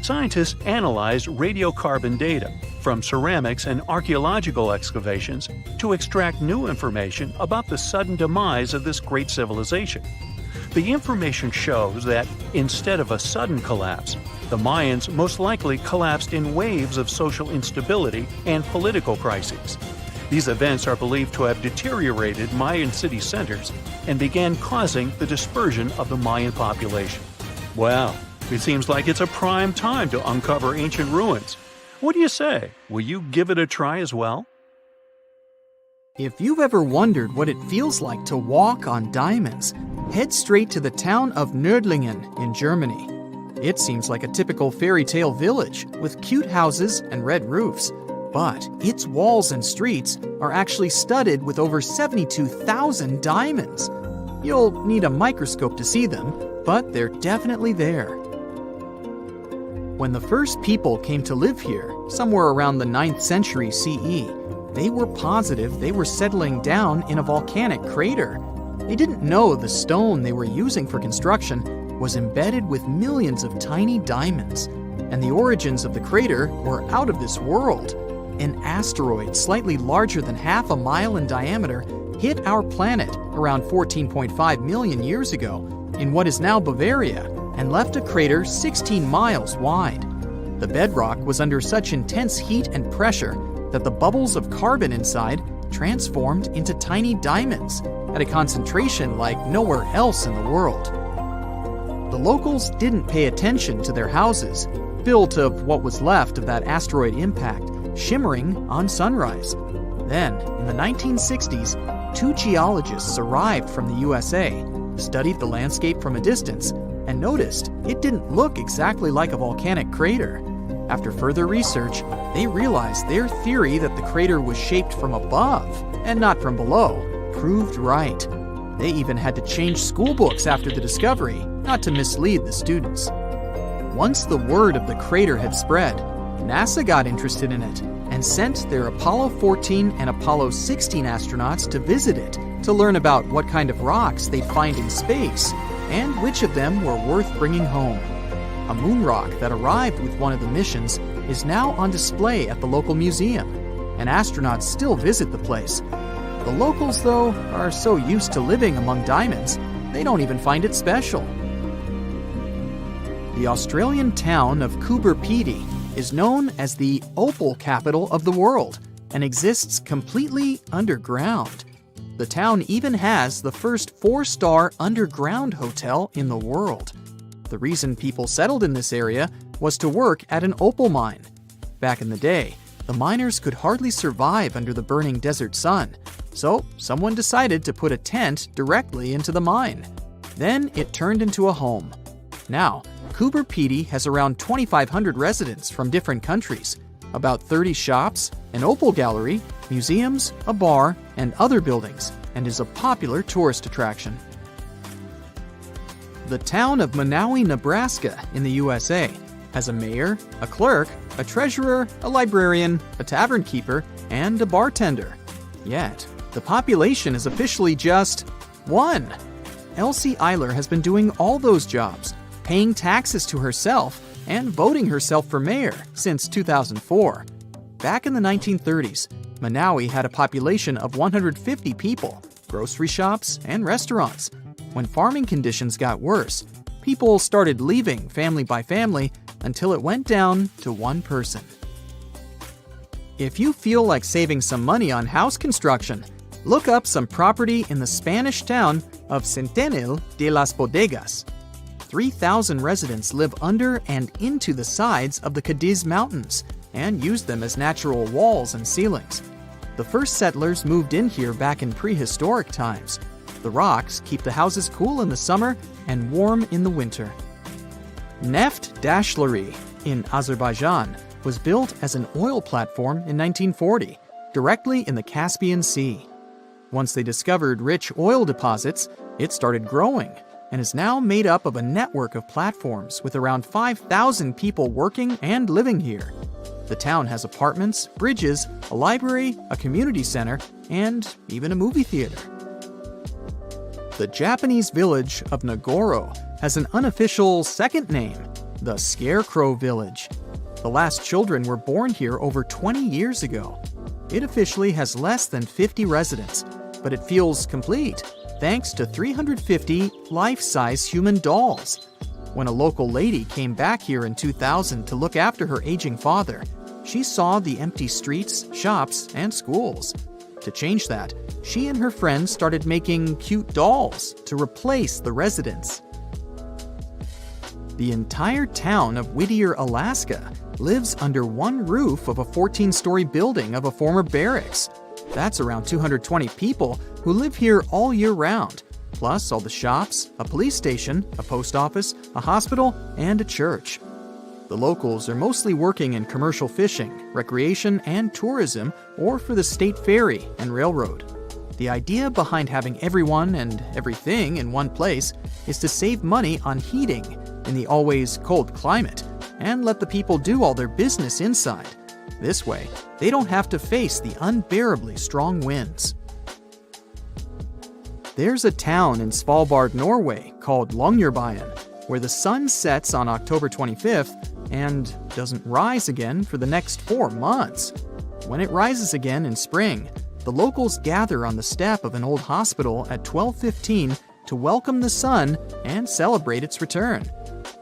scientists analyzed radiocarbon data from ceramics and archaeological excavations to extract new information about the sudden demise of this great civilization. The information shows that, instead of a sudden collapse, the Mayans most likely collapsed in waves of social instability and political crises. These events are believed to have deteriorated Mayan city centers and began causing the dispersion of the Mayan population. Well, it seems like it's a prime time to uncover ancient ruins. What do you say? Will you give it a try as well? If you've ever wondered what it feels like to walk on diamonds, head straight to the town of Nördlingen in Germany. It seems like a typical fairy tale village with cute houses and red roofs, but its walls and streets are actually studded with over 72,000 diamonds. You'll need a microscope to see them, but they're definitely there. When the first people came to live here, somewhere around the 9th century CE, they were positive they were settling down in a volcanic crater. They didn't know the stone they were using for construction was embedded with millions of tiny diamonds, and the origins of the crater were out of this world. An asteroid slightly larger than half a mile in diameter hit our planet around 14.5 million years ago in what is now Bavaria and left a crater 16 miles wide. The bedrock was under such intense heat and pressure that the bubbles of carbon inside transformed into tiny diamonds at a concentration like nowhere else in the world. The locals didn't pay attention to their houses, built of what was left of that asteroid impact, shimmering on sunrise. Then, in the 1960s, 2 geologists arrived from the USA, studied the landscape from a distance, and noticed it didn't look exactly like a volcanic crater. After further research, they realized their theory that the crater was shaped from above and not from below proved right. They even had to change school books after the discovery, not to mislead the students. Once the word of the crater had spread, NASA got interested in it and sent their Apollo 14 and Apollo 16 astronauts to visit it to learn about what kind of rocks they'd find in space and which of them were worth bringing home. A moon rock that arrived with one of the missions is now on display at the local museum, and astronauts still visit the place. The locals, though, are so used to living among diamonds, they don't even find it special. The Australian town of Coober Pedy is known as the opal capital of the world and exists completely underground. The town even has the first 4-star underground hotel in the world. The reason people settled in this area was to work at an opal mine. Back in the day, the miners could hardly survive under the burning desert sun, so someone decided to put a tent directly into the mine. Then it turned into a home. Now, Coober Pedy has around 2,500 residents from different countries, about 30 shops, an opal gallery, museums, a bar, and other buildings, and is a popular tourist attraction. The town of Monowi, Nebraska in the USA has a mayor, a clerk, a treasurer, a librarian, a tavern keeper, and a bartender. Yet, the population is officially just 1. Elsie Eiler has been doing all those jobs, paying taxes to herself and voting herself for mayor since 2004. Back in the 1930s, Monowi had a population of 150 people, grocery shops, and restaurants. When farming conditions got worse, people started leaving family by family until it went down to 1 person. If you feel like saving some money on house construction, look up some property in the Spanish town of Centenil de las Bodegas. 3,000 residents live under and into the sides of the Cadiz Mountains and use them as natural walls and ceilings. The first settlers moved in here back in prehistoric times. The rocks keep the houses cool in the summer and warm in the winter. Neft Dashleri in Azerbaijan was built as an oil platform in 1940 directly in the Caspian Sea. Once they discovered rich oil deposits, it started growing and is now made up of a network of platforms with around 5,000 people working and living here. The town has apartments, bridges, a library, a community center, and even a movie theater. The Japanese village of Nagoro has an unofficial second name, the Scarecrow Village. The last children were born here over 20 years ago. It officially has less than 50 residents, but it feels complete thanks to 350 life-size human dolls. When a local lady came back here in 2000 to look after her aging father, she saw the empty streets, shops, and schools. To change that, she and her friends started making cute dolls to replace the residents. The entire town of Whittier, Alaska, lives under one roof of a 14-story building of a former barracks. That's around 220 people who live here all year round, plus all the shops, a police station, a post office, a hospital, and a church. The locals are mostly working in commercial fishing, recreation, and tourism, or for the state ferry and railroad. The idea behind having everyone and everything in one place is to save money on heating in the always cold climate and let the people do all their business inside. This way, they don't have to face the unbearably strong winds. There's a town in Svalbard, Norway called Longyearbyen, where the sun sets on October 25th and doesn't rise again for the next 4 months. When it rises again in spring, the locals gather on the step of an old hospital at 12:15 to welcome the sun and celebrate its return.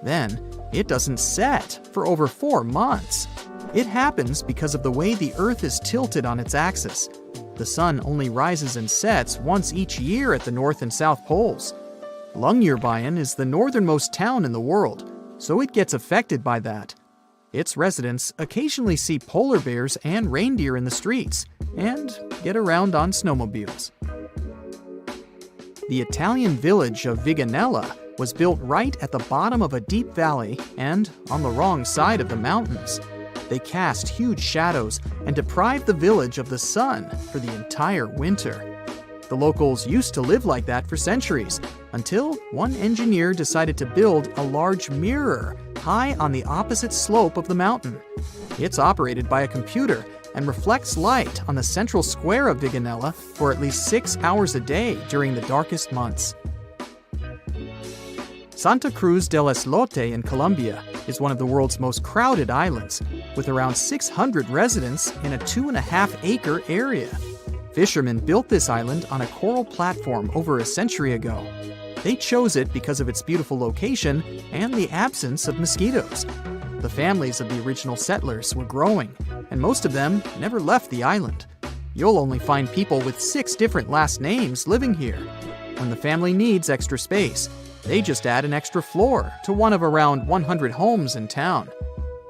Then, it doesn't set for over 4 months. It happens because of the way the Earth is tilted on its axis. The sun only rises and sets once each year at the North and South Poles. Longyearbyen is the northernmost town in the world, so it gets affected by that. Its residents occasionally see polar bears and reindeer in the streets and get around on snowmobiles. The Italian village of Viganella was built right at the bottom of a deep valley and on the wrong side of the mountains. They cast huge shadows and deprived the village of the sun for the entire winter. The locals used to live like that for centuries, until one engineer decided to build a large mirror high on the opposite slope of the mountain. It's operated by a computer and reflects light on the central square of Viganella for at least 6 hours a day during the darkest months. Santa Cruz del Islote in Colombia is one of the world's most crowded islands, with around 600 residents in a 2.5-acre area. Fishermen built this island on a coral platform over a century ago. They chose it because of its beautiful location and the absence of mosquitoes. The families of the original settlers were growing, and most of them never left the island. You'll only find people with 6 different last names living here. When the family needs extra space, they just add an extra floor to one of around 100 homes in town.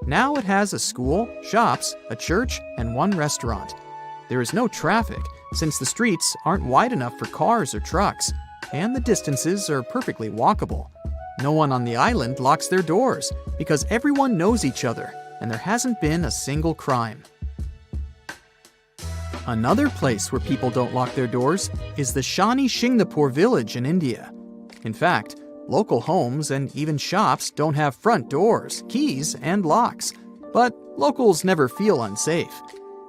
Now it has a school, shops, a church, and 1 restaurant. There is no traffic, since the streets aren't wide enough for cars or trucks, and the distances are perfectly walkable. No one on the island locks their doors, because everyone knows each other, and there hasn't been a single crime. Another place where people don't lock their doors is the Shani Shingnapur village in India. In fact, local homes and even shops don't have front doors, keys, and locks, but locals never feel unsafe.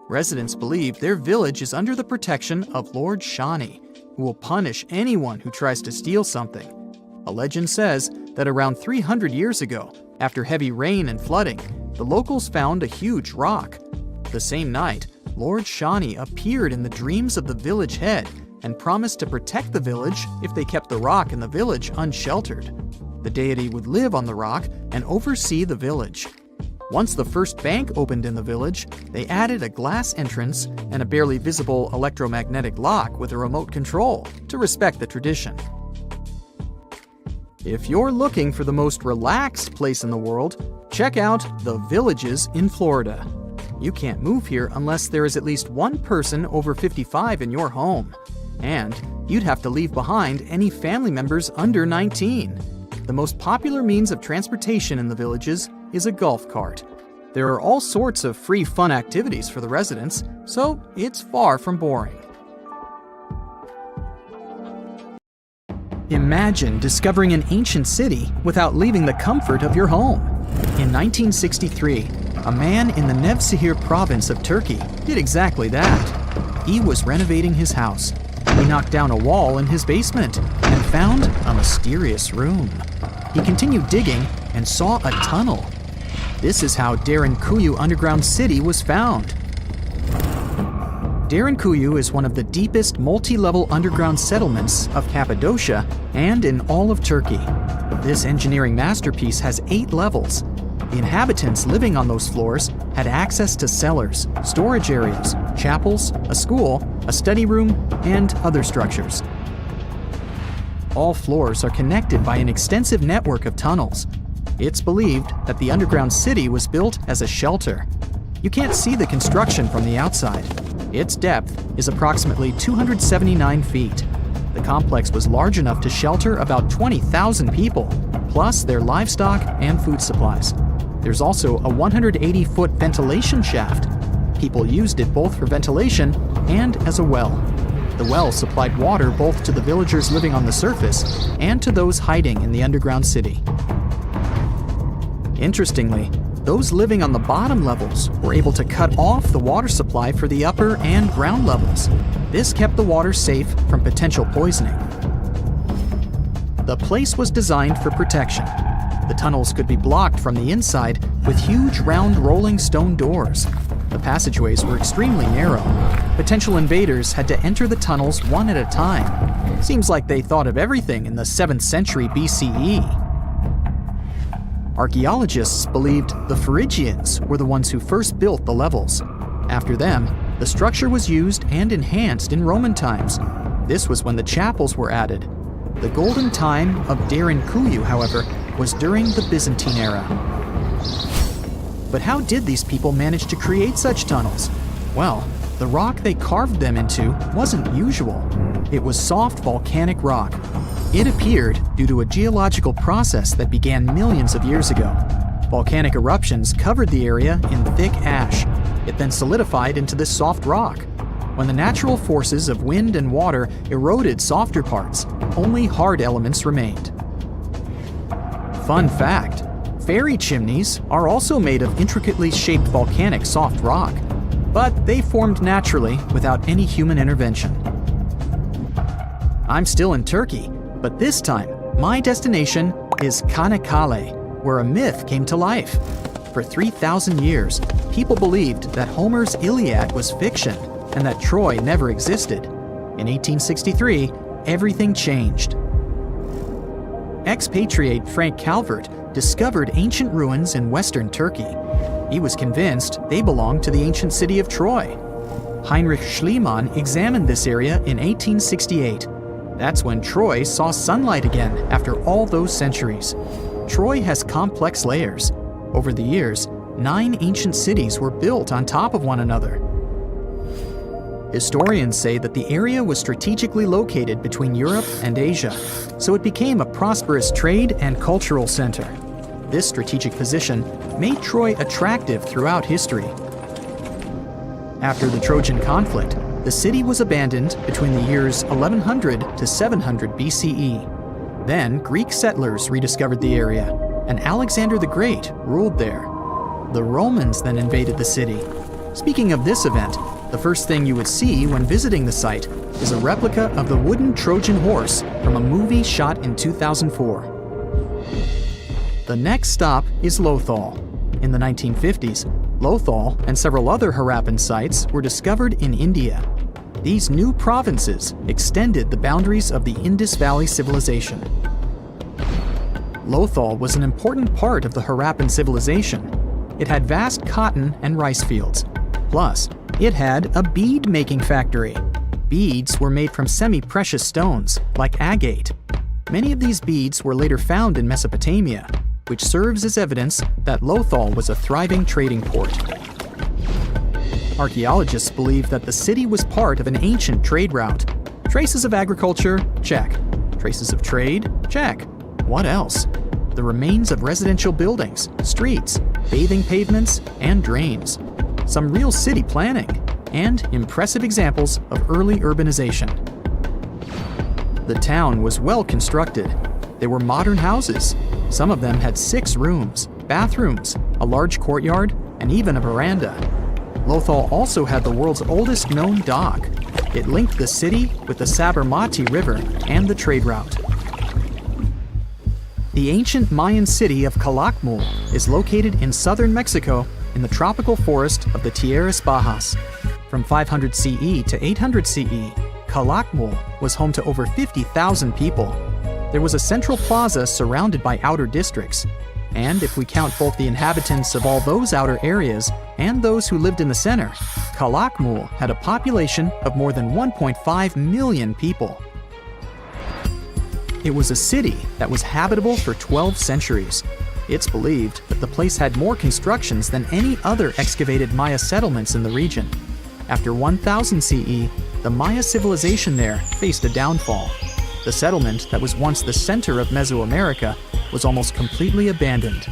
Residents believe their village is under the protection of Lord Shani, who will punish anyone who tries to steal something. A legend says that around 300 years ago, after heavy rain and flooding, the locals found a huge rock. The same night, Lord Shani appeared in the dreams of the village head and promised to protect the village if they kept the rock in the village unsheltered. The deity would live on the rock and oversee the village. Once the first bank opened in the village, they added a glass entrance and a barely visible electromagnetic lock with a remote control to respect the tradition. If you're looking for the most relaxed place in the world, check out the Villages in Florida. You can't move here unless there is at least one person over 55 in your home. And you'd have to leave behind any family members under 19. The most popular means of transportation in the villages is a golf cart. There are all sorts of free fun activities for the residents, so it's far from boring. Imagine discovering an ancient city without leaving the comfort of your home. In 1963, a man in the Nevşehir province of Turkey did exactly that. He was renovating his house. He knocked down a wall in his basement and found a mysterious room. He continued digging and saw a tunnel. This is how Derinkuyu underground city was found. Derinkuyu is one of the deepest multi-level underground settlements of Cappadocia and in all of Turkey. This engineering masterpiece has 8 levels. The inhabitants living on those floors had access to cellars, storage areas, chapels, a school, a study room, and other structures. All floors are connected by an extensive network of tunnels. It's believed that the underground city was built as a shelter. You can't see the construction from the outside. Its depth is approximately 279 feet. The complex was large enough to shelter about 20,000 people, plus their livestock and food supplies. There's also a 180-foot ventilation shaft. People used it both for ventilation and as a well. The well supplied water both to the villagers living on the surface and to those hiding in the underground city. Interestingly, those living on the bottom levels were able to cut off the water supply for the upper and ground levels. This kept the water safe from potential poisoning. The place was designed for protection. The tunnels could be blocked from the inside with huge round rolling stone doors. The passageways were extremely narrow. Potential invaders had to enter the tunnels one at a time. Seems like they thought of everything in the 7th century BCE. Archaeologists believed the Phrygians were the ones who first built the levels. After them, the structure was used and enhanced in Roman times. This was when the chapels were added. The golden time of Derinkuyu, however, was during the Byzantine era. But how did these people manage to create such tunnels? Well, the rock they carved them into wasn't usual. It was soft volcanic rock. It appeared due to a geological process that began millions of years ago. Volcanic eruptions covered the area in thick ash. It then solidified into this soft rock. When the natural forces of wind and water eroded softer parts, only hard elements remained. Fun fact, fairy chimneys are also made of intricately shaped volcanic soft rock, but they formed naturally without any human intervention. I'm still in Turkey, but this time, my destination is Çanakkale, where a myth came to life. For 3,000 years, people believed that Homer's Iliad was fiction and that Troy never existed. In 1863, everything changed. Expatriate Frank Calvert discovered ancient ruins in western Turkey. He was convinced they belonged to the ancient city of Troy. Heinrich Schliemann examined this area in 1868. That's when Troy saw sunlight again after all those centuries. Troy has complex layers. Over the years, 9 ancient cities were built on top of one another. Historians say that the area was strategically located between Europe and Asia, so it became a prosperous trade and cultural center. This strategic position made Troy attractive throughout history. After the Trojan conflict, the city was abandoned between the years 1100 to 700 BCE. Then Greek settlers rediscovered the area, and Alexander the Great ruled there. The Romans then invaded the city. Speaking of this event, the first thing you would see when visiting the site is a replica of the wooden Trojan horse from a movie shot in 2004. The next stop is Lothal. In the 1950s, Lothal and several other Harappan sites were discovered in India. These new provinces extended the boundaries of the Indus Valley civilization. Lothal was an important part of the Harappan civilization. It had vast cotton and rice fields. Plus, it had a bead-making factory. Beads were made from semi-precious stones, like agate. Many of these beads were later found in Mesopotamia, which serves as evidence that Lothal was a thriving trading port. Archaeologists believe that the city was part of an ancient trade route. Traces of agriculture? Check. Traces of trade? Check. What else? The remains of residential buildings, streets, bathing pavements, and drains. Some real city planning, and impressive examples of early urbanization. The town was well constructed. There were modern houses. Some of them had 6 rooms, bathrooms, a large courtyard, and even a veranda. Lothal also had the world's oldest known dock. It linked the city with the Sabarmati River and the trade route. The ancient Mayan city of Calakmul is located in southern Mexico in the tropical forest of the Tierras Bajas. From 500 CE to 800 CE, Calakmul was home to over 50,000 people. There was a central plaza surrounded by outer districts. And if we count both the inhabitants of all those outer areas and those who lived in the center, Calakmul had a population of more than 1.5 million people. It was a city that was habitable for 12 centuries. It's believed that the place had more constructions than any other excavated Maya settlements in the region. After 1000 CE, the Maya civilization there faced a downfall. The settlement that was once the center of Mesoamerica was almost completely abandoned.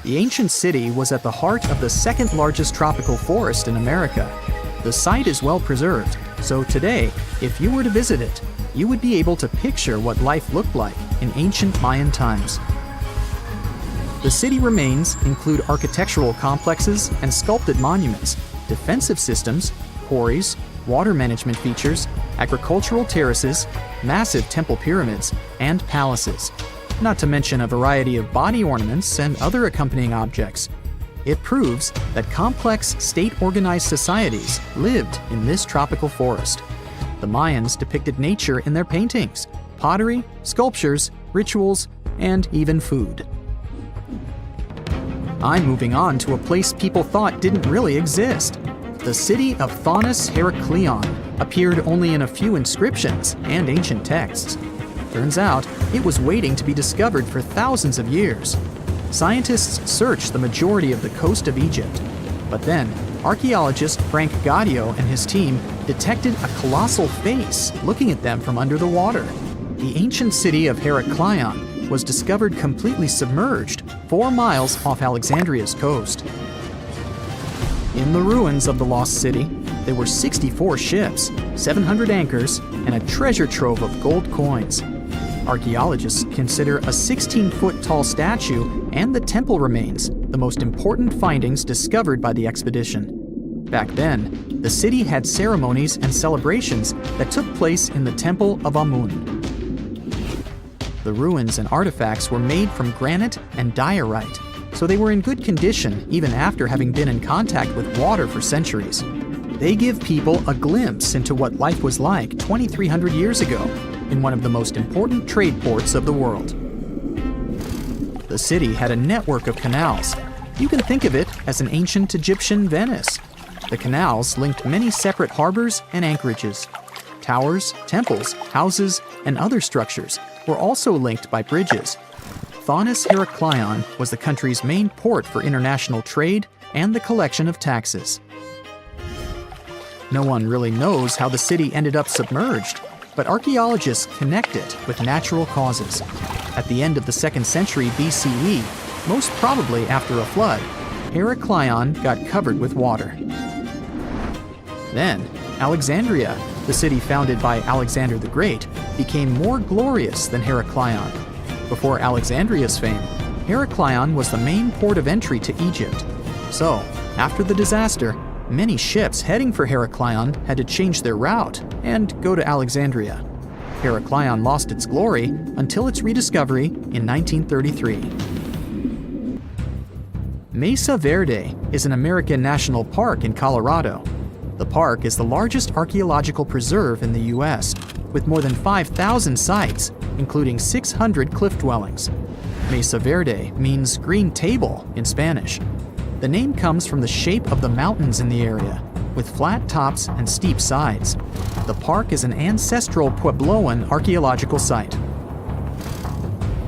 The ancient city was at the heart of the second largest tropical forest in America. The site is well preserved, so today, if you were to visit it, you would be able to picture what life looked like in ancient Mayan times. The city remains include architectural complexes and sculpted monuments, defensive systems, quarries, water management features, agricultural terraces, massive temple pyramids, and palaces, not to mention a variety of body ornaments and other accompanying objects. It proves that complex state-organized societies lived in this tropical forest. The Mayans depicted nature in their paintings, pottery, sculptures, rituals, and even food. I'm moving on to a place people thought didn't really exist. The city of Thonis Heraklion appeared only in a few inscriptions and ancient texts. Turns out, it was waiting to be discovered for thousands of years. Scientists searched the majority of the coast of Egypt. But then, archaeologist Frank Gaudio and his team detected a colossal face looking at them from under the water. The ancient city of Heraklion was discovered completely submerged 4 miles off Alexandria's coast. In the ruins of the lost city, there were 64 ships, 700 anchors, and a treasure trove of gold coins. Archaeologists consider a 16-foot-tall statue and the temple remains the most important findings discovered by the expedition. Back then, the city had ceremonies and celebrations that took place in the Temple of Amun. The ruins and artifacts were made from granite and diorite, so they were in good condition even after having been in contact with water for centuries. They give people a glimpse into what life was like 2,300 years ago in one of the most important trade ports of the world. The city had a network of canals. You can think of it as an ancient Egyptian Venice. The canals linked many separate harbors and anchorages. Towers, temples, houses, and other structures were also linked by bridges. Thonis Heraklion was the country's main port for international trade and the collection of taxes. No one really knows how the city ended up submerged, but archaeologists connect it with natural causes. At the end of the 2nd century BCE, most probably after a flood, Heraklion got covered with water. Then, Alexandria, the city founded by Alexander the Great, became more glorious than Heraklion. Before Alexandria's fame, Heraklion was the main port of entry to Egypt. So, after the disaster, many ships heading for Heraklion had to change their route and go to Alexandria. Heraklion lost its glory until its rediscovery in 1933. Mesa Verde is an American national park in Colorado. The park is the largest archaeological preserve in the U.S., with more than 5,000 sites, including 600 cliff dwellings. Mesa Verde means green table in Spanish. The name comes from the shape of the mountains in the area, with flat tops and steep sides. The park is an ancestral Puebloan archaeological site.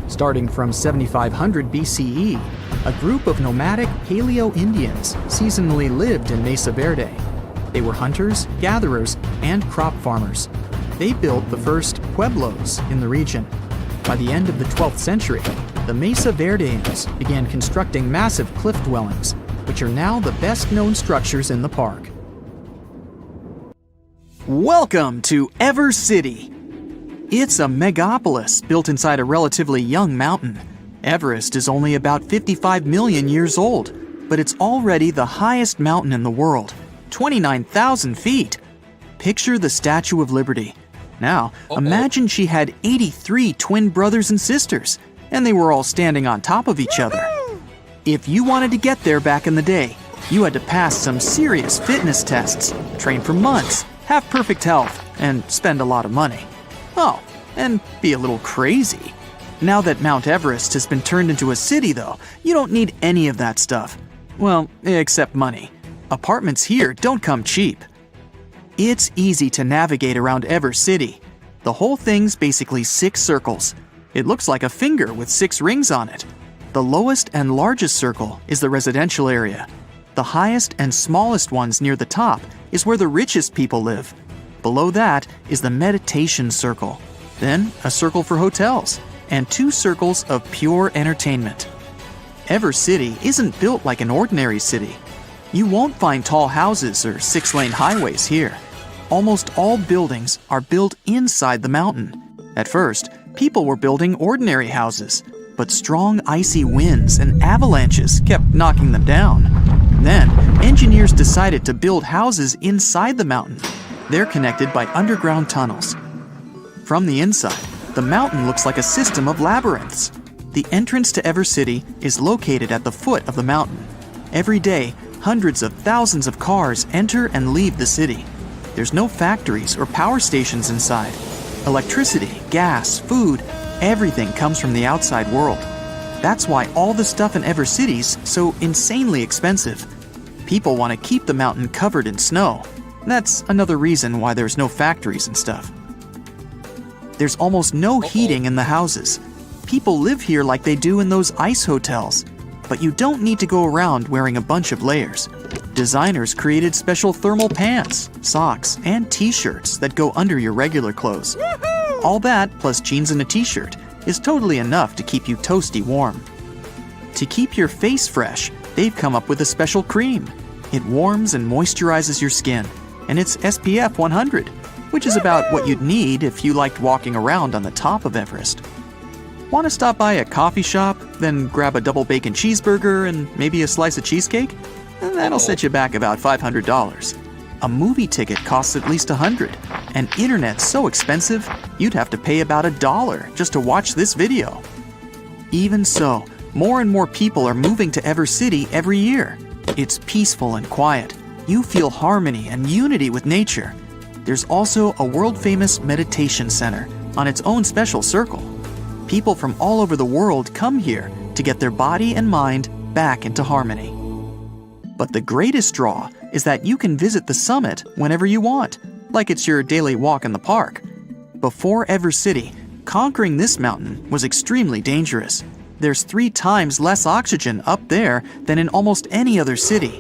Starting from 7500 BCE, a group of nomadic Paleo-Indians seasonally lived in Mesa Verde. They were hunters, gatherers, and crop farmers. They built the first pueblos in the region. By the end of the 12th century, the Mesa Verdeans began constructing massive cliff dwellings, which are now the best-known structures in the park. Welcome to Ever City. It's a megapolis built inside a relatively young mountain. Everest is only about 55 million years old, but it's already the highest mountain in the world, 29,000 feet. Picture the Statue of Liberty. Now, imagine she had 83 twin brothers and sisters, and they were all standing on top of each other. If you wanted to get there back in the day, you had to pass some serious fitness tests, train for months, have perfect health, and spend a lot of money. Oh, and be a little crazy. Now that Mount Everest has been turned into a city, though, you don't need any of that stuff. Well, except money. Apartments here don't come cheap. It's easy to navigate around Ever City. The whole thing's basically 6 circles. It looks like a finger with 6 rings on it. The lowest and largest circle is the residential area. The highest and smallest ones near the top is where the richest people live. Below that is the meditation circle. Then a circle for hotels, and 2 circles of pure entertainment. Ever City isn't built like an ordinary city. You won't find tall houses or 6-lane highways here. Almost all buildings are built inside the mountain. At first, people were building ordinary houses, but strong icy winds and avalanches kept knocking them down. Then, engineers decided to build houses inside the mountain. They're connected by underground tunnels. From the inside, the mountain looks like a system of labyrinths. The entrance to Ever City is located at the foot of the mountain. Every day, hundreds of thousands of cars enter and leave the city. There's no factories or power stations inside. Electricity, gas, food, everything comes from the outside world. That's why all the stuff in Ever City's so insanely expensive. People want to keep the mountain covered in snow. That's another reason why there's no factories and stuff. There's almost no heating in the houses. People live here like they do in those ice hotels. But you don't need to go around wearing a bunch of layers. Designers created special thermal pants, socks, and t-shirts that go under your regular clothes. All that, plus jeans and a t-shirt, is totally enough to keep you toasty warm. To keep your face fresh, they've come up with a special cream. It warms and moisturizes your skin, and it's SPF 100, which is about what you'd need if you liked walking around on the top of Everest. Want to stop by a coffee shop, then grab a double bacon cheeseburger and maybe a slice of cheesecake? And that'll set you back about $500. A movie ticket costs at least $100, and internet's so expensive, you'd have to pay about $1 just to watch this video. Even so, more and more people are moving to Ever City every year. It's peaceful and quiet. You feel harmony and unity with nature. There's also a world-famous meditation center on its own special circle. People from all over the world come here to get their body and mind back into harmony. But the greatest draw is that you can visit the summit whenever you want, like it's your daily walk in the park. Before Ever City, conquering this mountain was extremely dangerous. There's 3 times less oxygen up there than in almost any other city.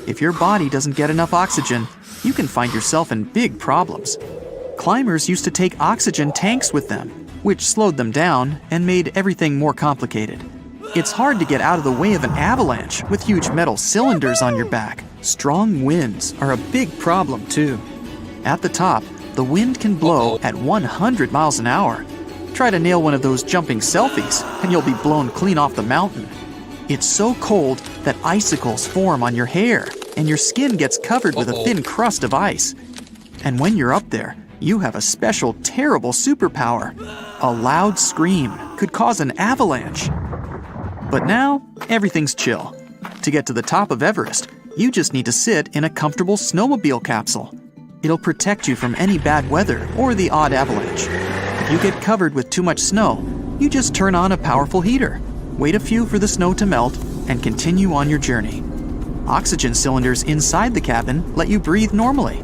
If your body doesn't get enough oxygen, you can find yourself in big problems. Climbers used to take oxygen tanks with them, which slowed them down and made everything more complicated. It's hard to get out of the way of an avalanche with huge metal cylinders on your back. Strong winds are a big problem too. At the top, the wind can blow at 100 miles an hour. Try to nail one of those jumping selfies and you'll be blown clean off the mountain. It's so cold that icicles form on your hair and your skin gets covered with a thin crust of ice. And when you're up there, you have a special terrible superpower. A loud scream could cause an avalanche. But now, everything's chill. To get to the top of Everest, you just need to sit in a comfortable snowmobile capsule. It'll protect you from any bad weather or the odd avalanche. If you get covered with too much snow, you just turn on a powerful heater, wait a few for the snow to melt, and continue on your journey. Oxygen cylinders inside the cabin let you breathe normally.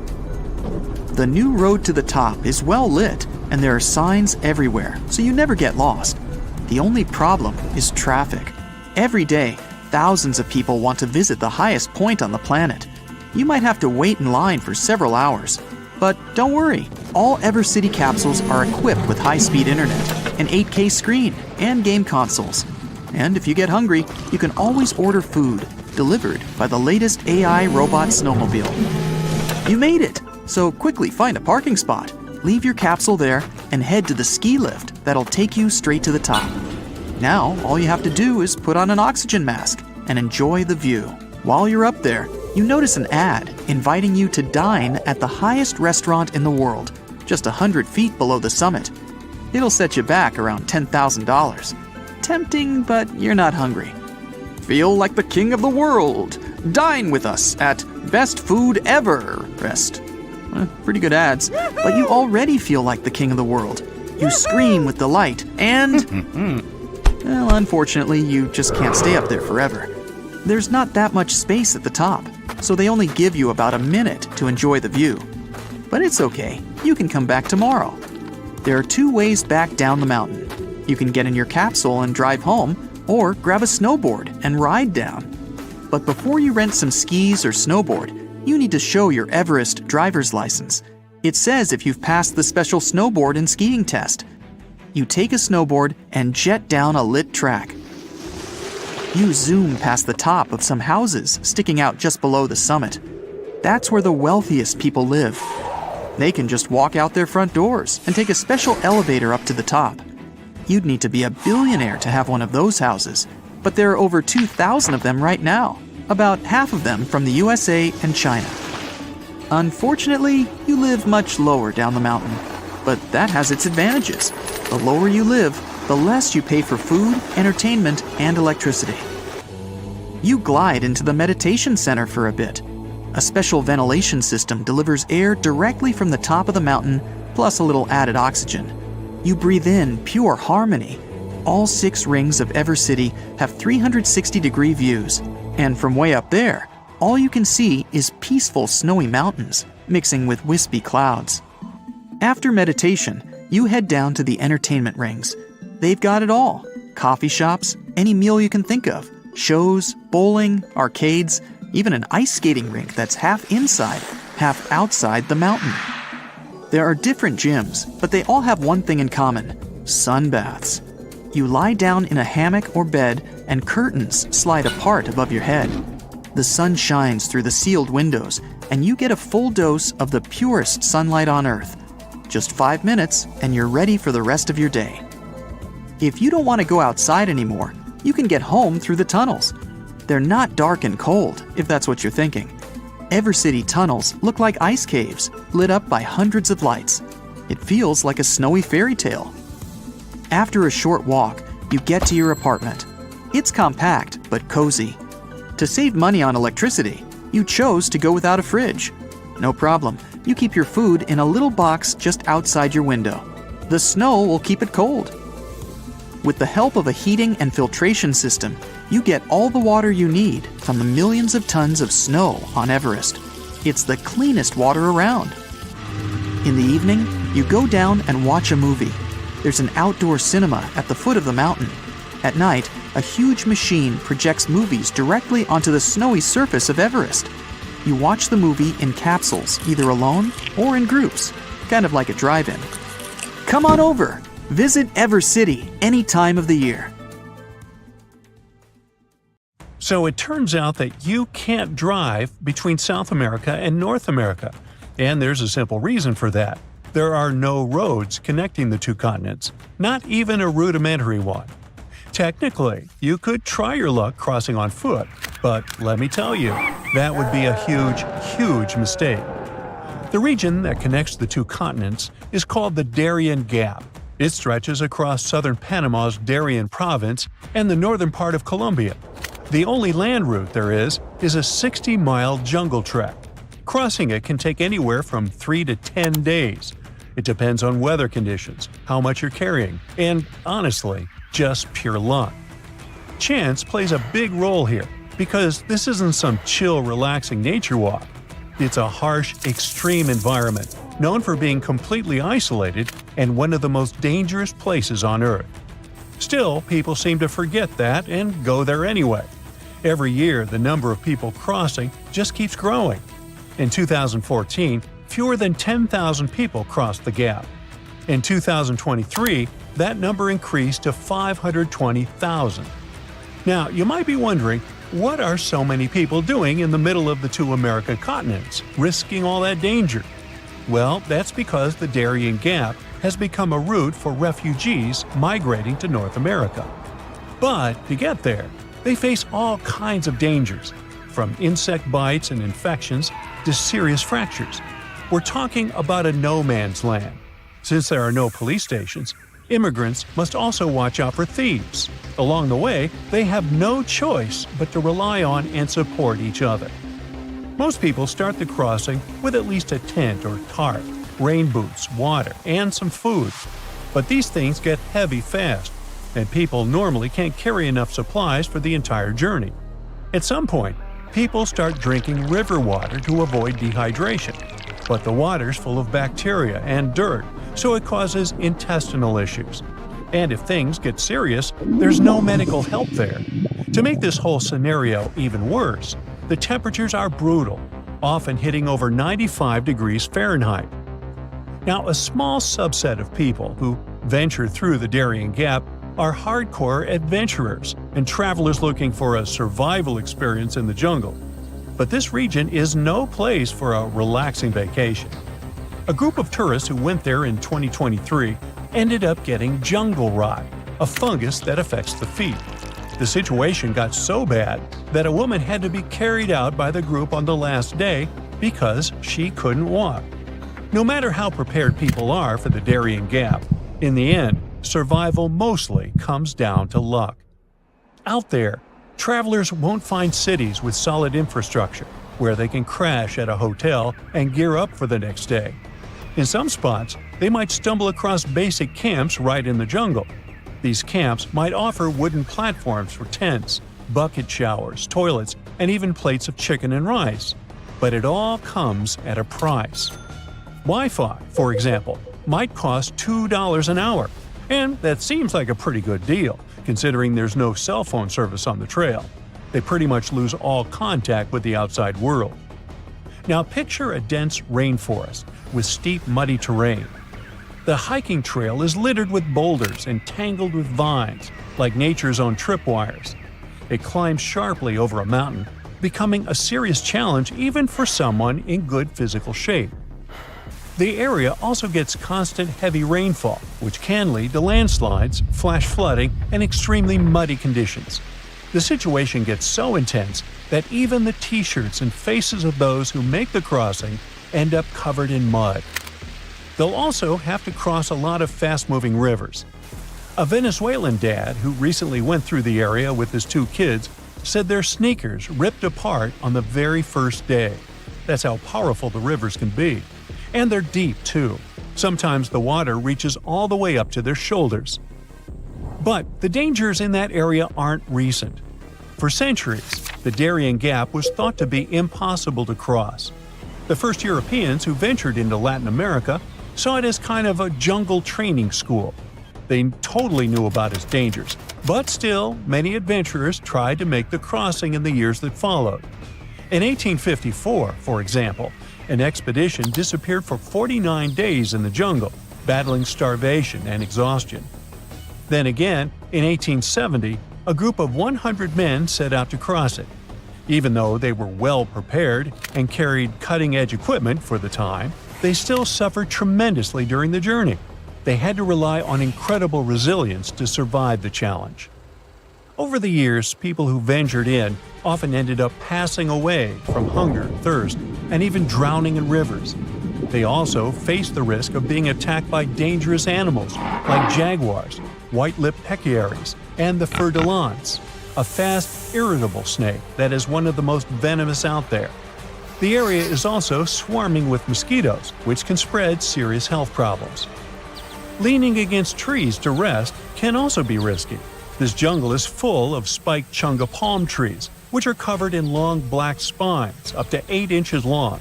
The new road to the top is well lit, and there are signs everywhere, so you never get lost. The only problem is traffic. Every day, thousands of people want to visit the highest point on the planet. You might have to wait in line for several hours. But don't worry, all Ever City capsules are equipped with high-speed internet, an 8K screen, and game consoles. And if you get hungry, you can always order food, delivered by the latest AI robot snowmobile. You made it! So quickly find a parking spot, leave your capsule there, and head to the ski lift that'll take you straight to the top. Now, all you have to do is put on an oxygen mask and enjoy the view. While you're up there, you notice an ad inviting you to dine at the highest restaurant in the world, just 100 feet below the summit. It'll set you back around $10,000. Tempting, but you're not hungry. Feel like the king of the world. Dine with us at Best Food Ever Rest. Pretty good ads, but you already feel like the king of the world. You scream with delight and... well, unfortunately, you just can't stay up there forever. There's not that much space at the top, so they only give you about a minute to enjoy the view. But it's okay, you can come back tomorrow. There are 2 ways back down the mountain. You can get in your capsule and drive home, or grab a snowboard and ride down. But before you rent some skis or snowboard, you need to show your Everest driver's license. It says if you've passed the special snowboard and skiing test. You take a snowboard and jet down a lit track. You zoom past the top of some houses sticking out just below the summit. That's where the wealthiest people live. They can just walk out their front doors and take a special elevator up to the top. You'd need to be a billionaire to have one of those houses, but there are over 2,000 of them right now, about half of them from the USA and China. Unfortunately, you live much lower down the mountain, but that has its advantages. The lower you live, the less you pay for food, entertainment, and electricity. You glide into the meditation center for a bit. A special ventilation system delivers air directly from the top of the mountain, plus a little added oxygen. You breathe in pure harmony. All 6 rings of Evercity have 360-degree views, and from way up there, all you can see is peaceful snowy mountains mixing with wispy clouds. After meditation, you head down to the entertainment rings. They've got it all: coffee shops, any meal you can think of, shows, bowling, arcades, even an ice skating rink that's half inside, half outside the mountain. There are different gyms, but they all have one thing in common: sun baths. You lie down in a hammock or bed, and curtains slide apart above your head. The sun shines through the sealed windows, and you get a full dose of the purest sunlight on Earth. Just 5 minutes, and you're ready for the rest of your day. If you don't want to go outside anymore, you can get home through the tunnels. They're not dark and cold, if that's what you're thinking. Evercity tunnels look like ice caves, lit up by hundreds of lights. It feels like a snowy fairy tale. After a short walk, you get to your apartment. It's compact, but cozy. To save money on electricity, you chose to go without a fridge. No problem, you keep your food in a little box just outside your window. The snow will keep it cold. With the help of a heating and filtration system, you get all the water you need from the millions of tons of snow on Everest. It's the cleanest water around. In the evening, you go down and watch a movie. There's an outdoor cinema at the foot of the mountain. At night, a huge machine projects movies directly onto the snowy surface of Everest. You watch the movie in capsules, either alone or in groups, kind of like a drive-in. Come on over! Visit Evercity any time of the year. So it turns out that you can't drive between South America and North America. And there's a simple reason for that. There are no roads connecting the 2 continents, not even a rudimentary one. Technically, you could try your luck crossing on foot, but let me tell you, that would be a huge, huge mistake. The region that connects the 2 continents is called the Darien Gap. It stretches across southern Panama's Darien province and the northern part of Colombia. The only land route there is a 60-mile jungle trek. Crossing it can take anywhere from 3 to 10 days. It depends on weather conditions, how much you're carrying, and, honestly, just pure luck. Chance plays a big role here, because this isn't some chill, relaxing nature walk. It's a harsh, extreme environment, known for being completely isolated and one of the most dangerous places on Earth. Still, people seem to forget that and go there anyway. Every year, the number of people crossing just keeps growing. In 2014, fewer than 10,000 people crossed the gap. In 2023, that number increased to 520,000. Now, you might be wondering, what are so many people doing in the middle of the two American continents, risking all that danger? Well, that's because the Darien Gap has become a route for refugees migrating to North America. But to get there, they face all kinds of dangers, from insect bites and infections to serious fractures. We're talking about a no-man's land. Since there are no police stations, immigrants must also watch out for thieves. Along the way, they have no choice but to rely on and support each other. Most people start the crossing with at least a tent or tarp, rain boots, water, and some food. But these things get heavy fast, and people normally can't carry enough supplies for the entire journey. At some point, people start drinking river water to avoid dehydration. But the water's full of bacteria and dirt, so it causes intestinal issues. And if things get serious, there's no medical help there. To make this whole scenario even worse, the temperatures are brutal, often hitting over 95 degrees Fahrenheit. Now, a small subset of people who venture through the Darien Gap are hardcore adventurers and travelers looking for a survival experience in the jungle. But this region is no place for a relaxing vacation. A group of tourists who went there in 2023 ended up getting jungle rot, a fungus that affects the feet. The situation got so bad that a woman had to be carried out by the group on the last day because she couldn't walk. No matter how prepared people are for the Darien Gap, in the end, survival mostly comes down to luck. Out there, travelers won't find cities with solid infrastructure where they can crash at a hotel and gear up for the next day. In some spots, they might stumble across basic camps right in the jungle. These camps might offer wooden platforms for tents, bucket showers, toilets, and even plates of chicken and rice. But it all comes at a price. Wi-Fi, for example, might cost $2 an hour, and that seems like a pretty good deal, considering there's no cell phone service on the trail. They pretty much lose all contact with the outside world. Now picture a dense rainforest with steep, muddy terrain. The hiking trail is littered with boulders and tangled with vines, like nature's own tripwires. It climbs sharply over a mountain, becoming a serious challenge even for someone in good physical shape. The area also gets constant heavy rainfall, which can lead to landslides, flash flooding, and extremely muddy conditions. The situation gets so intense that even the t-shirts and faces of those who make the crossing end up covered in mud. They'll also have to cross a lot of fast-moving rivers. A Venezuelan dad who recently went through the area with his 2 kids said their sneakers ripped apart on the very first day. That's how powerful the rivers can be. And they're deep, too. Sometimes the water reaches all the way up to their shoulders. But the dangers in that area aren't recent. For centuries, the Darien Gap was thought to be impossible to cross. The first Europeans who ventured into Latin America saw it as kind of a jungle training school. They totally knew about its dangers, but still, many adventurers tried to make the crossing in the years that followed. In 1854, for example, an expedition disappeared for 49 days in the jungle, battling starvation and exhaustion. Then again, in 1870, a group of 100 men set out to cross it. Even though they were well prepared and carried cutting-edge equipment for the time, they still suffered tremendously during the journey. They had to rely on incredible resilience to survive the challenge. Over the years, people who ventured in often ended up passing away from hunger, thirst, and even drowning in rivers. They also faced the risk of being attacked by dangerous animals like jaguars, white-lipped pecaries, and the fer de lance, a fast, irritable snake that is one of the most venomous out there. The area is also swarming with mosquitoes, which can spread serious health problems. Leaning against trees to rest can also be risky. This jungle is full of spiked chunga palm trees, which are covered in long black spines up to 8 inches long.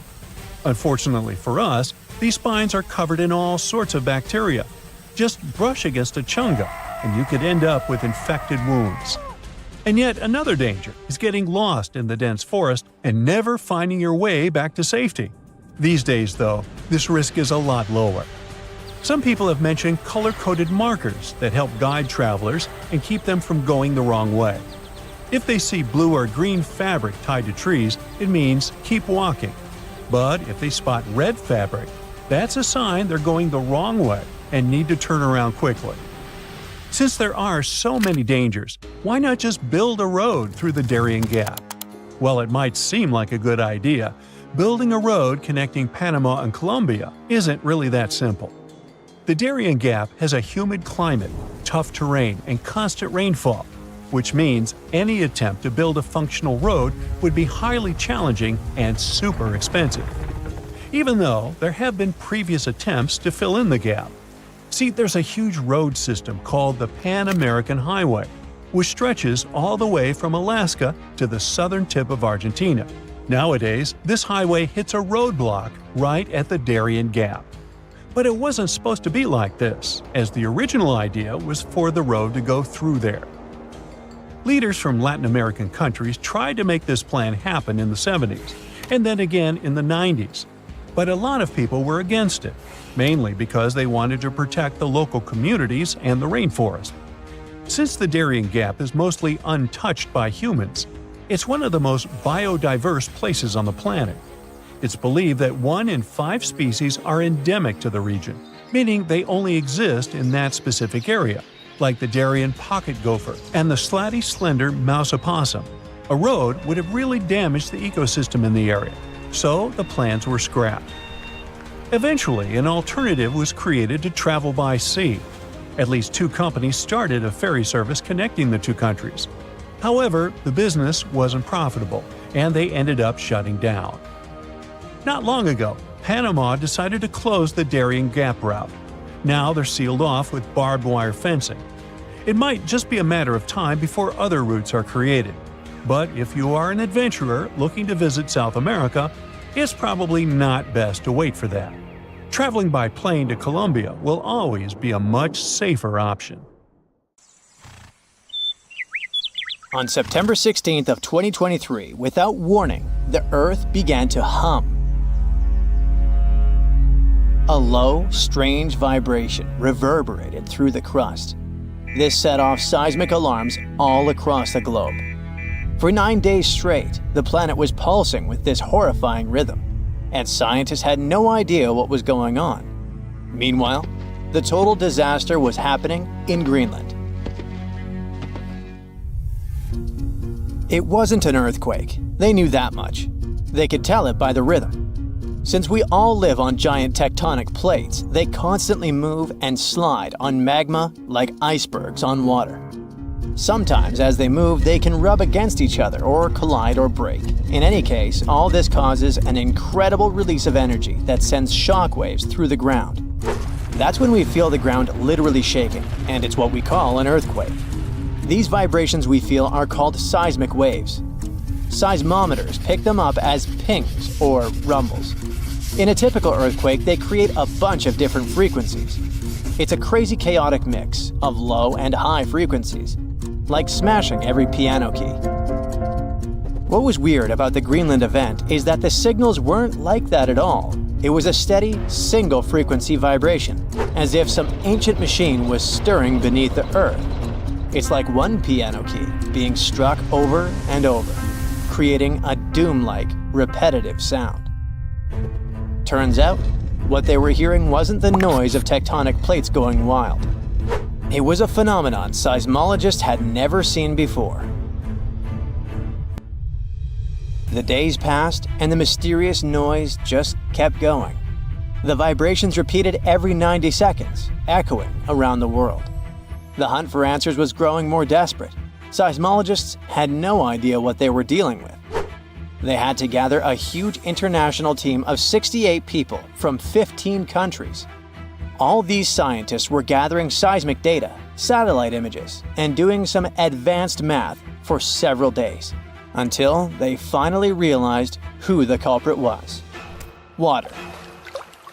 Unfortunately for us, these spines are covered in all sorts of bacteria. Just brush against a chunga, and you could end up with infected wounds. And yet another danger is getting lost in the dense forest and never finding your way back to safety. These days, though, this risk is a lot lower. Some people have mentioned color-coded markers that help guide travelers and keep them from going the wrong way. If they see blue or green fabric tied to trees, it means keep walking. But if they spot red fabric, that's a sign they're going the wrong way and need to turn around quickly. Since there are so many dangers, why not just build a road through the Darien Gap? While it might seem like a good idea, building a road connecting Panama and Colombia isn't really that simple. The Darien Gap has a humid climate, tough terrain, and constant rainfall, which means any attempt to build a functional road would be highly challenging and super expensive. Even though there have been previous attempts to fill in the gap. See, there's a huge road system called the Pan-American Highway, which stretches all the way from Alaska to the southern tip of Argentina. Nowadays, this highway hits a roadblock right at the Darien Gap. But it wasn't supposed to be like this, as the original idea was for the road to go through there. Leaders from Latin American countries tried to make this plan happen in the 70s, and then again in the 90s. But a lot of people were against it, mainly because they wanted to protect the local communities and the rainforest. Since the Darien Gap is mostly untouched by humans, it's one of the most biodiverse places on the planet. It's believed that 1 in 5 species are endemic to the region, meaning they only exist in that specific area, like the Darien pocket gopher and the slatty slender mouse opossum. A road would have really damaged the ecosystem in the area, so the plans were scrapped. Eventually, an alternative was created to travel by sea. At least 2 companies started a ferry service connecting the 2 countries. However, the business wasn't profitable, and they ended up shutting down. Not long ago, Panama decided to close the Darien Gap route. Now they're sealed off with barbed wire fencing. It might just be a matter of time before other routes are created. But if you are an adventurer looking to visit South America, it's probably not best to wait for that. Traveling by plane to Colombia will always be a much safer option. On September 16th of 2023, without warning, the Earth began to hum. A low, strange vibration reverberated through the crust. This set off seismic alarms all across the globe. For 9 days straight, the planet was pulsing with this horrifying rhythm, and scientists had no idea what was going on. Meanwhile, the total disaster was happening in Greenland. It wasn't an earthquake. They knew that much. They could tell it by the rhythm. Since we all live on giant tectonic plates, they constantly move and slide on magma like icebergs on water. Sometimes, as they move, they can rub against each other or collide or break. In any case, all this causes an incredible release of energy that sends shockwaves through the ground. That's when we feel the ground literally shaking, and it's what we call an earthquake. These vibrations we feel are called seismic waves. Seismometers pick them up as pings or rumbles. In a typical earthquake, they create a bunch of different frequencies. It's a crazy chaotic mix of low and high frequencies, like smashing every piano key. What was weird about the Greenland event is that the signals weren't like that at all. It was a steady, single-frequency vibration, as if some ancient machine was stirring beneath the earth. It's like one piano key being struck over and over, creating a doom-like, repetitive sound. Turns out, what they were hearing wasn't the noise of tectonic plates going wild. It was a phenomenon seismologists had never seen before. The days passed, and the mysterious noise just kept going. The vibrations repeated every 90 seconds, echoing around the world. The hunt for answers was growing more desperate. Seismologists had no idea what they were dealing with. They had to gather a huge international team of 68 people from 15 countries. All these scientists were gathering seismic data, satellite images, and doing some advanced math for several days, until they finally realized who the culprit was. Water.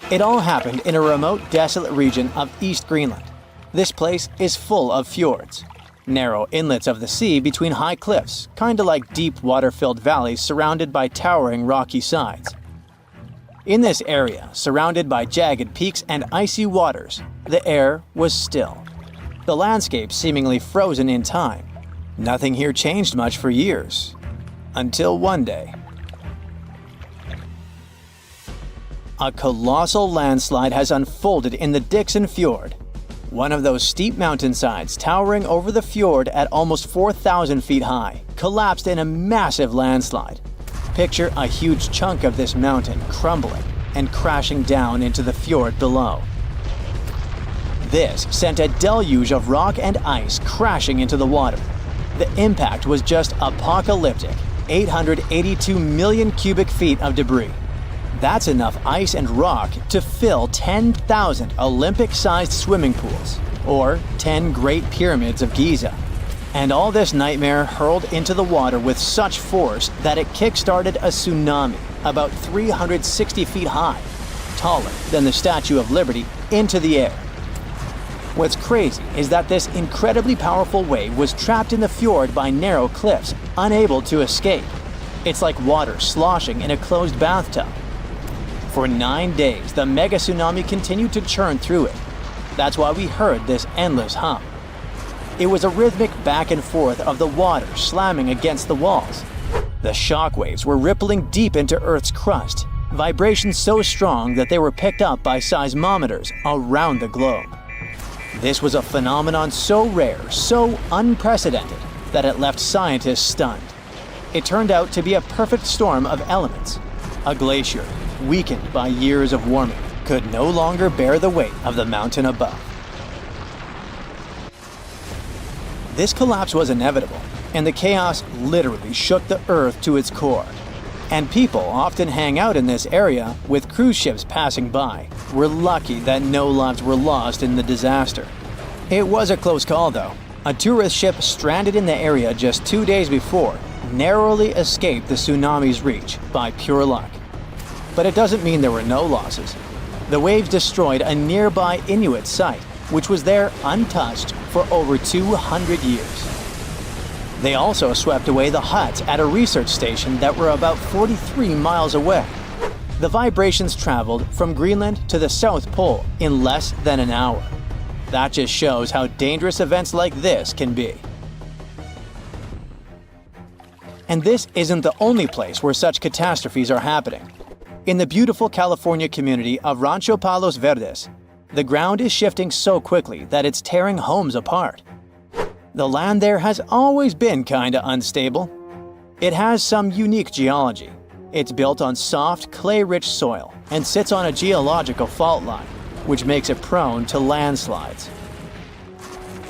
It all happened in a remote, desolate region of East Greenland. This place is full of fjords, narrow inlets of the sea between high cliffs, kinda like deep water-filled valleys surrounded by towering rocky sides. In this area, surrounded by jagged peaks and icy waters, the air was still. The landscape seemingly frozen in time. Nothing here changed much for years, until one day. A colossal landslide has unfolded in the Dixon Fjord. One of those steep mountainsides towering over the fjord at almost 4,000 feet high collapsed in a massive landslide. Picture a huge chunk of this mountain crumbling and crashing down into the fjord below. This sent a deluge of rock and ice crashing into the water. The impact was just apocalyptic, 882 million cubic feet of debris. That's enough ice and rock to fill 10,000 Olympic-sized swimming pools, or 10 Great Pyramids of Giza. And all this nightmare hurled into the water with such force that it kick-started a tsunami about 360 feet high, taller than the Statue of Liberty, into the air. What's crazy is that this incredibly powerful wave was trapped in the fjord by narrow cliffs, unable to escape. It's like water sloshing in a closed bathtub. For 9 days, the mega tsunami continued to churn through it. That's why we heard this endless hum. It was a rhythmic back and forth of the water slamming against the walls. The shock waves were rippling deep into Earth's crust, vibrations so strong that they were picked up by seismometers around the globe. This was a phenomenon so rare, so unprecedented, that it left scientists stunned. It turned out to be a perfect storm of elements. A glacier, weakened by years of warming, could no longer bear the weight of the mountain above. This collapse was inevitable, and the chaos literally shook the Earth to its core. And people often hang out in this area with cruise ships passing by. We're lucky that no lives were lost in the disaster. It was a close call though. A tourist ship stranded in the area just 2 days before narrowly escaped the tsunami's reach by pure luck. But it doesn't mean there were no losses. The waves destroyed a nearby Inuit site, which was there untouched for over 200 years. They also swept away the huts at a research station that were about 43 miles away. The vibrations traveled from Greenland to the South Pole in less than an hour. That just shows how dangerous events like this can be. And this isn't the only place where such catastrophes are happening. In the beautiful California community of Rancho Palos Verdes, the ground is shifting so quickly that it's tearing homes apart. The land there has always been kinda unstable. It has some unique geology. It's built on soft, clay-rich soil and sits on a geological fault line, which makes it prone to landslides.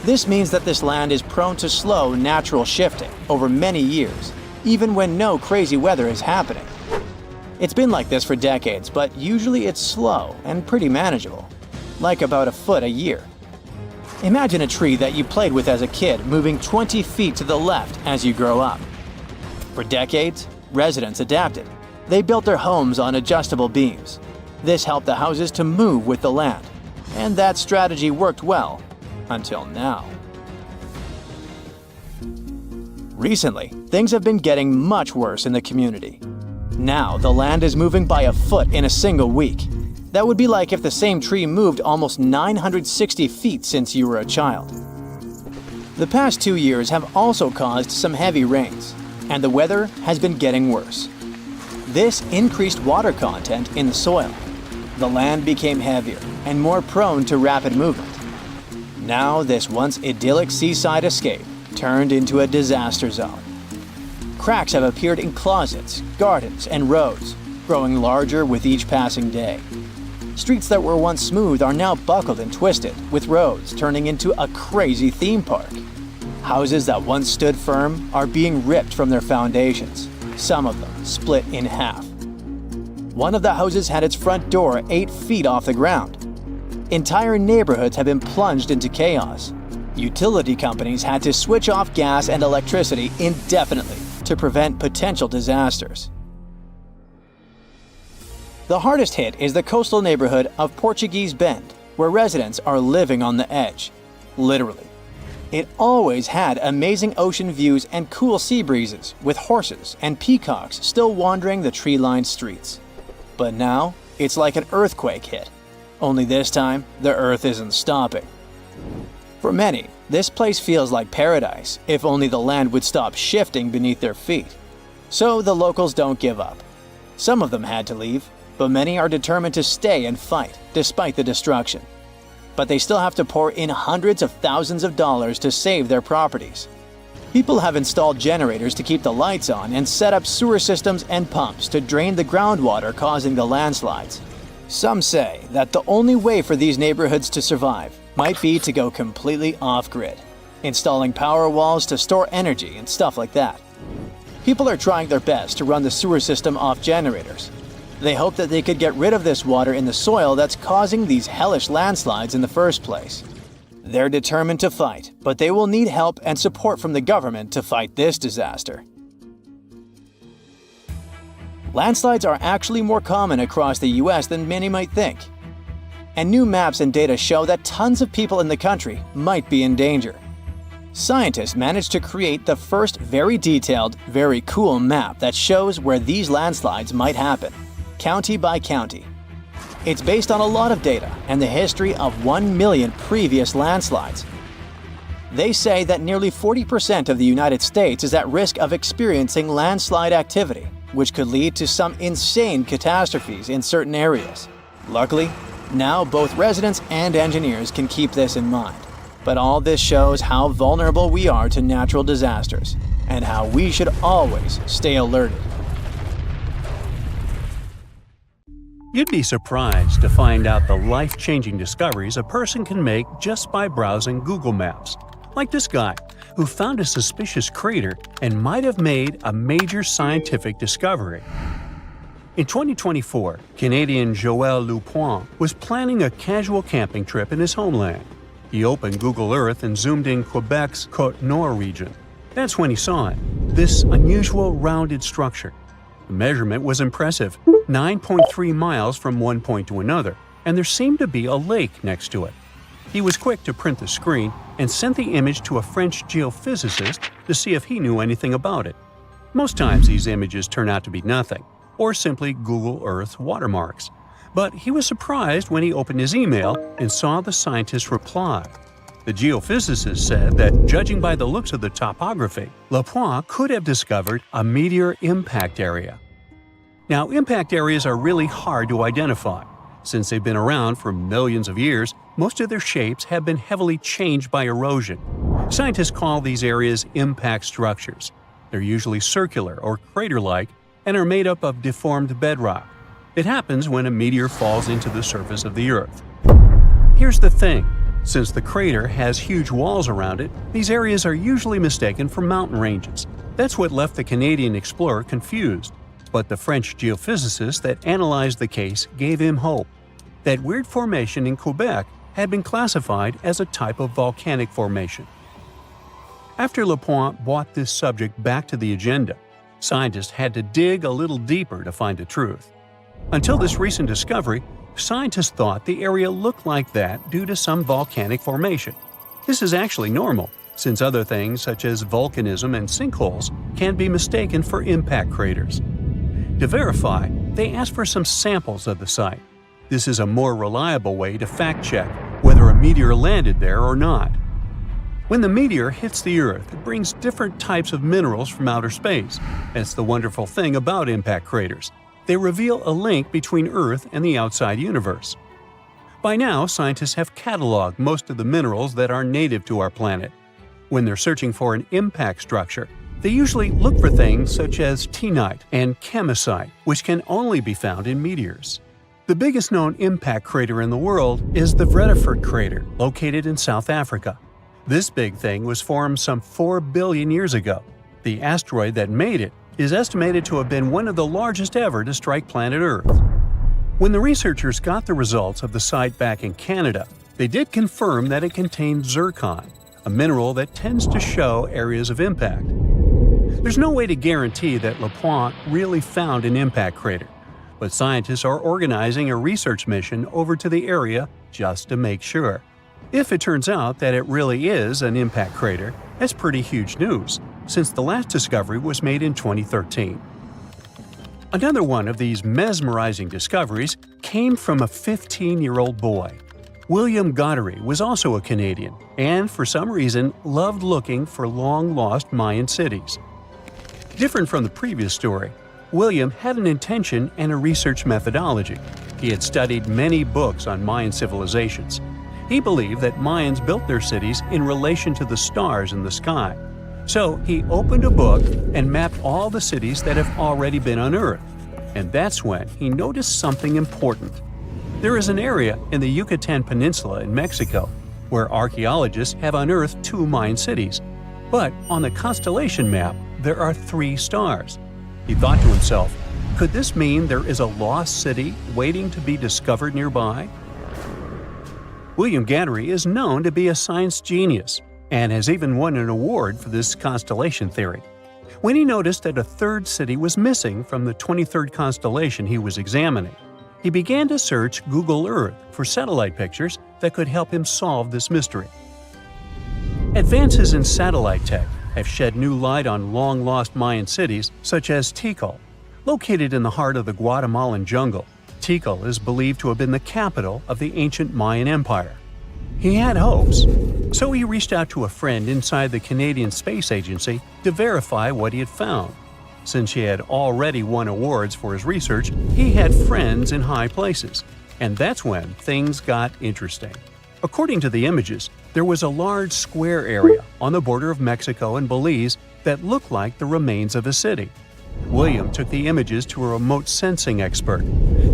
This means that this land is prone to slow natural shifting over many years, even when no crazy weather is happening. It's been like this for decades, but usually it's slow and pretty manageable, like about a foot a year. Imagine a tree that you played with as a kid moving 20 feet to the left as you grow up. For decades, residents adapted. They built their homes on adjustable beams. This helped the houses to move with the land, and that strategy worked well until now. Recently, things have been getting much worse in the community. Now, the land is moving by a foot in a single week. That would be like if the same tree moved almost 960 feet since you were a child. The past 2 years have also caused some heavy rains, and the weather has been getting worse. This increased water content in the soil. The land became heavier and more prone to rapid movement. Now, this once idyllic seaside escape turned into a disaster zone. Cracks have appeared in closets, gardens, and roads, growing larger with each passing day. Streets that were once smooth are now buckled and twisted, with roads turning into a crazy theme park. Houses that once stood firm are being ripped from their foundations, some of them split in half. One of the houses had its front door 8 feet off the ground. Entire neighborhoods have been plunged into chaos. Utility companies had to switch off gas and electricity indefinitely to prevent potential disasters. The hardest hit is the coastal neighborhood of Portuguese Bend, where residents are living on the edge, literally. It always had amazing ocean views and cool sea breezes, with horses and peacocks still wandering the tree-lined streets. But now, it's like an earthquake hit. Only this time, the earth isn't stopping. For many, this place feels like paradise if only the land would stop shifting beneath their feet. So the locals don't give up. Some of them had to leave, but many are determined to stay and fight despite the destruction. But they still have to pour in hundreds of thousands of dollars to save their properties. People have installed generators to keep the lights on and set up sewer systems and pumps to drain the groundwater causing the landslides. Some say that the only way for these neighborhoods to survive might be to go completely off-grid, installing power walls to store energy and stuff like that. People are trying their best to run the sewer system off generators. They hope that they could get rid of this water in the soil that's causing these hellish landslides in the first place. They're determined to fight, but they will need help and support from the government to fight this disaster. Landslides are actually more common across the US than many might think. And new maps and data show that tons of people in the country might be in danger. Scientists managed to create the first very detailed, very cool map that shows where these landslides might happen, county by county. It's based on a lot of data and the history of 1 million previous landslides. They say that nearly 40% of the United States is at risk of experiencing landslide activity, which could lead to some insane catastrophes in certain areas. Luckily, now both residents and engineers can keep this in mind. But all this shows how vulnerable we are to natural disasters and how we should always stay alerted. You'd be surprised to find out the life-changing discoveries a person can make just by browsing Google Maps. Like this guy, who found a suspicious crater and might have made a major scientific discovery. In 2024, Canadian Joël Lupoint was planning a casual camping trip in his homeland. He opened Google Earth and zoomed in Quebec's Côte-Nord region. That's when he saw it, this unusual rounded structure. The measurement was impressive, 9.3 miles from one point to another, and there seemed to be a lake next to it. He was quick to print the screen and sent the image to a French geophysicist to see if he knew anything about it. Most times these images turn out to be nothing, or simply Google Earth watermarks. But he was surprised when he opened his email and saw the scientist's reply. The geophysicist said that, judging by the looks of the topography, Lapointe could have discovered a meteor impact area. Now, impact areas are really hard to identify. Since they've been around for millions of years, most of their shapes have been heavily changed by erosion. Scientists call these areas impact structures. They're usually circular or crater-like and are made up of deformed bedrock. It happens when a meteor falls into the surface of the Earth. Here's the thing. Since the crater has huge walls around it, these areas are usually mistaken for mountain ranges. That's what left the Canadian explorer confused. But the French geophysicist that analyzed the case gave him hope. That weird formation in Quebec had been classified as a type of volcanic formation. After Lapointe brought this subject back to the agenda, scientists had to dig a little deeper to find the truth. Until this recent discovery, scientists thought the area looked like that due to some volcanic formation. This is actually normal, since other things such as volcanism and sinkholes can be mistaken for impact craters. To verify, they asked for some samples of the site. This is a more reliable way to fact-check whether a meteor landed there or not. When the meteor hits the Earth, it brings different types of minerals from outer space. That's the wonderful thing about impact craters. They reveal a link between Earth and the outside universe. By now, scientists have cataloged most of the minerals that are native to our planet. When they're searching for an impact structure, they usually look for things such as tiinite and chemisite, which can only be found in meteors. The biggest known impact crater in the world is the Vredefort crater, located in South Africa. This big thing was formed some 4 billion years ago. The asteroid that made it is estimated to have been one of the largest ever to strike planet Earth. When the researchers got the results of the site back in Canada, they did confirm that it contained zircon, a mineral that tends to show areas of impact. There's no way to guarantee that Lapointe really found an impact crater, but scientists are organizing a research mission over to the area just to make sure. If it turns out that it really is an impact crater, that's pretty huge news, since the last discovery was made in 2013. Another one of these mesmerizing discoveries came from a 15-year-old boy. William Goddery was also a Canadian, and for some reason loved looking for long-lost Mayan cities. Different from the previous story, William had an intention and a research methodology. He had studied many books on Mayan civilizations. He believed that Mayans built their cities in relation to the stars in the sky. So he opened a book and mapped all the cities that have already been unearthed. And that's when he noticed something important. There is an area in the Yucatan Peninsula in Mexico where archaeologists have unearthed 2 Mayan cities. But on the constellation map, there are 3 stars. He thought to himself, could this mean there is a lost city waiting to be discovered nearby? William Goddery is known to be a science genius and has even won an award for this constellation theory. When he noticed that a 3rd city was missing from the 23rd constellation he was examining, he began to search Google Earth for satellite pictures that could help him solve this mystery. Advances in satellite tech have shed new light on long-lost Mayan cities such as Tikal. Located in the heart of the Guatemalan jungle, Tikal is believed to have been the capital of the ancient Mayan Empire. He had hopes, so he reached out to a friend inside the Canadian Space Agency to verify what he had found. Since he had already won awards for his research, he had friends in high places, and that's when things got interesting. According to the images, there was a large square area on the border of Mexico and Belize that looked like the remains of a city. William took the images to a remote sensing expert.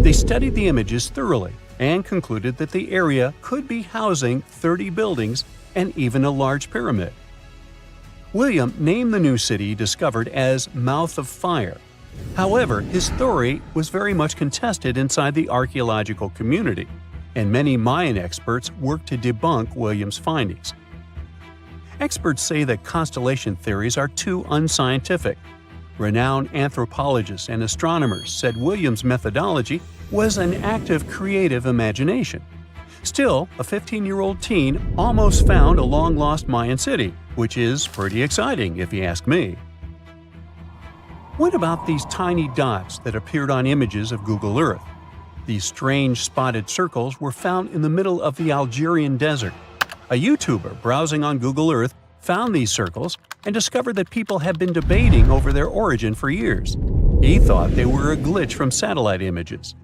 They studied the images thoroughly and concluded that the area could be housing 30 buildings and even a large pyramid. William named the new city he discovered as Mouth of Fire. However, his story was very much contested inside the archaeological community, and many Mayan experts worked to debunk William's findings. Experts say that constellation theories are too unscientific. Renowned anthropologists and astronomers said William's methodology was an act of creative imagination. Still, a 15-year-old teen almost found a long-lost Mayan city, which is pretty exciting if you ask me. What about these tiny dots that appeared on images of Google Earth? These strange spotted circles were found in the middle of the Algerian desert. A YouTuber browsing on Google Earth found these circles and discovered that people have been debating over their origin for years. He thought they were a glitch from satellite images.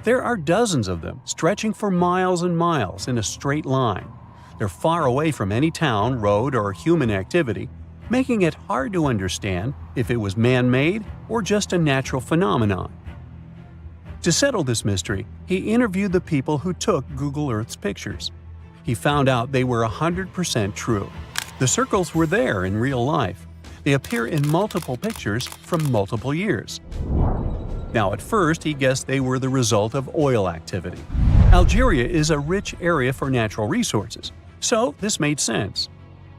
There are dozens of them, stretching for miles and miles in a straight line. They're far away from any town, road, or human activity, making it hard to understand if it was man-made or just a natural phenomenon. To settle this mystery, he interviewed the people who took Google Earth's pictures. He found out they were 100% true. The circles were there in real life. They appear in multiple pictures from multiple years. Now, at first, he guessed they were the result of oil activity. Algeria is a rich area for natural resources, so this made sense.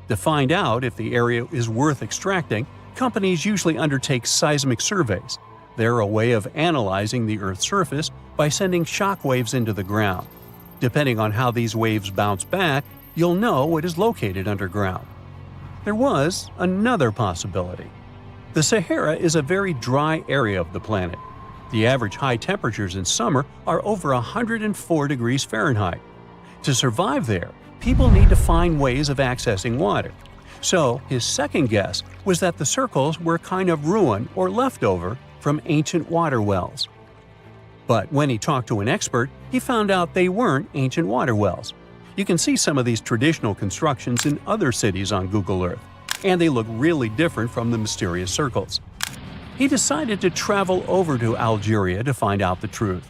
To find out if the area is worth extracting, companies usually undertake seismic surveys. They're a way of analyzing the Earth's surface by sending shock waves into the ground. Depending on how these waves bounce back, you'll know what is located underground. There was another possibility. The Sahara is a very dry area of the planet. The average high temperatures in summer are over 104 degrees Fahrenheit. To survive there, people need to find ways of accessing water. So his second guess was that the circles were a kind of ruin or leftover from ancient water wells. But when he talked to an expert, he found out they weren't ancient water wells. You can see some of these traditional constructions in other cities on Google Earth, and they look really different from the mysterious circles. He decided to travel over to Algeria to find out the truth.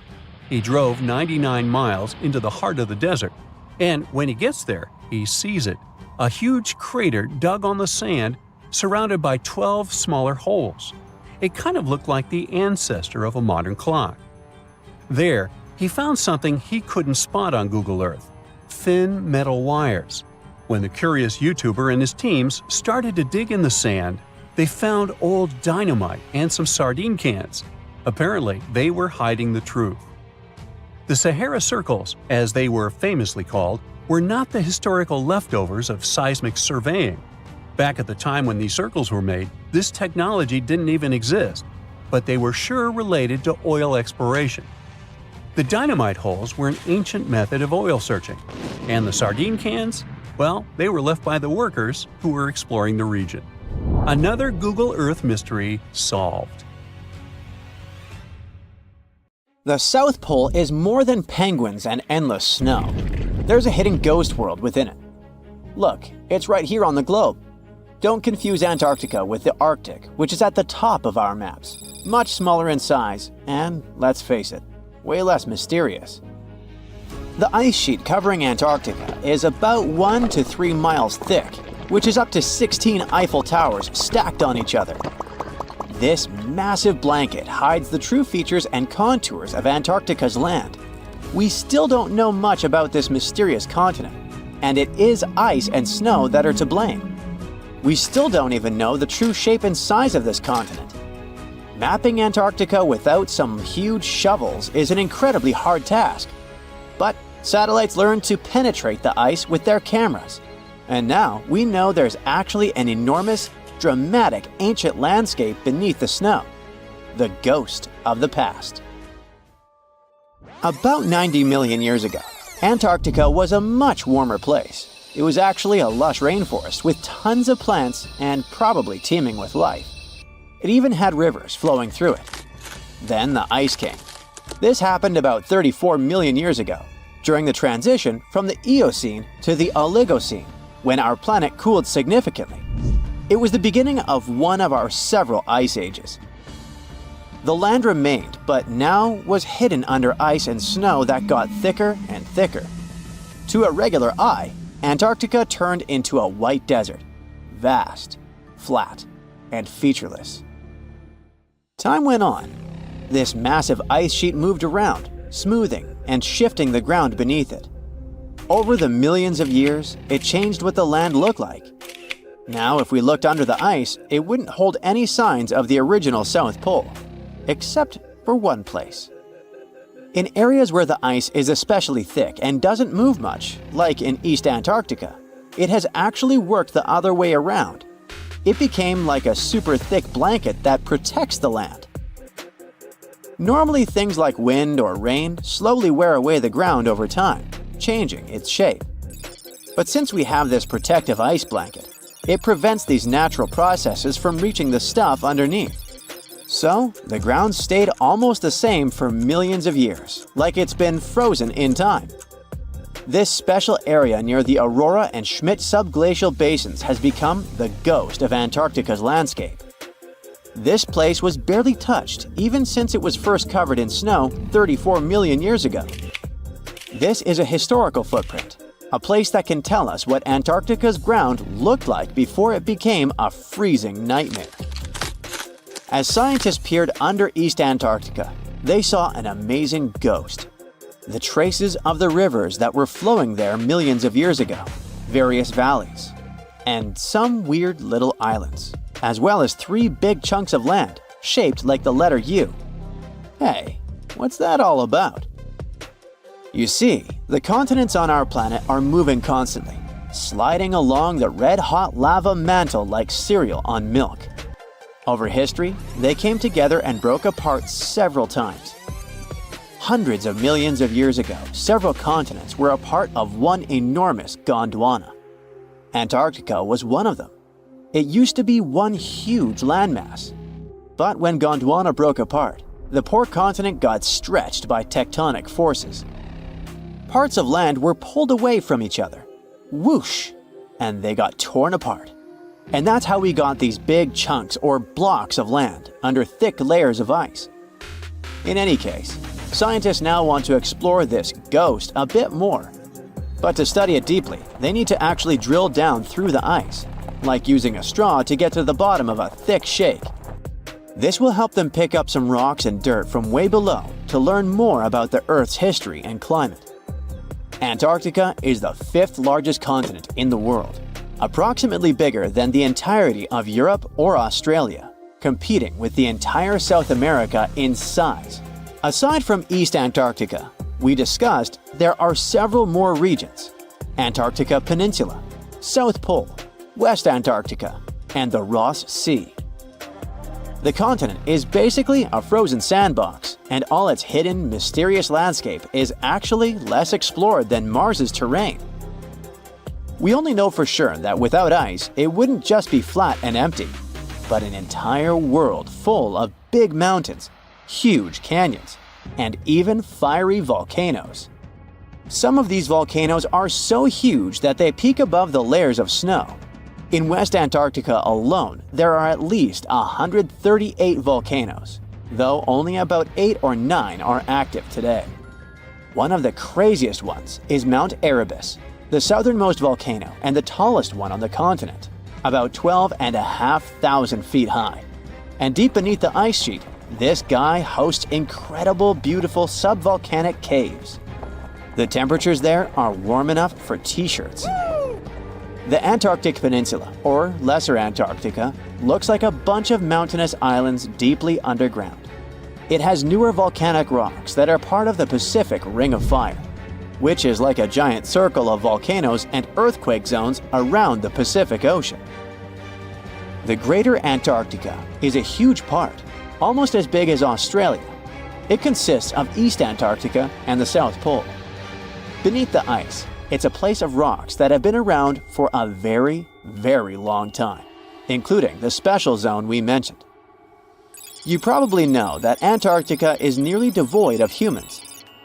He drove 99 miles into the heart of the desert, and when he gets there, he sees it, a huge crater dug on the sand surrounded by 12 smaller holes. It kind of looked like the ancestor of a modern clock. There, he found something he couldn't spot on Google Earth: thin metal wires. When the curious YouTuber and his teams started to dig in the sand, they found old dynamite and some sardine cans. Apparently, they were hiding the truth. The Sahara Circles, as they were famously called, were not the historical leftovers of seismic surveying. Back at the time when these circles were made, this technology didn't even exist, but they were sure related to oil exploration. The dynamite holes were an ancient method of oil searching. And the sardine cans? Well, they were left by the workers who were exploring the region. Another Google Earth mystery solved. The South Pole is more than penguins and endless snow. There's a hidden ghost world within it. Look, it's right here on the globe. Don't confuse Antarctica with the Arctic, which is at the top of our maps. Much smaller in size, and let's face it, way less mysterious. The ice sheet covering Antarctica is about 1 to 3 miles thick, which is up to 16 Eiffel Towers stacked on each other. This massive blanket hides the true features and contours of Antarctica's land. We still don't know much about this mysterious continent, and it is ice and snow that are to blame. We still don't even know the true shape and size of this continent. Mapping Antarctica without some huge shovels is an incredibly hard task. But satellites learned to penetrate the ice with their cameras. And now we know there's actually an enormous, dramatic ancient landscape beneath the snow. The ghost of the past. About 90 million years ago, Antarctica was a much warmer place. It was actually a lush rainforest with tons of plants and probably teeming with life. It even had rivers flowing through it. Then the ice came. This happened about 34 million years ago, during the transition from the Eocene to the Oligocene, when our planet cooled significantly. It was the beginning of one of our several ice ages. The land remained, but now was hidden under ice and snow that got thicker and thicker. To a regular eye, Antarctica turned into a white desert, vast, flat, and featureless. Time went on. This massive ice sheet moved around, smoothing and shifting the ground beneath it. Over the millions of years, it changed what the land looked like. Now, if we looked under the ice, it wouldn't hold any signs of the original South Pole, except for one place. In areas where the ice is especially thick and doesn't move much, like in East Antarctica, it has actually worked the other way around. It became like a super thick blanket that protects the land. Normally, things like wind or rain slowly wear away the ground over time, changing its shape. But since we have this protective ice blanket, it prevents these natural processes from reaching the stuff underneath. So, the ground stayed almost the same for millions of years, like it's been frozen in time. This special area near the Aurora and Schmidt subglacial basins has become the ghost of Antarctica's landscape. This place was barely touched even since it was first covered in snow 34 million years ago. This is a historical footprint, a place that can tell us what Antarctica's ground looked like before it became a freezing nightmare. As scientists peered under East Antarctica, they saw an amazing ghost. The traces of the rivers that were flowing there millions of years ago, various valleys, and some weird little islands, as well as 3 big chunks of land shaped like the letter U. Hey, what's that all about? You see, the continents on our planet are moving constantly, sliding along the red-hot lava mantle like cereal on milk. Over history, they came together and broke apart several times. Hundreds of millions of years ago, several continents were a part of one enormous Gondwana. Antarctica was one of them. It used to be one huge landmass. But when Gondwana broke apart, the poor continent got stretched by tectonic forces. Parts of land were pulled away from each other. Whoosh! And they got torn apart. And that's how we got these big chunks or blocks of land under thick layers of ice. In any case, scientists now want to explore this ghost a bit more. But to study it deeply, they need to actually drill down through the ice, like using a straw to get to the bottom of a thick shake. This will help them pick up some rocks and dirt from way below to learn more about the Earth's history and climate. Antarctica is the 5th largest continent in the world, approximately bigger than the entirety of Europe or Australia, competing with the entire South America in size. Aside from East Antarctica, we discussed there are several more regions: Antarctica Peninsula, South Pole, West Antarctica, and the Ross Sea. The continent is basically a frozen sandbox, and all its hidden, mysterious landscape is actually less explored than Mars's terrain. We only know for sure that without ice, it wouldn't just be flat and empty, but an entire world full of big mountains, huge canyons, and even fiery volcanoes. Some of these volcanoes are so huge that they peak above the layers of snow. In West Antarctica alone, there are at least 138 volcanoes, though only about 8 or 9 are active today. One of the craziest ones is Mount Erebus, the southernmost volcano and the tallest one on the continent, about 12,500 feet high. And deep beneath the ice sheet, this guy hosts incredible, beautiful subvolcanic caves. The temperatures there are warm enough for t-shirts. The Antarctic Peninsula, or Lesser Antarctica, looks like a bunch of mountainous islands deeply underground. It has newer volcanic rocks that are part of the Pacific Ring of Fire, which is like a giant circle of volcanoes and earthquake zones around the Pacific Ocean. The Greater Antarctica is a huge part, almost as big as Australia. It consists of East Antarctica and the South Pole. Beneath the ice, it's a place of rocks that have been around for a very, very long time, including the special zone we mentioned. You probably know that Antarctica is nearly devoid of humans.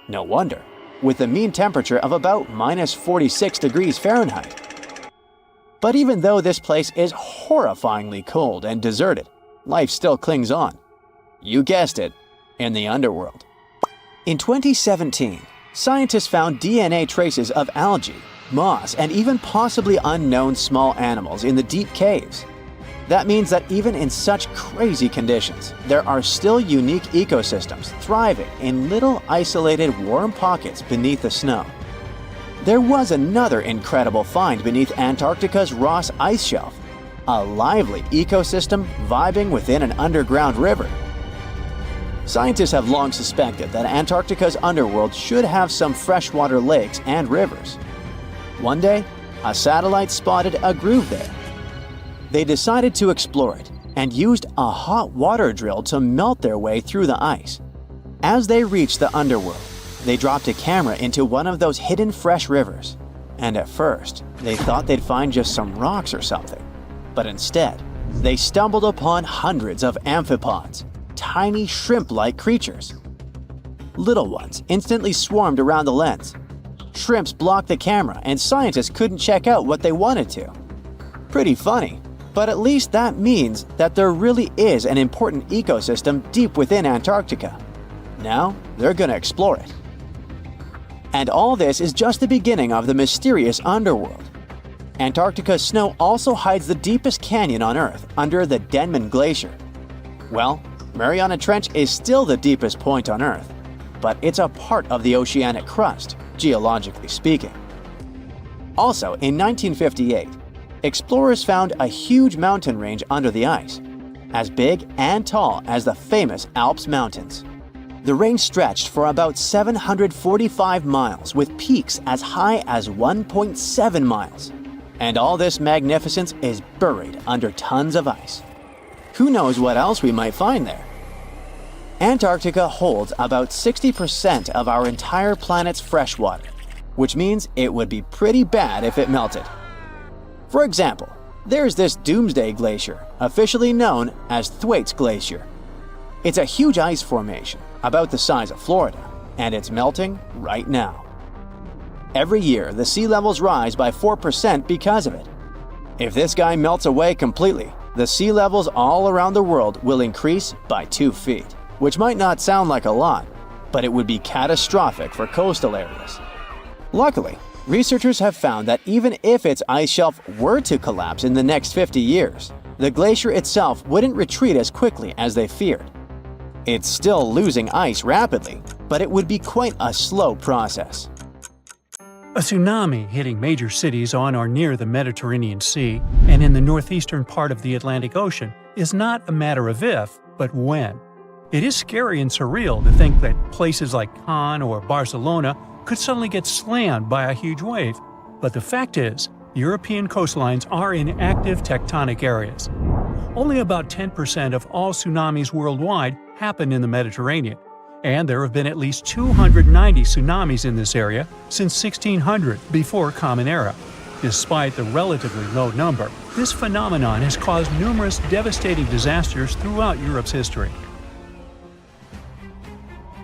No wonder, with a mean temperature of about -46 degrees Fahrenheit. But even though this place is horrifyingly cold and deserted, life still clings on. You guessed it, in the underworld. In 2017, scientists found DNA traces of algae, moss, and even possibly unknown small animals in the deep caves. That means that even in such crazy conditions, there are still unique ecosystems thriving in little isolated warm pockets beneath the snow. There was another incredible find beneath Antarctica's Ross Ice Shelf, a lively ecosystem vibing within an underground river. Scientists have long suspected that Antarctica's underworld should have some freshwater lakes and rivers. One day, a satellite spotted a groove there. They decided to explore it and used a hot water drill to melt their way through the ice. As they reached the underworld, they dropped a camera into one of those hidden fresh rivers. And at first, they thought they'd find just some rocks or something. But instead, they stumbled upon hundreds of amphipods, tiny shrimp-like creatures. Little ones instantly swarmed around the lens. Shrimps blocked the camera and scientists couldn't check out what they wanted to. Pretty funny, but at least that means that there really is an important ecosystem deep within Antarctica. Now, they're gonna explore it. And all this is just the beginning of the mysterious underworld. Antarctica's snow also hides the deepest canyon on Earth under the Denman Glacier. Well, Mariana Trench is still the deepest point on Earth, but it's a part of the oceanic crust, geologically speaking. Also, in 1958, explorers found a huge mountain range under the ice, as big and tall as the famous Alps Mountains. The range stretched for about 745 miles with peaks as high as 1.7 miles. And all this magnificence is buried under tons of ice. Who knows what else we might find there? Antarctica holds about 60% of our entire planet's fresh water, which means it would be pretty bad if it melted. For example, there's this Doomsday Glacier, officially known as Thwaites Glacier. It's a huge ice formation, about the size of Florida, and it's melting right now. Every year, the sea levels rise by 4% because of it. If this guy melts away completely, the sea levels all around the world will increase by 2 feet, which might not sound like a lot, but it would be catastrophic for coastal areas. Luckily, researchers have found that even if its ice shelf were to collapse in the next 50 years, the glacier itself wouldn't retreat as quickly as they feared. It's still losing ice rapidly, but it would be quite a slow process. A tsunami hitting major cities on or near the Mediterranean Sea and in the northeastern part of the Atlantic Ocean is not a matter of if, but when. It is scary and surreal to think that places like Cannes or Barcelona could suddenly get slammed by a huge wave, but the fact is, European coastlines are in active tectonic areas. Only about 10% of all tsunamis worldwide happen in the Mediterranean, and there have been at least 290 tsunamis in this area since 1600 before Common Era. Despite the relatively low number, this phenomenon has caused numerous devastating disasters throughout Europe's history.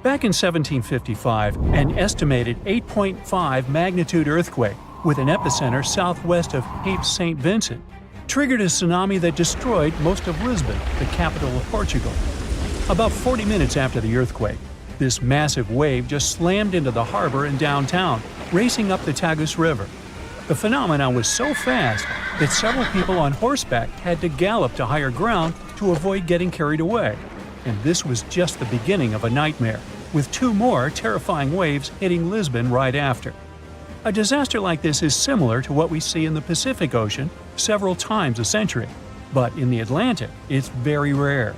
Back in 1755, an estimated 8.5 magnitude earthquake with an epicenter southwest of Cape St. Vincent triggered a tsunami that destroyed most of Lisbon, the capital of Portugal. About 40 minutes after the earthquake, this massive wave just slammed into the harbor in downtown, racing up the Tagus River. The phenomenon was so fast that several people on horseback had to gallop to higher ground to avoid getting carried away. And this was just the beginning of a nightmare, with 2 more terrifying waves hitting Lisbon right after. A disaster like this is similar to what we see in the Pacific Ocean several times a century, but in the Atlantic, it's very rare.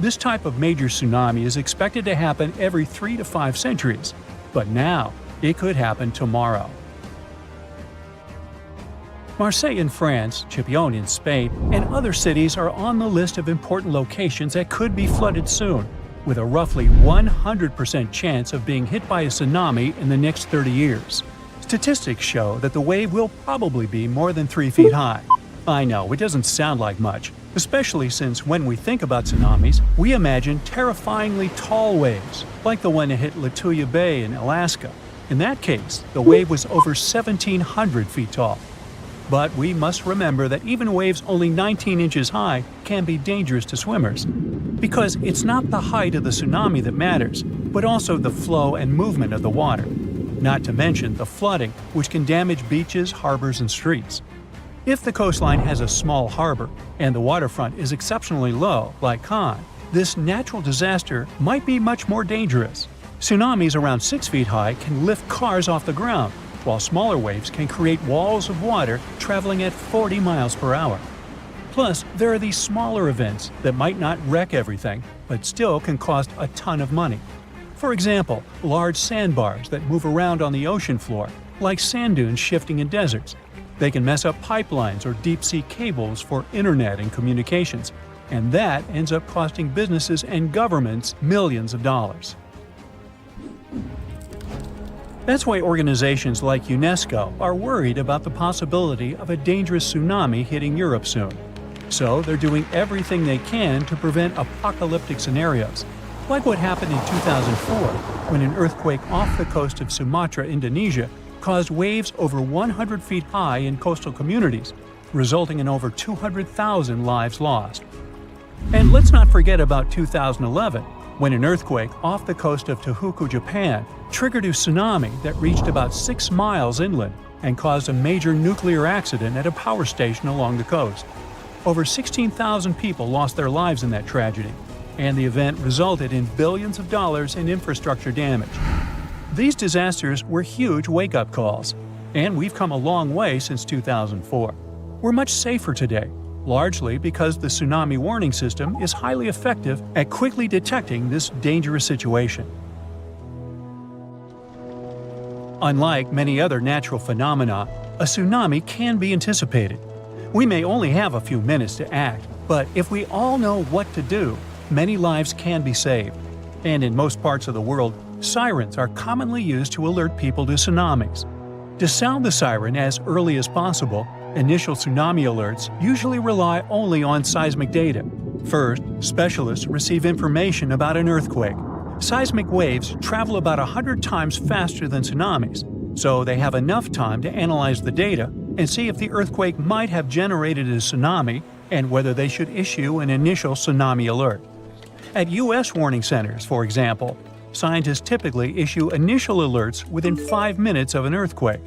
This type of major tsunami is expected to happen every 3 to 5 centuries, but now it could happen tomorrow. Marseille in France, Chipion in Spain, and other cities are on the list of important locations that could be flooded soon, with a roughly 100% chance of being hit by a tsunami in the next 30 years. Statistics show that the wave will probably be more than 3 feet high. I know, it doesn't sound like much, especially since when we think about tsunamis, we imagine terrifyingly tall waves, like the one that hit Lituya Bay in Alaska. In that case, the wave was over 1,700 feet tall. But we must remember that even waves only 19 inches high can be dangerous to swimmers, because it's not the height of the tsunami that matters, but also the flow and movement of the water. Not to mention the flooding, which can damage beaches, harbors, and streets. If the coastline has a small harbor and the waterfront is exceptionally low, like Cannes, this natural disaster might be much more dangerous. Tsunamis around 6 feet high can lift cars off the ground, while smaller waves can create walls of water traveling at 40 miles per hour. Plus, there are these smaller events that might not wreck everything, but still can cost a ton of money. For example, large sandbars that move around on the ocean floor, like sand dunes shifting in deserts. They can mess up pipelines or deep-sea cables for internet and communications, and that ends up costing businesses and governments millions of dollars. That's why organizations like UNESCO are worried about the possibility of a dangerous tsunami hitting Europe soon. So they're doing everything they can to prevent apocalyptic scenarios, like what happened in 2004 when an earthquake off the coast of Sumatra, Indonesia, caused waves over 100 feet high in coastal communities, resulting in over 200,000 lives lost. And let's not forget about 2011, when an earthquake off the coast of Tohoku, Japan, triggered a tsunami that reached about 6 miles inland and caused a major nuclear accident at a power station along the coast. Over 16,000 people lost their lives in that tragedy, and the event resulted in billions of dollars in infrastructure damage. These disasters were huge wake-up calls, and we've come a long way since 2004. We're much safer today, largely because the tsunami warning system is highly effective at quickly detecting this dangerous situation. Unlike many other natural phenomena, a tsunami can be anticipated. We may only have a few minutes to act, but if we all know what to do, many lives can be saved. And in most parts of the world, sirens are commonly used to alert people to tsunamis. To sound the siren as early as possible, initial tsunami alerts usually rely only on seismic data. First, specialists receive information about an earthquake. Seismic waves travel about 100 times faster than tsunamis, so they have enough time to analyze the data and see if the earthquake might have generated a tsunami and whether they should issue an initial tsunami alert. At U.S. warning centers, for example, scientists typically issue initial alerts within 5 minutes of an earthquake.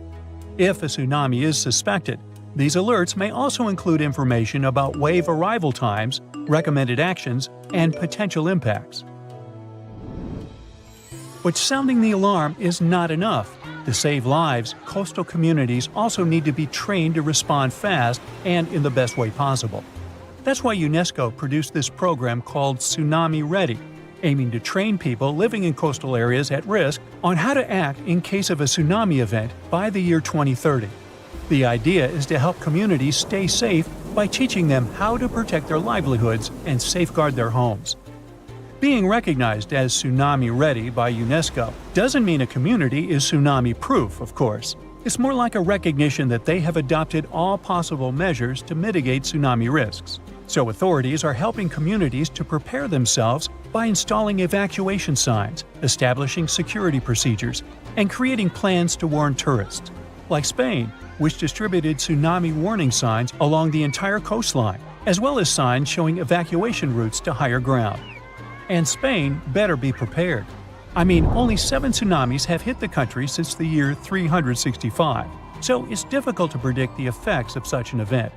If a tsunami is suspected, these alerts may also include information about wave arrival times, recommended actions, and potential impacts. But sounding the alarm is not enough. To save lives, coastal communities also need to be trained to respond fast and in the best way possible. That's why UNESCO produced this program called Tsunami Ready, aiming to train people living in coastal areas at risk on how to act in case of a tsunami event by the year 2030. The idea is to help communities stay safe by teaching them how to protect their livelihoods and safeguard their homes. Being recognized as tsunami ready by UNESCO doesn't mean a community is tsunami proof, of course. It's more like a recognition that they have adopted all possible measures to mitigate tsunami risks. So authorities are helping communities to prepare themselves by installing evacuation signs, establishing security procedures, and creating plans to warn tourists. Like Spain, which distributed tsunami warning signs along the entire coastline, as well as signs showing evacuation routes to higher ground. And Spain better be prepared. I mean, only 7 tsunamis have hit the country since the year 365, so it's difficult to predict the effects of such an event.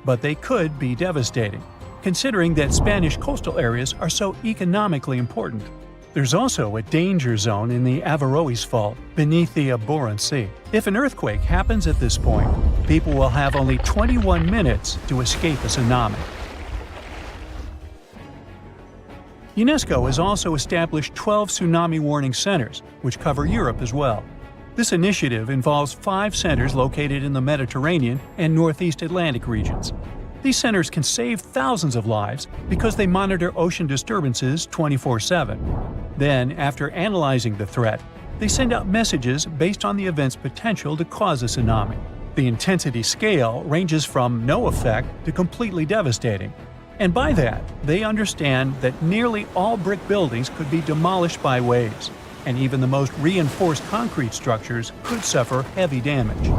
But they could be devastating, considering that Spanish coastal areas are so economically important. There's also a danger zone in the Averroes Fault beneath the Aboran Sea. If an earthquake happens at this point, people will have only 21 minutes to escape a tsunami. UNESCO has also established 12 tsunami warning centers, which cover Europe as well. This initiative involves 5 centers located in the Mediterranean and Northeast Atlantic regions. These centers can save thousands of lives because they monitor ocean disturbances 24/7. Then, after analyzing the threat, they send out messages based on the event's potential to cause a tsunami. The intensity scale ranges from no effect to completely devastating. And by that, they understand that nearly all brick buildings could be demolished by waves, and even the most reinforced concrete structures could suffer heavy damage.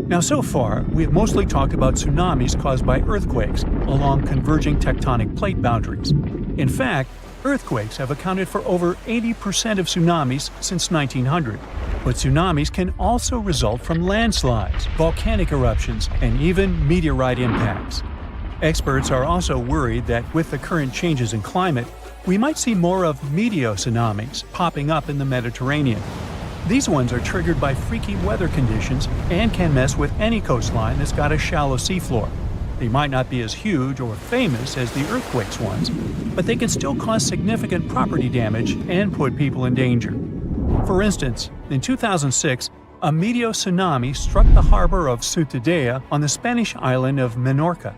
Now, so far, we have mostly talked about tsunamis caused by earthquakes along converging tectonic plate boundaries. In fact, earthquakes have accounted for over 80% of tsunamis since 1900. But tsunamis can also result from landslides, volcanic eruptions, and even meteorite impacts. Experts are also worried that with the current changes in climate, we might see more of meteotsunamis popping up in the Mediterranean. These ones are triggered by freaky weather conditions and can mess with any coastline that's got a shallow seafloor. They might not be as huge or famous as the earthquakes ones, but they can still cause significant property damage and put people in danger. For instance, in 2006, a meteotsunami struck the harbor of Ciutadella on the Spanish island of Menorca.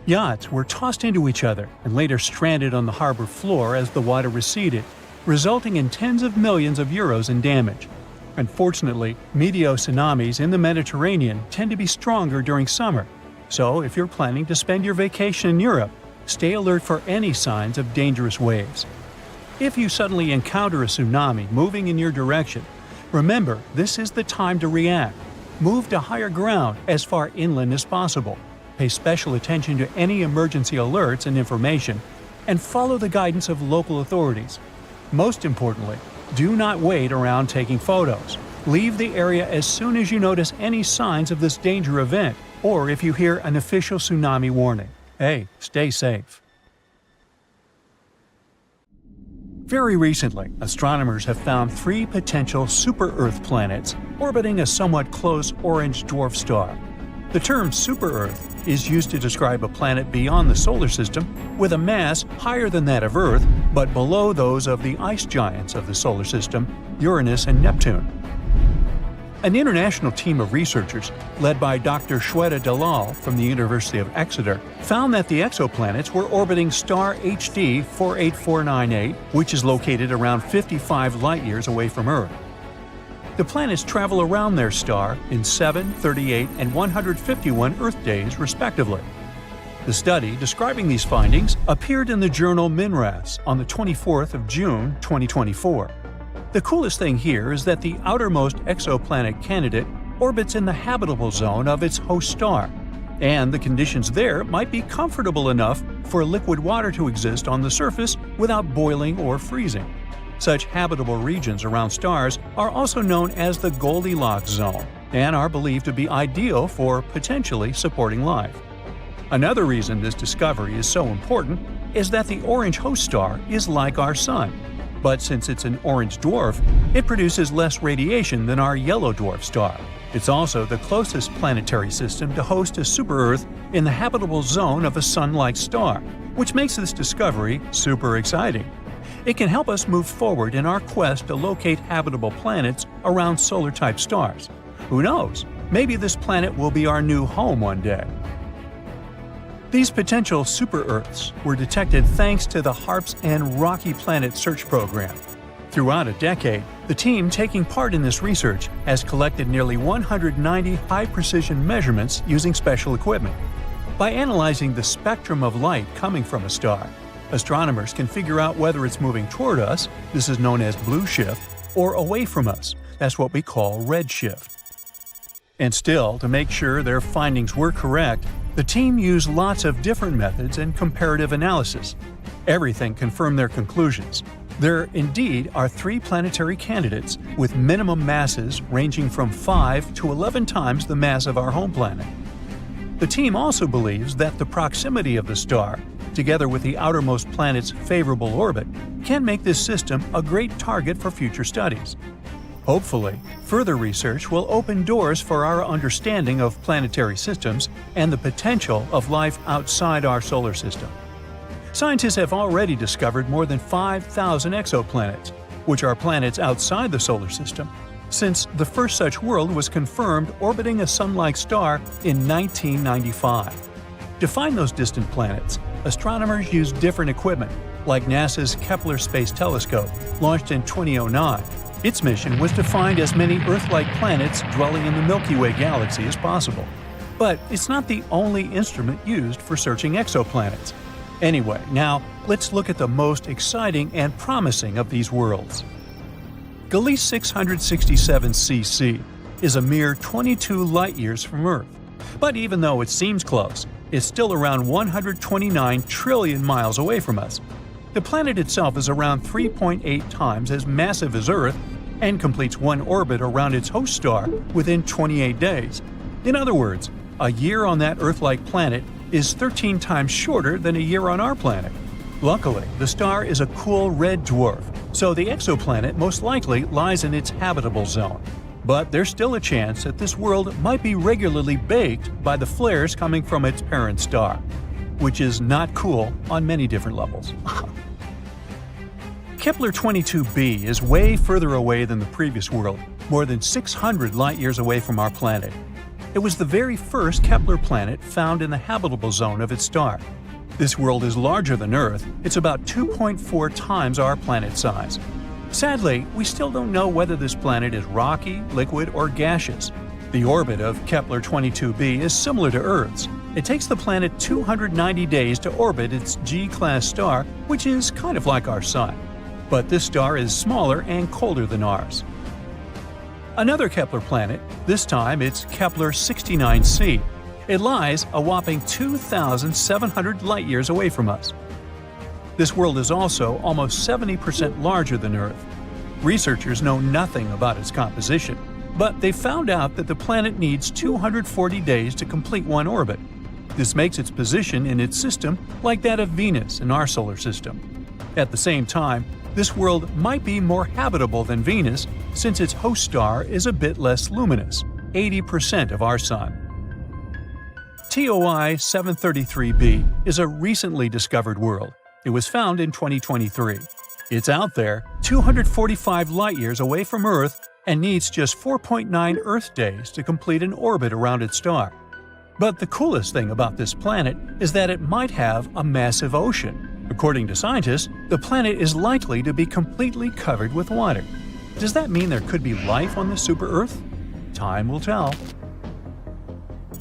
Yachts were tossed into each other and later stranded on the harbor floor as the water receded, resulting in tens of millions of euros in damage. Unfortunately, meteotsunamis in the Mediterranean tend to be stronger during summer, so if you're planning to spend your vacation in Europe, stay alert for any signs of dangerous waves. If you suddenly encounter a tsunami moving in your direction, remember this is the time to react. Move to higher ground as far inland as possible. Pay special attention to any emergency alerts and information, and follow the guidance of local authorities. Most importantly, do not wait around taking photos. Leave the area as soon as you notice any signs of this danger event, or if you hear an official tsunami warning. Hey, stay safe. Very recently, astronomers have found 3 potential super-Earth planets orbiting a somewhat close orange dwarf star. The term super-Earth is used to describe a planet beyond the solar system with a mass higher than that of Earth but below those of the ice giants of the solar system, Uranus and Neptune. An international team of researchers, led by Dr. Shweta Dalal from the University of Exeter, found that the exoplanets were orbiting star HD 48498, which is located around 55 light-years away from Earth. The planets travel around their star in 7, 38, and 151 Earth days, respectively. The study describing these findings appeared in the journal MinRes on the 24th of June, 2024. The coolest thing here is that the outermost exoplanet candidate orbits in the habitable zone of its host star, and the conditions there might be comfortable enough for liquid water to exist on the surface without boiling or freezing. Such habitable regions around stars are also known as the Goldilocks zone and are believed to be ideal for potentially supporting life. Another reason this discovery is so important is that the orange host star is like our Sun. But since it's an orange dwarf, it produces less radiation than our yellow dwarf star. It's also the closest planetary system to host a super-Earth in the habitable zone of a Sun-like star, which makes this discovery super exciting. It can help us move forward in our quest to locate habitable planets around solar-type stars. Who knows? Maybe this planet will be our new home one day. These potential super-Earths were detected thanks to the HARPS and Rocky Planet Search Program. Throughout a decade, the team taking part in this research has collected nearly 190 high-precision measurements using special equipment. By analyzing the spectrum of light coming from a star, astronomers can figure out whether it's moving toward us, this is known as blue shift, or away from us, that's what we call red shift. And still, to make sure their findings were correct, the team used lots of different methods and comparative analysis. Everything confirmed their conclusions. There indeed are 3 planetary candidates with minimum masses ranging from 5 to 11 times the mass of our home planet. The team also believes that the proximity of the star, together with the outermost planet's favorable orbit, can make this system a great target for future studies. Hopefully, further research will open doors for our understanding of planetary systems and the potential of life outside our solar system. Scientists have already discovered more than 5,000 exoplanets, which are planets outside the solar system, since the first such world was confirmed orbiting a Sun-like star in 1995. To find those distant planets, astronomers used different equipment, like NASA's Kepler Space Telescope, launched in 2009. Its mission was to find as many Earth-like planets dwelling in the Milky Way galaxy as possible. But it's not the only instrument used for searching exoplanets. Anyway, now let's look at the most exciting and promising of these worlds. Gliese 667 cc is a mere 22 light-years from Earth. But even though it seems close, it's still around 129 trillion miles away from us. The planet itself is around 3.8 times as massive as Earth and completes one orbit around its host star within 28 days. In other words, a year on that Earth-like planet is 13 times shorter than a year on our planet. Luckily, the star is a cool red dwarf, so the exoplanet most likely lies in its habitable zone. But there's still a chance that this world might be regularly baked by the flares coming from its parent star, which is not cool on many different levels. Kepler 22b is way further away than the previous world, more than 600 light-years away from our planet. It was the very first Kepler planet found in the habitable zone of its star. This world is larger than Earth. It's about 2.4 times our planet size. Sadly, we still don't know whether this planet is rocky, liquid, or gaseous. The orbit of Kepler 22b is similar to Earth's. It takes the planet 290 days to orbit its G-class star, which is kind of like our Sun. But this star is smaller and colder than ours. Another Kepler planet, this time it's Kepler 69c. It lies a whopping 2,700 light-years away from us. This world is also almost 70% larger than Earth. Researchers know nothing about its composition, but they found out that the planet needs 240 days to complete one orbit. This makes its position in its system like that of Venus in our solar system. At the same time, this world might be more habitable than Venus since its host star is a bit less luminous, 80% of our Sun. TOI 733b is a recently discovered world. It was found in 2023. It's out there, 245 light-years away from Earth, and needs just 4.9 Earth days to complete an orbit around its star. But the coolest thing about this planet is that it might have a massive ocean. According to scientists, the planet is likely to be completely covered with water. Does that mean there could be life on this super-Earth? Time will tell.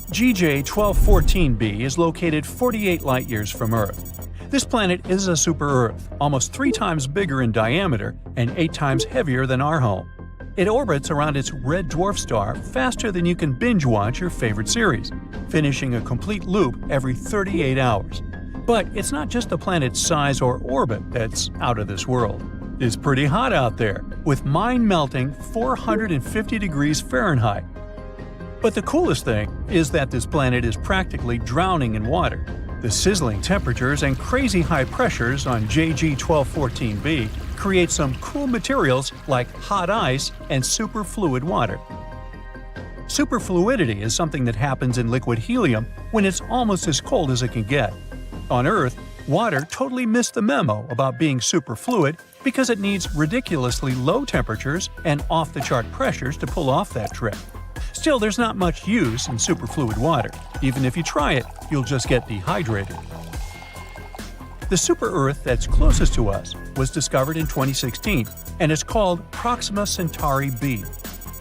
GJ 1214b is located 48 light-years from Earth. This planet is a super-Earth, almost 3 times bigger in diameter and 8 times heavier than our home. It orbits around its red dwarf star faster than you can binge-watch your favorite series, finishing a complete loop every 38 hours. But it's not just the planet's size or orbit that's out of this world. It's pretty hot out there, with mind-melting 450 degrees Fahrenheit. But the coolest thing is that this planet is practically drowning in water. The sizzling temperatures and crazy high pressures on JG 1214b create some cool materials like hot ice and superfluid water. Superfluidity is something that happens in liquid helium when it's almost as cold as it can get. On Earth, water totally missed the memo about being superfluid because it needs ridiculously low temperatures and off-the-chart pressures to pull off that trick. Still, there's not much use in superfluid water. Even if you try it, you'll just get dehydrated. The super-Earth that's closest to us was discovered in 2016, and it's called Proxima Centauri b.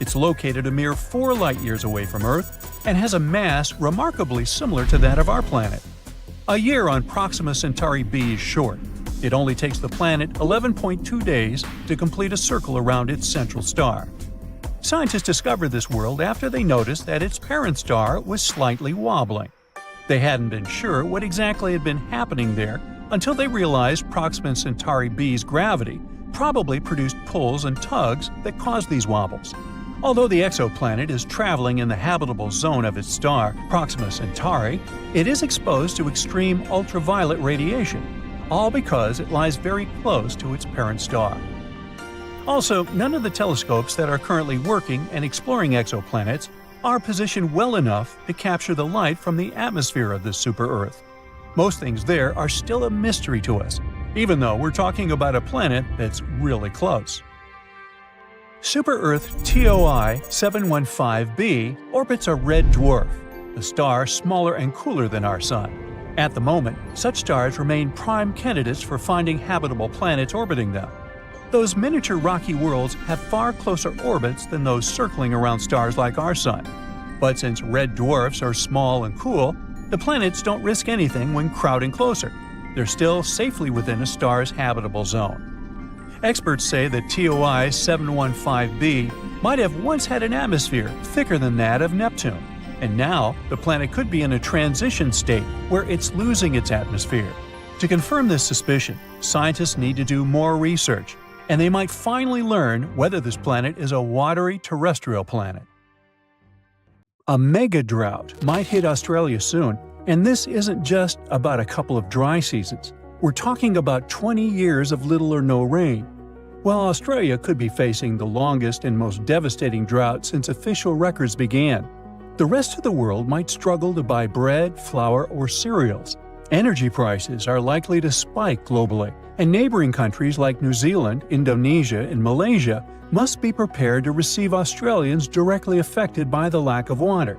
It's located a mere 4 light-years away from Earth and has a mass remarkably similar to that of our planet. A year on Proxima Centauri b is short. It only takes the planet 11.2 days to complete a circle around its central star. Scientists discovered this world after they noticed that its parent star was slightly wobbling. They hadn't been sure what exactly had been happening there until they realized Proxima Centauri b's gravity probably produced pulls and tugs that caused these wobbles. Although the exoplanet is traveling in the habitable zone of its star, Proxima Centauri, it is exposed to extreme ultraviolet radiation, all because it lies very close to its parent star. Also, none of the telescopes that are currently working and exploring exoplanets are positioned well enough to capture the light from the atmosphere of this super-Earth. Most things there are still a mystery to us, even though we're talking about a planet that's really close. Super-Earth TOI 715b orbits a red dwarf, a star smaller and cooler than our Sun. At the moment, such stars remain prime candidates for finding habitable planets orbiting them. Those miniature rocky worlds have far closer orbits than those circling around stars like our Sun. But since red dwarfs are small and cool, the planets don't risk anything when crowding closer. They're still safely within a star's habitable zone. Experts say that TOI 715b might have once had an atmosphere thicker than that of Neptune, and now the planet could be in a transition state where it's losing its atmosphere. To confirm this suspicion, scientists need to do more research, and they might finally learn whether this planet is a watery terrestrial planet. A mega drought might hit Australia soon, and this isn't just about a couple of dry seasons. We're talking about 20 years of little or no rain. While Australia could be facing the longest and most devastating drought since official records began, the rest of the world might struggle to buy bread, flour, or cereals. Energy prices are likely to spike globally, and neighboring countries like New Zealand, Indonesia, and Malaysia must be prepared to receive Australians directly affected by the lack of water.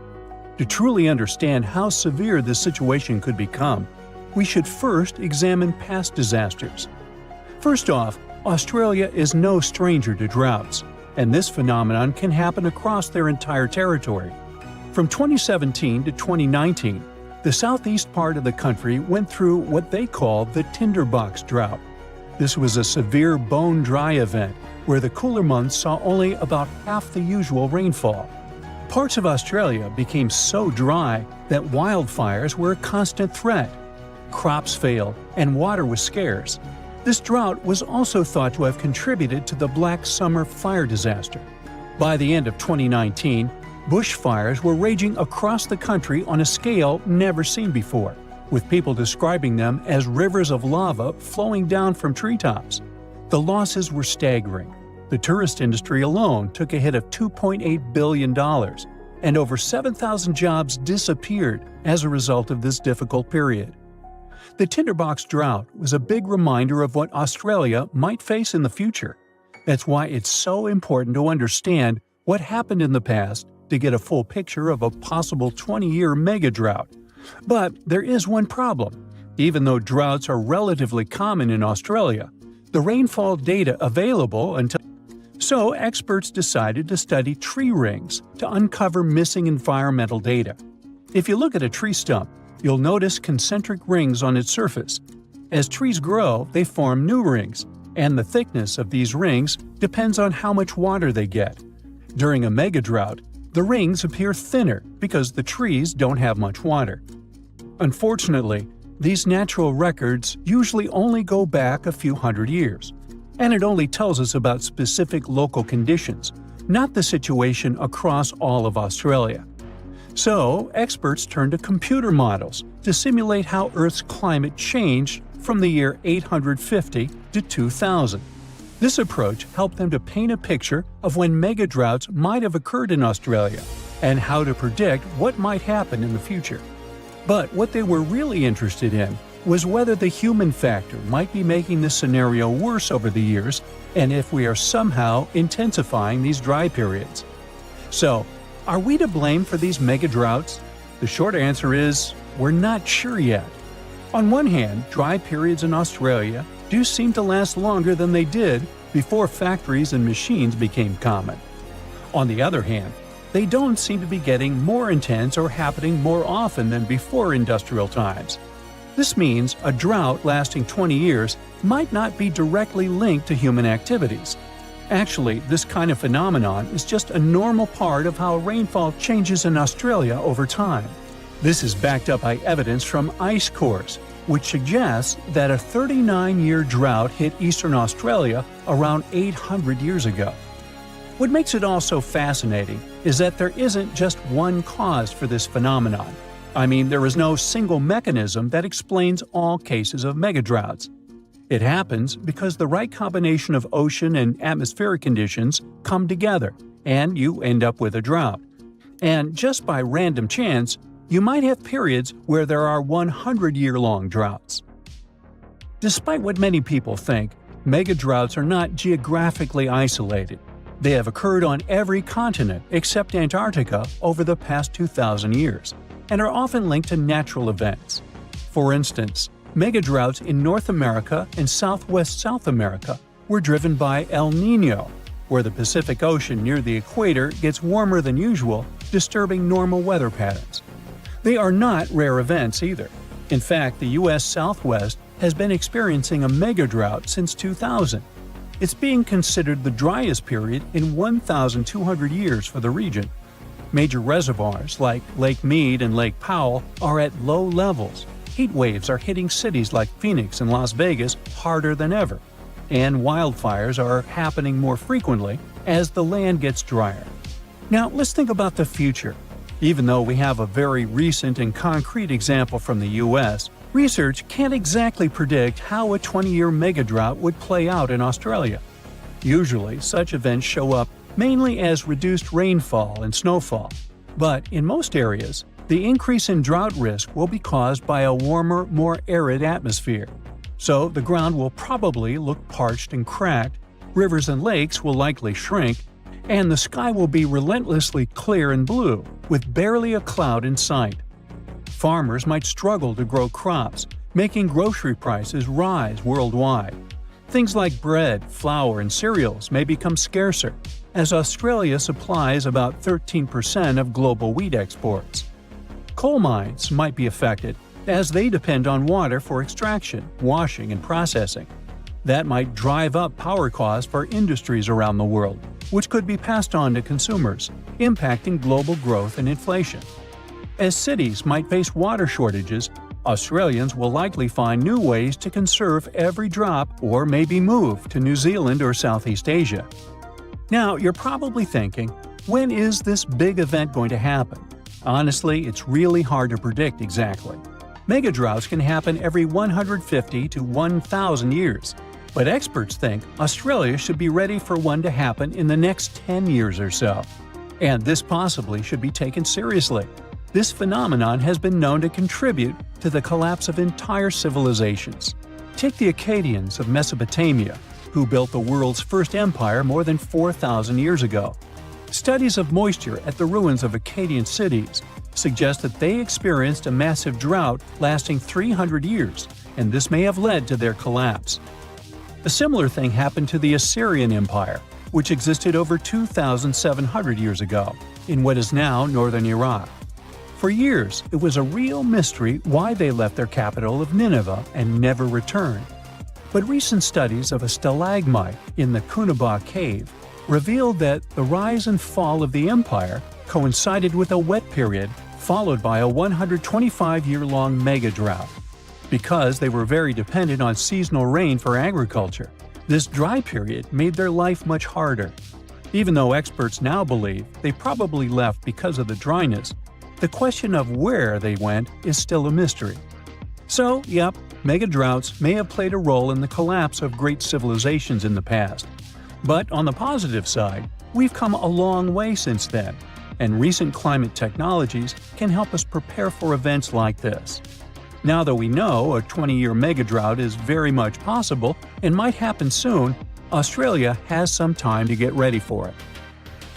To truly understand how severe this situation could become, we should first examine past disasters. First off, Australia is no stranger to droughts, and this phenomenon can happen across their entire territory. From 2017 to 2019, the southeast part of the country went through what they call the tinderbox drought. This was a severe bone-dry event where the cooler months saw only about half the usual rainfall. Parts of Australia became so dry that wildfires were a constant threat. Crops failed, and water was scarce. This drought was also thought to have contributed to the Black Summer fire disaster. By the end of 2019, bushfires were raging across the country on a scale never seen before, with people describing them as rivers of lava flowing down from treetops. The losses were staggering. The tourist industry alone took a hit of $2.8 billion, and over 7,000 jobs disappeared as a result of this difficult period. The tinderbox drought was a big reminder of what Australia might face in the future. That's why it's so important to understand what happened in the past to get a full picture of a possible 20-year mega drought. But there is one problem. Even though droughts are relatively common in Australia, the rainfall data available until so experts decided to study tree rings to uncover missing environmental data. If you look at a tree stump, you'll notice concentric rings on its surface. As trees grow, they form new rings, and the thickness of these rings depends on how much water they get. During a mega drought, the rings appear thinner because the trees don't have much water. Unfortunately, these natural records usually only go back a few hundred years, and it only tells us about specific local conditions, not the situation across all of Australia. So, experts turn to computer models to simulate how Earth's climate changed from the year 850 to 2000. This approach helped them to paint a picture of when megadroughts might have occurred in Australia and how to predict what might happen in the future. But what they were really interested in was whether the human factor might be making this scenario worse over the years and if we are somehow intensifying these dry periods. So, Are we to blame for these mega droughts? The short answer is, we're not sure yet. On one hand, dry periods in Australia do seem to last longer than they did before factories and machines became common. On the other hand, they don't seem to be getting more intense or happening more often than before industrial times. This means a drought lasting 20 years might not be directly linked to human activities. Actually, this kind of phenomenon is just a normal part of how rainfall changes in Australia over time. This is backed up by evidence from ice cores, which suggests that a 39-year drought hit eastern Australia around 800 years ago. What makes it all so fascinating is that there isn't just one cause for this phenomenon. I mean, there is no single mechanism that explains all cases of megadroughts. It happens because the right combination of ocean and atmospheric conditions come together, and you end up with a drought. And just by random chance, you might have periods where there are 100-year-long droughts. Despite what many people think, megadroughts are not geographically isolated. They have occurred on every continent except Antarctica over the past 2,000 years, and are often linked to natural events. For instance, megadroughts in North America and Southwest South America were driven by El Niño, where the Pacific Ocean near the equator gets warmer than usual, disturbing normal weather patterns. They are not rare events either. In fact, the U.S. Southwest has been experiencing a megadrought since 2000. It's being considered the driest period in 1,200 years for the region. Major reservoirs like Lake Mead and Lake Powell are at low levels. Heat waves are hitting cities like Phoenix and Las Vegas harder than ever, and wildfires are happening more frequently as the land gets drier. Now, let's think about the future. Even though we have a very recent and concrete example from the U.S., research can't exactly predict how a 20-year megadrought would play out in Australia. Usually, such events show up mainly as reduced rainfall and snowfall. But in most areas, the increase in drought risk will be caused by a warmer, more arid atmosphere. So the ground will probably look parched and cracked, rivers and lakes will likely shrink, and the sky will be relentlessly clear and blue, with barely a cloud in sight. Farmers might struggle to grow crops, making grocery prices rise worldwide. Things like bread, flour, and cereals may become scarcer, as Australia supplies about 13% of global wheat exports. Coal mines might be affected, as they depend on water for extraction, washing, and processing. That might drive up power costs for industries around the world, which could be passed on to consumers, impacting global growth and inflation. As cities might face water shortages, Australians will likely find new ways to conserve every drop or maybe move to New Zealand or Southeast Asia. Now, you're probably thinking, when is this big event going to happen? Honestly, it's really hard to predict exactly. Megadroughts can happen every 150 to 1,000 years, but experts think Australia should be ready for one to happen in the next 10 years or so. And this possibly should be taken seriously. This phenomenon has been known to contribute to the collapse of entire civilizations. Take the Akkadians of Mesopotamia, who built the world's first empire more than 4,000 years ago. Studies of moisture at the ruins of Akkadian cities suggest that they experienced a massive drought lasting 300 years, and this may have led to their collapse. A similar thing happened to the Assyrian Empire, which existed over 2,700 years ago, in what is now northern Iraq. For years, it was a real mystery why they left their capital of Nineveh and never returned. But recent studies of a stalagmite in the Kunaba cave revealed that the rise and fall of the empire coincided with a wet period followed by a 125-year-long mega-drought. Because they were very dependent on seasonal rain for agriculture, this dry period made their life much harder. Even though experts now believe they probably left because of the dryness, the question of where they went is still a mystery. So, yep, mega-droughts may have played a role in the collapse of great civilizations in the past. But on the positive side, we've come a long way since then, and recent climate technologies can help us prepare for events like this. Now that we know a 20-year megadrought is very much possible and might happen soon, Australia has some time to get ready for it.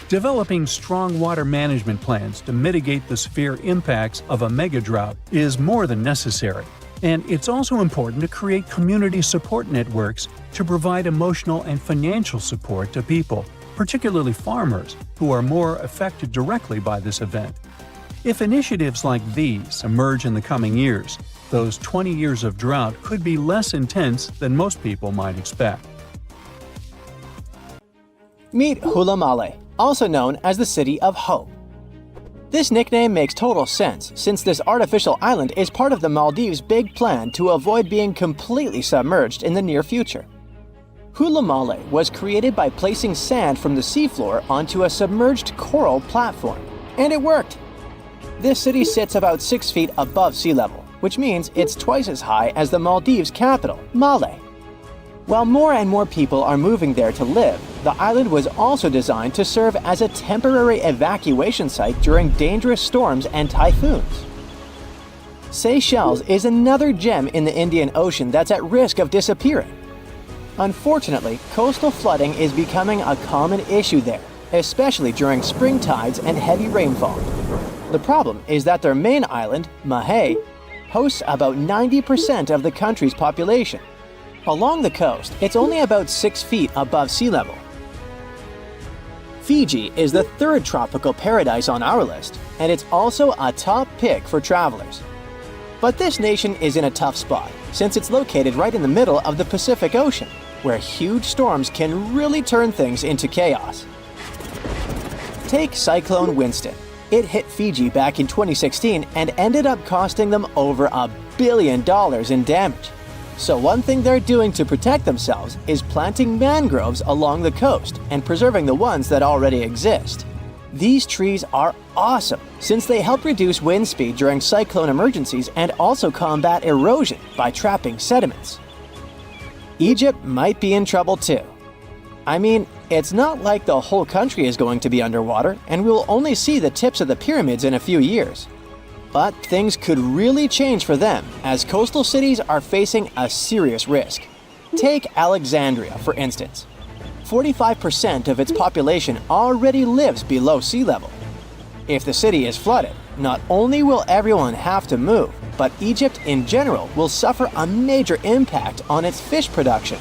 Developing strong water management plans to mitigate the severe impacts of a mega-drought is more than necessary, and it's also important to create community support networks to provide emotional and financial support to people, particularly farmers, who are more affected directly by this event. If initiatives like these emerge in the coming years, those 20 years of drought could be less intense than most people might expect. Meet Hula Male, also known as the City of Hope. This nickname makes total sense since this artificial island is part of the Maldives' big plan to avoid being completely submerged in the near future. Hula Male was created by placing sand from the seafloor onto a submerged coral platform, and it worked. This city sits about 6 feet above sea level, which means it's twice as high as the Maldives' capital, Male. While more and more people are moving there to live, the island was also designed to serve as a temporary evacuation site during dangerous storms and typhoons. Seychelles is another gem in the Indian Ocean that's at risk of disappearing. Unfortunately, coastal flooding is becoming a common issue there, especially during spring tides and heavy rainfall. The problem is that their main island, Mahé, hosts about 90% of the country's population. Along the coast, it's only about 6 feet above sea level. Fiji is the third tropical paradise on our list, and it's also a top pick for travelers. But this nation is in a tough spot, since it's located right in the middle of the Pacific Ocean, where huge storms can really turn things into chaos. Take Cyclone Winston. It hit Fiji back in 2016 and ended up costing them over $1 billion in damage. So one thing they're doing to protect themselves is planting mangroves along the coast and preserving the ones that already exist. These trees are awesome since they help reduce wind speed during cyclone emergencies and also combat erosion by trapping sediments. Egypt might be in trouble too. I mean, it's not like the whole country is going to be underwater and we'll only see the tips of the pyramids in a few years. But things could really change for them as coastal cities are facing a serious risk. Take Alexandria, for instance. 45% of its population already lives below sea level. If the city is flooded, not only will everyone have to move, but Egypt in general will suffer a major impact on its fish production.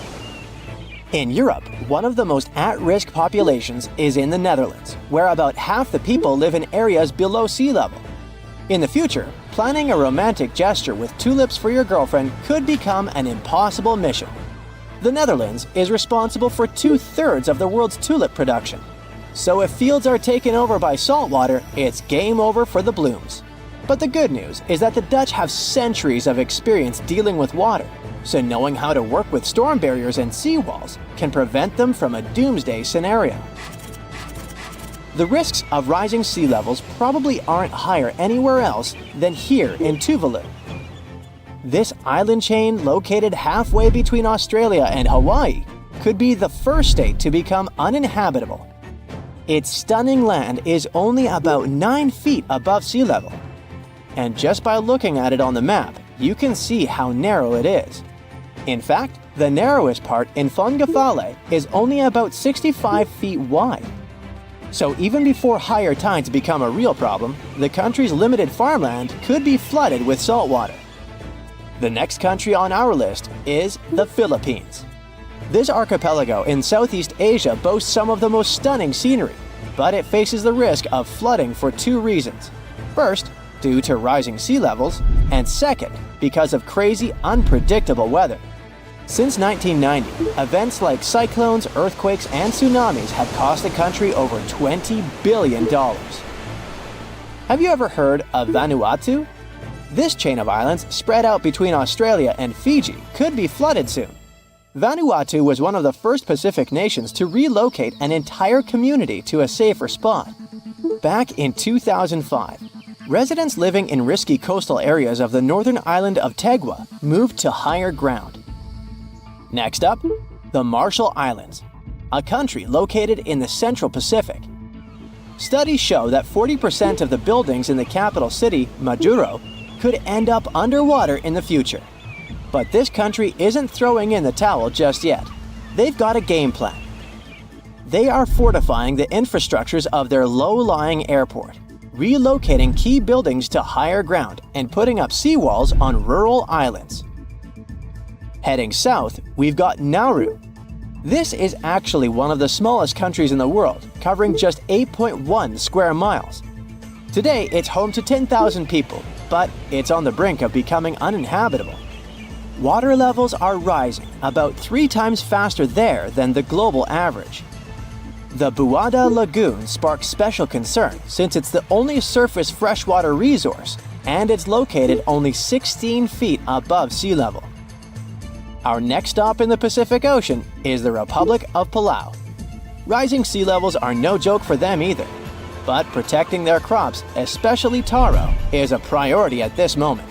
In Europe, one of the most at-risk populations is in the Netherlands, where about half the people live in areas below sea level. In the future, planning a romantic gesture with tulips for your girlfriend could become an impossible mission. The Netherlands is responsible for 2/3 of the world's tulip production. So if fields are taken over by saltwater, it's game over for the blooms. But the good news is that the Dutch have centuries of experience dealing with water, so knowing how to work with storm barriers and seawalls can prevent them from a doomsday scenario. The risks of rising sea levels probably aren't higher anywhere else than here in Tuvalu. This island chain, located halfway between Australia and Hawaii, could be the first state to become uninhabitable. Its stunning land is only about 9 feet above sea level. And just by looking at it on the map, you can see how narrow it is. In fact, the narrowest part in Fongafale is only about 65 feet wide. So even before higher tides become a real problem, the country's limited farmland could be flooded with saltwater. The next country on our list is the Philippines. This archipelago in Southeast Asia boasts some of the most stunning scenery, but it faces the risk of flooding for 2 reasons. First, due to rising sea levels, and second, because of crazy, unpredictable weather. Since 1990, events like cyclones, earthquakes, and tsunamis have cost the country over $20 billion. Have you ever heard of Vanuatu? This chain of islands, spread out between Australia and Fiji, could be flooded soon. Vanuatu was one of the first Pacific nations to relocate an entire community to a safer spot. Back in 2005, residents living in risky coastal areas of the northern island of Tegua moved to higher ground. Next up, the Marshall Islands, a country located in the Central Pacific. Studies show that 40% of the buildings in the capital city, Majuro, could end up underwater in the future. But this country isn't throwing in the towel just yet. They've got a game plan. They are fortifying the infrastructures of their low-lying airport, relocating key buildings to higher ground and putting up seawalls on rural islands. Heading south, we've got Nauru. This is actually one of the smallest countries in the world, covering just 8.1 square miles. Today, it's home to 10,000 people, but it's on the brink of becoming uninhabitable. Water levels are rising about 3 times faster there than the global average. The Buada Lagoon sparks special concern since it's the only surface freshwater resource, and it's located only 16 feet above sea level. Our next stop in the Pacific Ocean is the Republic of Palau. Rising sea levels are no joke for them either, but protecting their crops, especially taro, is a priority at this moment.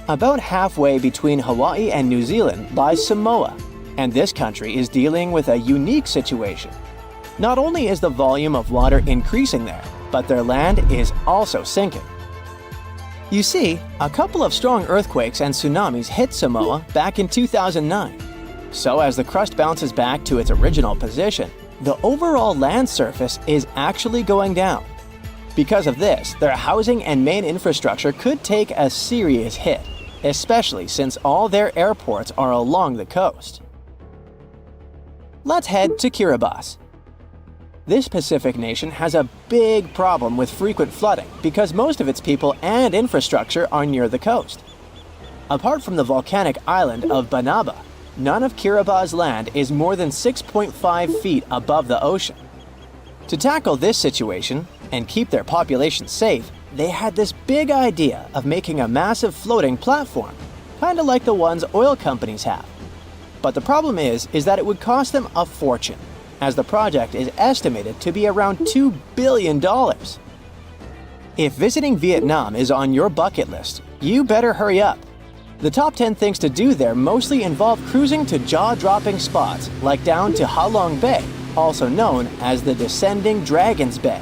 About halfway between Hawaii and New Zealand lies Samoa, and this country is dealing with a unique situation. Not only is the volume of water increasing there, but their land is also sinking. You see, a couple of strong earthquakes and tsunamis hit Samoa back in 2009. So as the crust bounces back to its original position, the overall land surface is actually going down. Because of this, their housing and main infrastructure could take a serious hit, especially since all their airports are along the coast. Let's head to Kiribati. This Pacific nation has a big problem with frequent flooding because most of its people and infrastructure are near the coast. Apart from the volcanic island of Banaba, none of Kiribati's land is more than 6.5 feet above the ocean. To tackle this situation and keep their population safe, they had this big idea of making a massive floating platform, kind of like the ones oil companies have. But the problem is that it would cost them a fortune, as the project is estimated to be around $2 billion. If visiting Vietnam is on your bucket list, you better hurry up. The top 10 things to do there mostly involve cruising to jaw-dropping spots like down to Ha Long Bay, also known as the Descending Dragons Bay.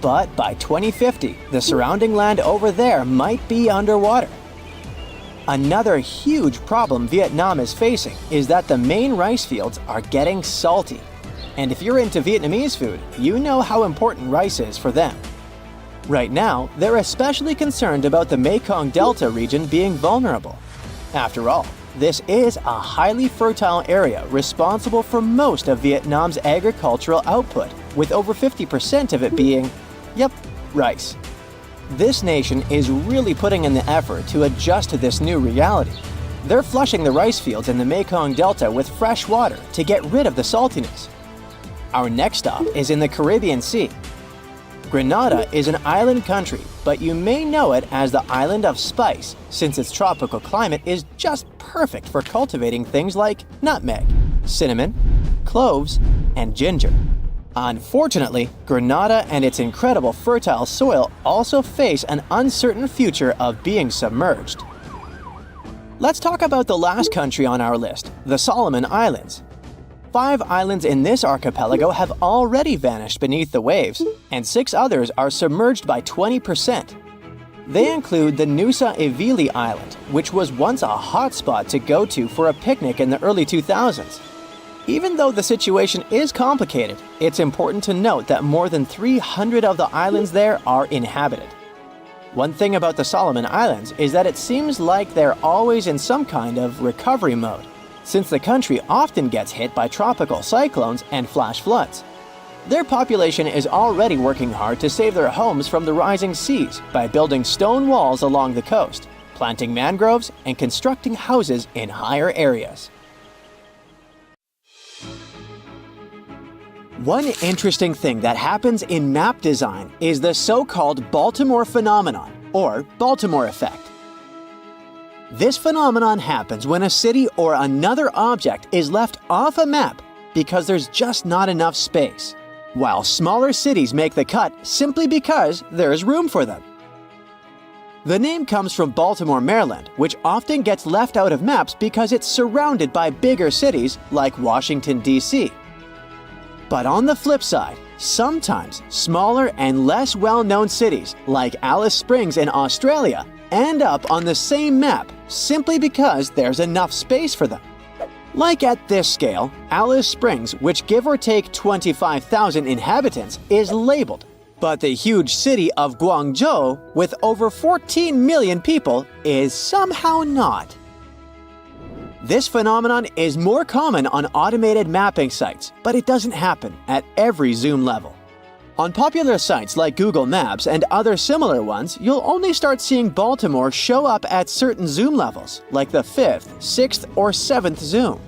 But by 2050, the surrounding land over there might be underwater. Another huge problem Vietnam is facing is that the main rice fields are getting salty. And if you're into Vietnamese food, you know how important rice is for them. Right now, they're especially concerned about the Mekong Delta region being vulnerable. After all, this is a highly fertile area responsible for most of Vietnam's agricultural output, with over 50% of it being, rice. This nation is really putting in the effort to adjust to this new reality. They're flushing the rice fields in the Mekong Delta with fresh water to get rid of the saltiness. Our next stop is in the Caribbean Sea. Grenada is an island country, but you may know it as the Island of Spice, since its tropical climate is just perfect for cultivating things like nutmeg, cinnamon, cloves, and ginger. Unfortunately, Grenada and its incredible fertile soil also face an uncertain future of being submerged. Let's talk about the last country on our list, the Solomon Islands. 5 islands in this archipelago have already vanished beneath the waves, and 6 others are submerged by 20%. They include the Nusa Evili Island, which was once a hotspot to go to for a picnic in the early 2000s. Even though the situation is complicated, it's important to note that more than 300 of the islands there are inhabited. One thing about the Solomon Islands is that it seems like they're always in some kind of recovery mode, since the country often gets hit by tropical cyclones and flash floods. Their population is already working hard to save their homes from the rising seas by building stone walls along the coast, planting mangroves, and constructing houses in higher areas. One interesting thing that happens in map design is the so-called Baltimore phenomenon, or Baltimore effect. This phenomenon happens when a city or another object is left off a map because there's just not enough space, while smaller cities make the cut simply because there's room for them. The name comes from Baltimore, Maryland, which often gets left out of maps because it's surrounded by bigger cities like Washington, D.C. But on the flip side, sometimes smaller and less well-known cities like Alice Springs in Australia end up on the same map simply because there's enough space for them. Like at this scale, Alice Springs, which give or take 25,000 inhabitants, is labeled. But the huge city of Guangzhou, with over 14 million people, is somehow not. This phenomenon is more common on automated mapping sites, but it doesn't happen at every zoom level. On popular sites like Google Maps and other similar ones, you'll only start seeing Baltimore show up at certain zoom levels, like the 5th, 6th, or 7th zoom.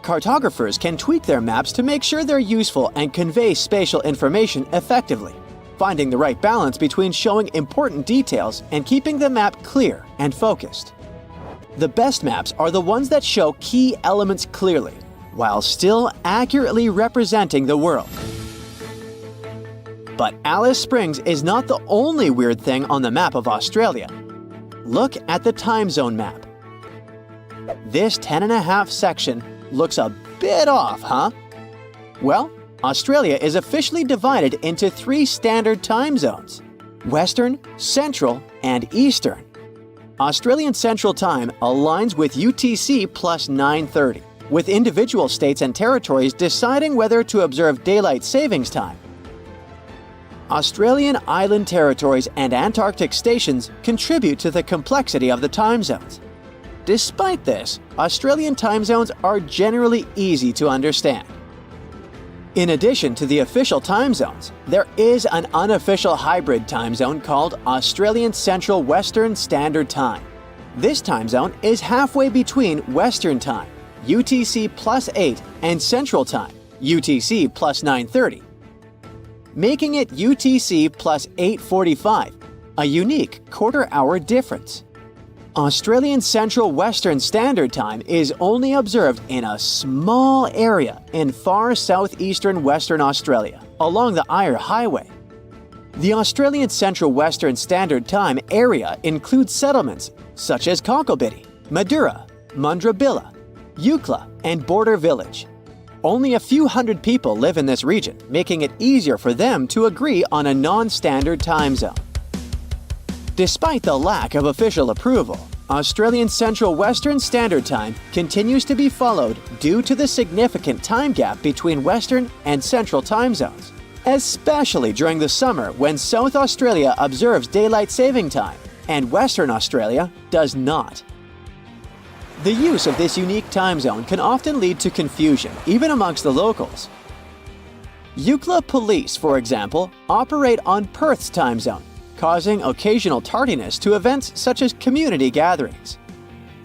Cartographers can tweak their maps to make sure they're useful and convey spatial information effectively, finding the right balance between showing important details and keeping the map clear and focused. The best maps are the ones that show key elements clearly, while still accurately representing the world. But Alice Springs is not the only weird thing on the map of Australia. Look at the time zone map. This 10.5 section looks a bit off, huh? Well, Australia is officially divided into 3 standard time zones: Western, Central, and Eastern. Australian Central Time aligns with UTC plus 9:30, with individual states and territories deciding whether to observe daylight savings time. Australian island territories and Antarctic stations contribute to the complexity of the time zones. Despite this, Australian time zones are generally easy to understand. In addition to the official time zones, there is an unofficial hybrid time zone called Australian Central Western Standard Time. This time zone is halfway between Western Time, UTC plus 8, and Central Time, UTC plus 9:30, making it UTC plus 8:45, a unique quarter-hour difference. Australian Central Western Standard Time is only observed in a small area in far southeastern Western Australia, along the Eyre Highway. The Australian Central Western Standard Time area includes settlements such as Cockabiddy, Madura, Mundrabilla, Eucla, and Border Village. Only a few hundred people live in this region, making it easier for them to agree on a non-standard time zone. Despite the lack of official approval, Australian Central Western Standard Time continues to be followed due to the significant time gap between Western and Central time zones, especially during the summer when South Australia observes daylight saving time and Western Australia does not. The use of this unique time zone can often lead to confusion, even amongst the locals. Eucla Police, for example, operate on Perth's time zone, causing occasional tardiness to events such as community gatherings.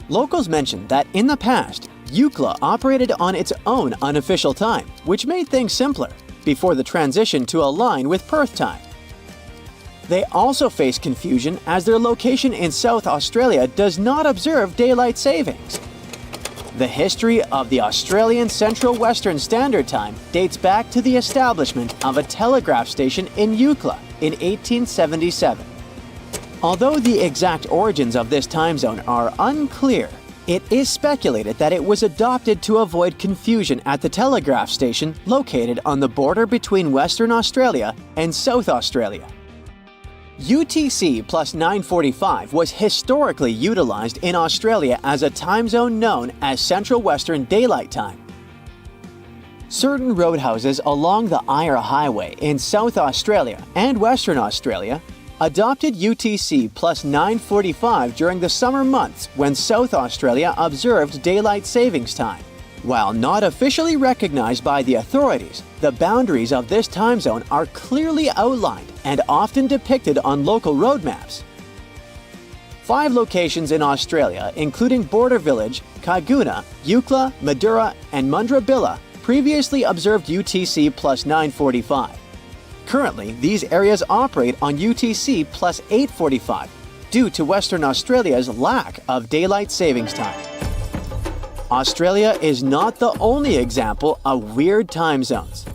Locals mentioned that in the past, Eucla operated on its own unofficial time, which made things simpler, before the transition to align with Perth time. They also face confusion as their location in South Australia does not observe daylight savings. The history of the Australian Central Western Standard Time dates back to the establishment of a telegraph station in Eucla in 1877. Although the exact origins of this time zone are unclear, it is speculated that it was adopted to avoid confusion at the telegraph station located on the border between Western Australia and South Australia. UTC plus 9:45 was historically utilized in Australia as a time zone known as Central Western Daylight Time. Certain roadhouses along the Eyre Highway in South Australia and Western Australia adopted UTC plus 9:45 during the summer months when South Australia observed daylight savings time. While not officially recognized by the authorities, the boundaries of this time zone are clearly outlined and often depicted on local road maps. 5 locations in Australia, including Border Village, Kaiguna, Eucla, Madura, and Mundrabilla, previously observed UTC plus 9:45. Currently, these areas operate on UTC plus 8:45 due to Western Australia's lack of daylight savings time. Australia is not the only example of weird time zones.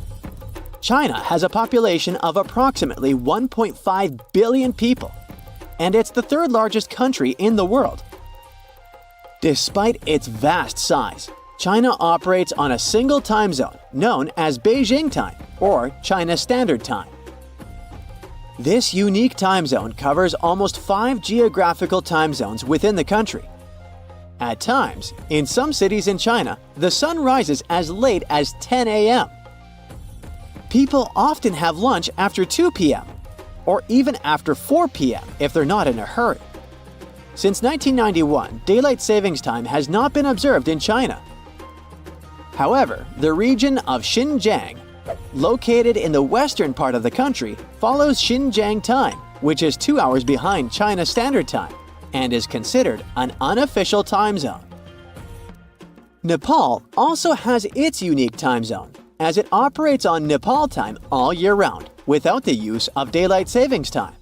China has a population of approximately 1.5 billion people, and it's the 3rd largest country in the world. Despite its vast size, China operates on a single time zone known as Beijing Time or China Standard Time. This unique time zone covers almost 5 geographical time zones within the country. At times, in some cities in China, the sun rises as late as 10 a.m. People often have lunch after 2 p.m., or even after 4 p.m. if they're not in a hurry. Since 1991, daylight savings time has not been observed in China. However, the region of Xinjiang, located in the western part of the country, follows Xinjiang time, which is 2 hours behind China Standard Time, and is considered an unofficial time zone. Nepal also has its unique time zone, as it operates on Nepal time all year round, without the use of daylight savings time.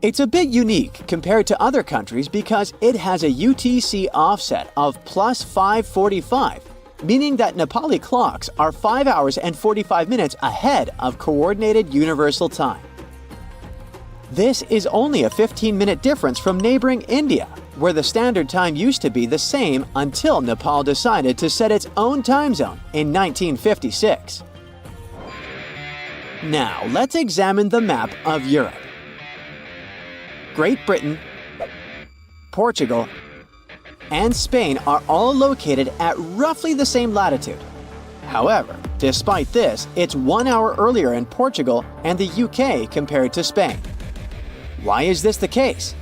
It's a bit unique compared to other countries because it has a UTC offset of plus 545, meaning that Nepali clocks are 5 hours and 45 minutes ahead of Coordinated Universal Time. This is only a 15-minute difference from neighboring India, where the standard time used to be the same until Nepal decided to set its own time zone in 1956. Now, let's examine the map of Europe. Great Britain, Portugal, and Spain are all located at roughly the same latitude. However, despite this, it's 1 hour earlier in Portugal and the UK compared to Spain. Why is this the case?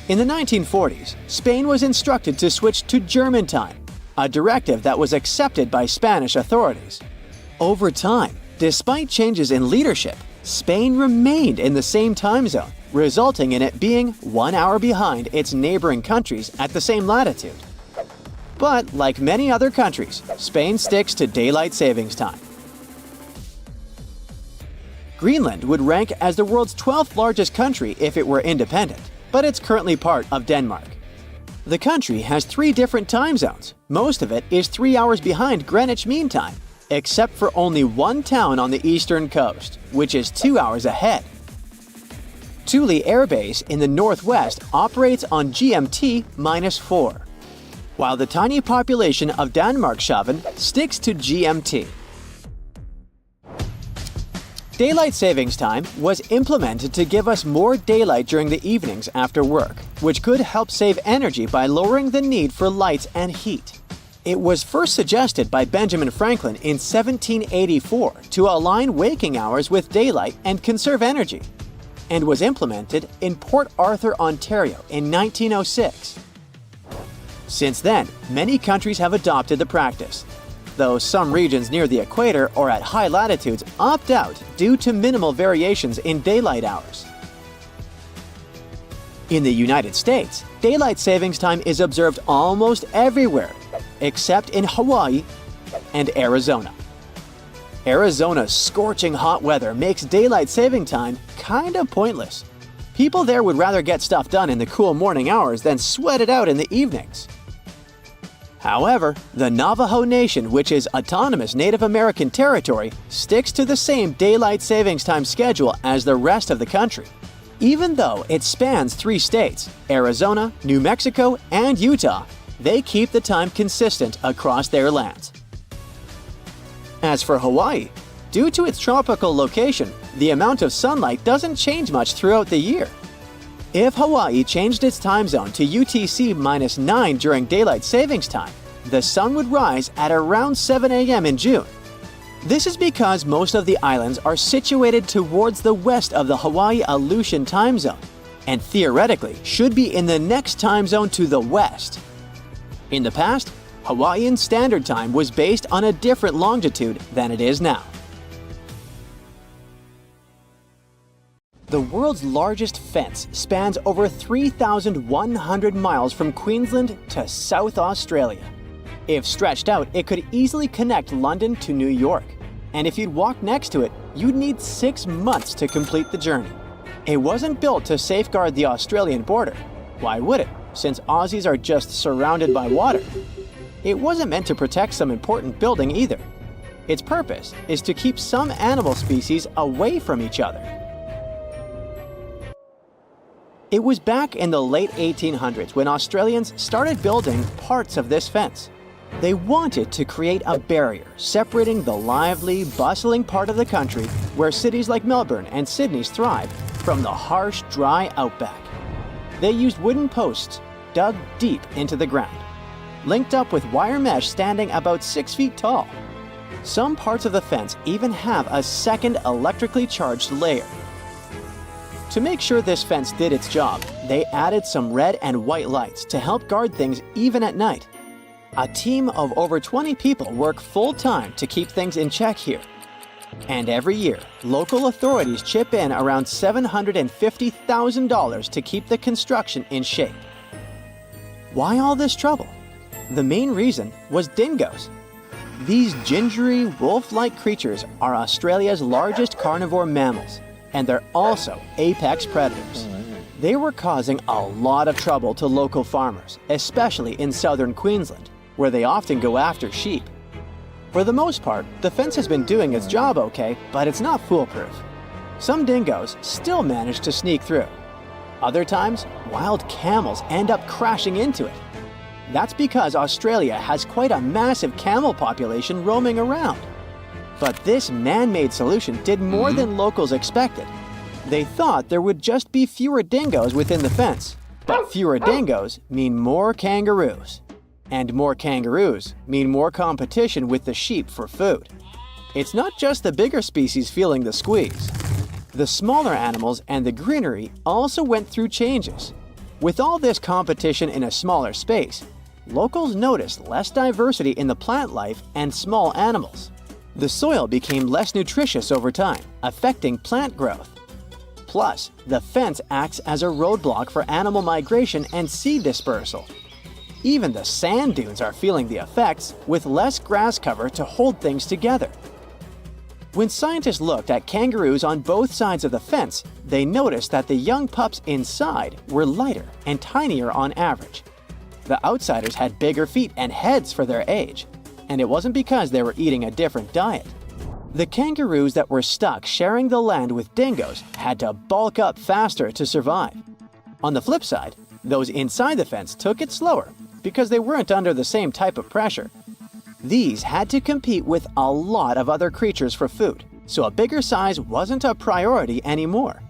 In the 1940s, Spain was instructed to switch to German time, a directive that was accepted by Spanish authorities. Over time, despite changes in leadership, Spain remained in the same time zone, resulting in it being 1 hour behind its neighboring countries at the same latitude. But like many other countries, Spain sticks to daylight savings time. Greenland would rank as the world's 12th largest country if it were independent, but it's currently part of Denmark. The country has 3 different time zones. Most of it is 3 hours behind Greenwich Mean Time, except for only one town on the eastern coast, which is 2 hours ahead. Thule Air Base in the northwest operates on GMT-4, while the tiny population of Danmarkshavn sticks to GMT. Daylight savings time was implemented to give us more daylight during the evenings after work, which could help save energy by lowering the need for lights and heat. It was first suggested by Benjamin Franklin in 1784 to align waking hours with daylight and conserve energy, and was implemented in Port Arthur, Ontario in 1906. Since then, many countries have adopted the practice, though some regions near the equator or at high latitudes opt out due to minimal variations in daylight hours. In the United States, daylight savings time is observed almost everywhere, except in Hawaii and Arizona. Arizona's scorching hot weather makes daylight saving time kind of pointless. People there would rather get stuff done in the cool morning hours than sweat it out in the evenings. However, the Navajo Nation, which is autonomous Native American territory, sticks to the same daylight savings time schedule as the rest of the country. Even though it spans 3 states, Arizona, New Mexico, and Utah, they keep the time consistent across their lands. As for Hawaii, due to its tropical location, the amount of sunlight doesn't change much throughout the year. If Hawaii changed its time zone to UTC-9 during daylight savings time, the sun would rise at around 7 a.m. in June. This is because most of the islands are situated towards the west of the Hawaii-Aleutian time zone, and theoretically should be in the next time zone to the west. In the past, Hawaiian Standard Time was based on a different longitude than it is now. The world's largest fence spans over 3,100 miles from Queensland to South Australia. If stretched out, it could easily connect London to New York. And if you'd walk next to it, you'd need 6 months to complete the journey. It wasn't built to safeguard the Australian border. Why would it, since Aussies are just surrounded by water? It wasn't meant to protect some important building either. Its purpose is to keep some animal species away from each other. It was back in the late 1800s when Australians started building parts of this fence. They wanted to create a barrier separating the lively, bustling part of the country where cities like Melbourne and Sydney thrive from the harsh, dry outback. They used wooden posts, dug deep into the ground, linked up with wire mesh standing about 6 feet tall. Some parts of the fence even have a second electrically charged layer. To make sure this fence did its job, they added some red and white lights to help guard things even at night. A team of over 20 people work full-time to keep things in check here. And every year, local authorities chip in around $750,000 to keep the construction in shape. Why all this trouble? The main reason was dingoes. These gingery, wolf-like creatures are Australia's largest carnivore mammals, and they're also apex predators. They were causing a lot of trouble to local farmers, especially in southern Queensland, where they often go after sheep. For the most part, the fence has been doing its job okay, but it's not foolproof. Some dingoes still manage to sneak through. Other times, wild camels end up crashing into it. That's because Australia has quite a massive camel population roaming around. But this man-made solution did more than locals expected. They thought there would just be fewer dingoes within the fence, but fewer dingoes mean more kangaroos. And more kangaroos mean more competition with the sheep for food. It's not just the bigger species feeling the squeeze. The smaller animals and the greenery also went through changes. With all this competition in a smaller space, locals noticed less diversity in the plant life and small animals. The soil became less nutritious over time, affecting plant growth. Plus, the fence acts as a roadblock for animal migration and seed dispersal. Even the sand dunes are feeling the effects, with less grass cover to hold things together. When scientists looked at kangaroos on both sides of the fence, they noticed that the young pups inside were lighter and tinier on average. The outsiders had bigger feet and heads for their age, and it wasn't because they were eating a different diet. The kangaroos that were stuck sharing the land with dingoes had to bulk up faster to survive. On the flip side, those inside the fence took it slower because they weren't under the same type of pressure. These had to compete with a lot of other creatures for food, so a bigger size wasn't a priority anymore.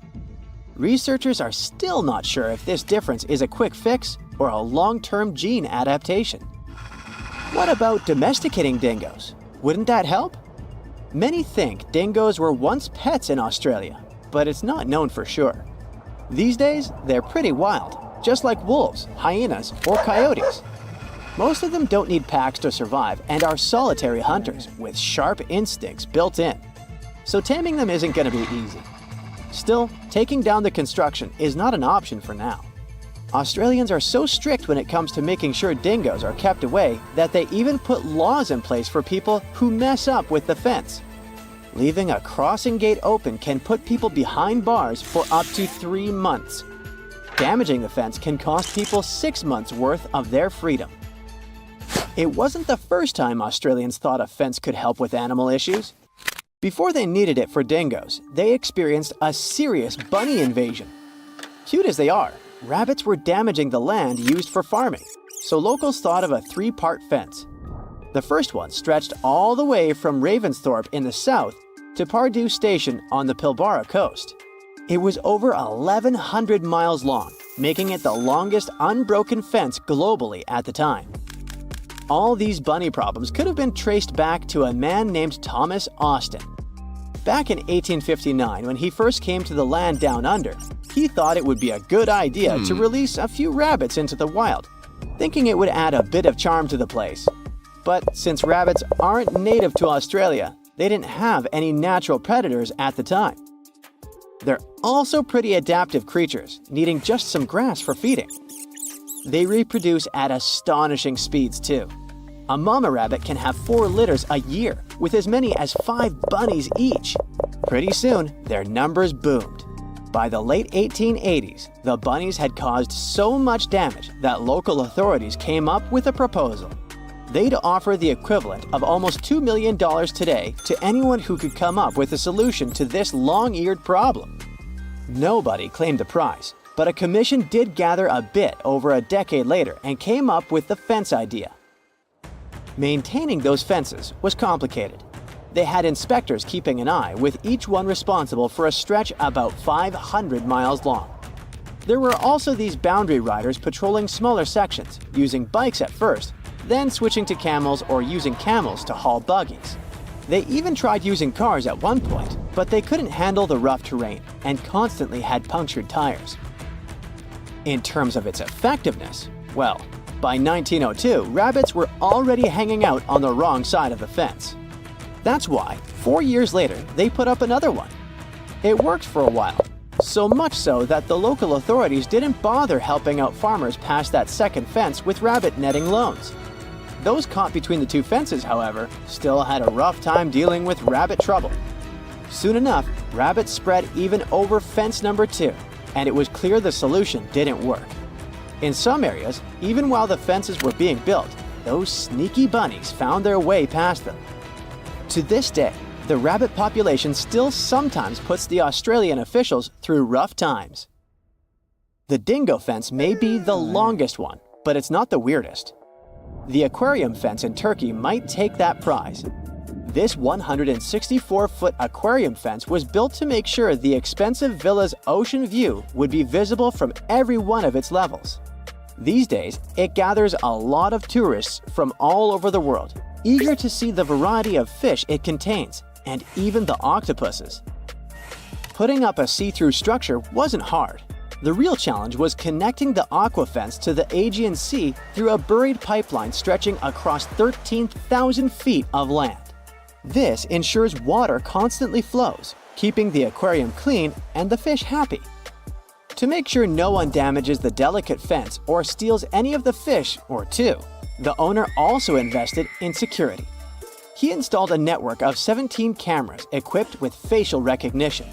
Researchers are still not sure if this difference is a quick fix or a long-term gene adaptation. What about domesticating dingoes? Wouldn't that help? Many think dingoes were once pets in Australia, but it's not known for sure. These days, they're pretty wild, just like wolves, hyenas, or coyotes. Most of them don't need packs to survive and are solitary hunters with sharp instincts built in. So taming them isn't going to be easy. Still, taking down the construction is not an option for now. Australians are so strict when it comes to making sure dingoes are kept away that they even put laws in place for people who mess up with the fence. Leaving a crossing gate open can put people behind bars for up to 3 months. Damaging the fence can cost people 6 months' worth of their freedom. It wasn't the first time Australians thought a fence could help with animal issues. Before they needed it for dingoes, they experienced a serious bunny invasion. Cute as they are, rabbits were damaging the land used for farming, so locals thought of a 3-part fence. The first one stretched all the way from Ravensthorpe in the south to Pardue Station on the Pilbara coast. It was over 1,100 miles long, making it the longest unbroken fence globally at the time. All these bunny problems could have been traced back to a man named Thomas Austin. Back in 1859, when he first came to the land down under, he thought it would be a good idea to release a few rabbits into the wild, thinking it would add a bit of charm to the place. But since rabbits aren't native to Australia, they didn't have any natural predators at the time. They're also pretty adaptive creatures, needing just some grass for feeding. They reproduce at astonishing speeds too. A mama rabbit can have 4 litters a year, with as many as 5 bunnies each. Pretty soon, their numbers boomed. By the late 1880s, the bunnies had caused so much damage that local authorities came up with a proposal. They'd offer the equivalent of almost $2 million today to anyone who could come up with a solution to this long-eared problem. Nobody claimed the prize, but a commission did gather a bit over a decade later and came up with the fence idea. Maintaining those fences was complicated. They had inspectors keeping an eye, with each one responsible for a stretch about 500 miles long. There were also these boundary riders patrolling smaller sections, using bikes at first, then switching to camels or using camels to haul buggies. They even tried using cars at one point, but they couldn't handle the rough terrain and constantly had punctured tires. In terms of its effectiveness, well, by 1902, rabbits were already hanging out on the wrong side of the fence. That's why, 4 years later, they put up another one. It worked for a while, so much so that the local authorities didn't bother helping out farmers past that second fence with rabbit netting loans. Those caught between the two fences, however, still had a rough time dealing with rabbit trouble. Soon enough, rabbits spread even over fence number 2, and it was clear the solution didn't work. In some areas, even while the fences were being built, those sneaky bunnies found their way past them. To this day, the rabbit population still sometimes puts the Australian officials through rough times. The dingo fence may be the longest one, but it's not the weirdest. The aquarium fence in Turkey might take that prize. This 164-foot aquarium fence was built to make sure the expensive villa's ocean view would be visible from every one of its levels. These days, it gathers a lot of tourists from all over the world, eager to see the variety of fish it contains, and even the octopuses. Putting up a see-through structure wasn't hard. The real challenge was connecting the aqua fence to the Aegean Sea through a buried pipeline stretching across 13,000 feet of land. This ensures water constantly flows, keeping the aquarium clean and the fish happy. To make sure no one damages the delicate fence or steals any of the fish or two, the owner also invested in security. He installed a network of 17 cameras equipped with facial recognition.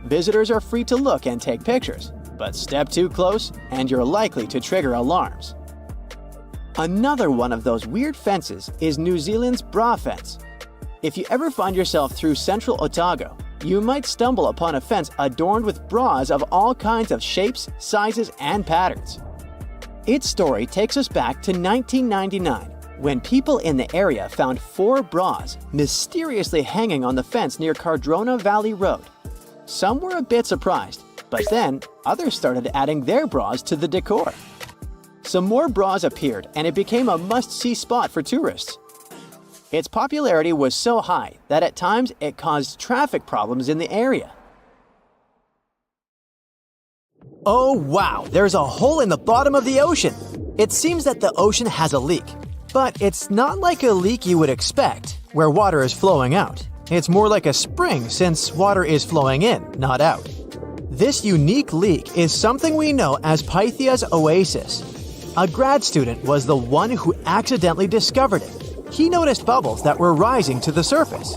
Visitors are free to look and take pictures, but step too close and you're likely to trigger alarms. Another one of those weird fences is New Zealand's bra fence. If you ever find yourself through central Otago, you might stumble upon a fence adorned with bras of all kinds of shapes, sizes, and patterns. Its story takes us back to 1999, when people in the area found 4 bras mysteriously hanging on the fence near Cardrona Valley Road. Some were a bit surprised, but then others started adding their bras to the decor. Some more bras appeared and it became a must-see spot for tourists. Its popularity was so high that at times it caused traffic problems in the area. Oh wow, there's a hole in the bottom of the ocean! It seems that the ocean has a leak. But it's not like a leak you would expect, where water is flowing out. It's more like a spring since water is flowing in, not out. This unique leak is something we know as Pythia's oasis. A grad student was the one who accidentally discovered it. He noticed bubbles that were rising to the surface.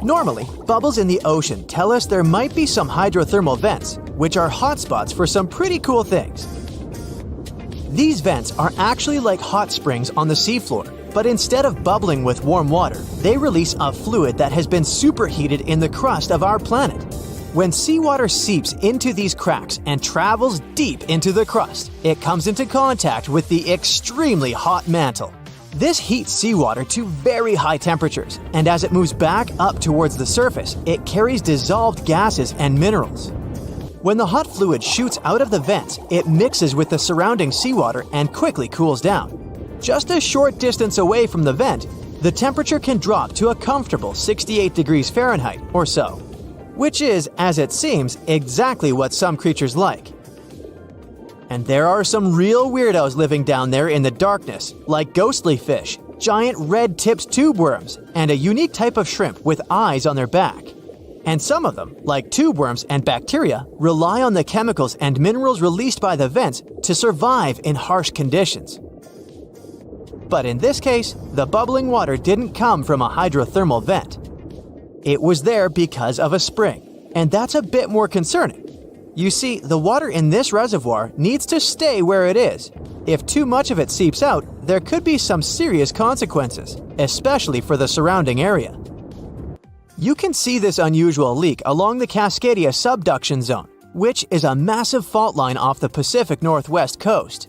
Normally, bubbles in the ocean tell us there might be some hydrothermal vents, which are hotspots for some pretty cool things. These vents are actually like hot springs on the seafloor, but instead of bubbling with warm water, they release a fluid that has been superheated in the crust of our planet. When seawater seeps into these cracks and travels deep into the crust, it comes into contact with the extremely hot mantle. This heats seawater to very high temperatures, and as it moves back up towards the surface, it carries dissolved gases and minerals. When the hot fluid shoots out of the vents, it mixes with the surrounding seawater and quickly cools down. Just a short distance away from the vent, the temperature can drop to a comfortable 68 degrees Fahrenheit or so, which is, as it seems, exactly what some creatures like. And there are some real weirdos living down there in the darkness, like ghostly fish, giant red-tipped tube worms, and a unique type of shrimp with eyes on their back. And some of them, like tube worms and bacteria, rely on the chemicals and minerals released by the vents to survive in harsh conditions. But in this case, the bubbling water didn't come from a hydrothermal vent. It was there because of a spring, and that's a bit more concerning. You see, the water in this reservoir needs to stay where it is. If too much of it seeps out, there could be some serious consequences, especially for the surrounding area. You can see this unusual leak along the Cascadia subduction zone, which is a massive fault line off the Pacific Northwest coast.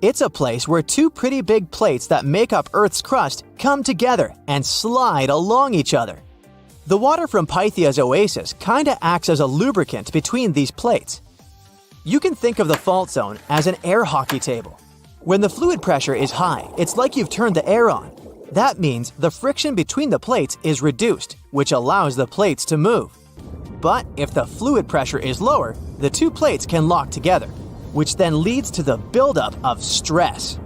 It's a place where two pretty big plates that make up Earth's crust come together and slide along each other. The water from Pythia's oasis kinda acts as a lubricant between these plates. You can think of the fault zone as an air hockey table. When the fluid pressure is high, it's like you've turned the air on. That means the friction between the plates is reduced, which allows the plates to move. But if the fluid pressure is lower, the two plates can lock together, which then leads to the buildup of stress.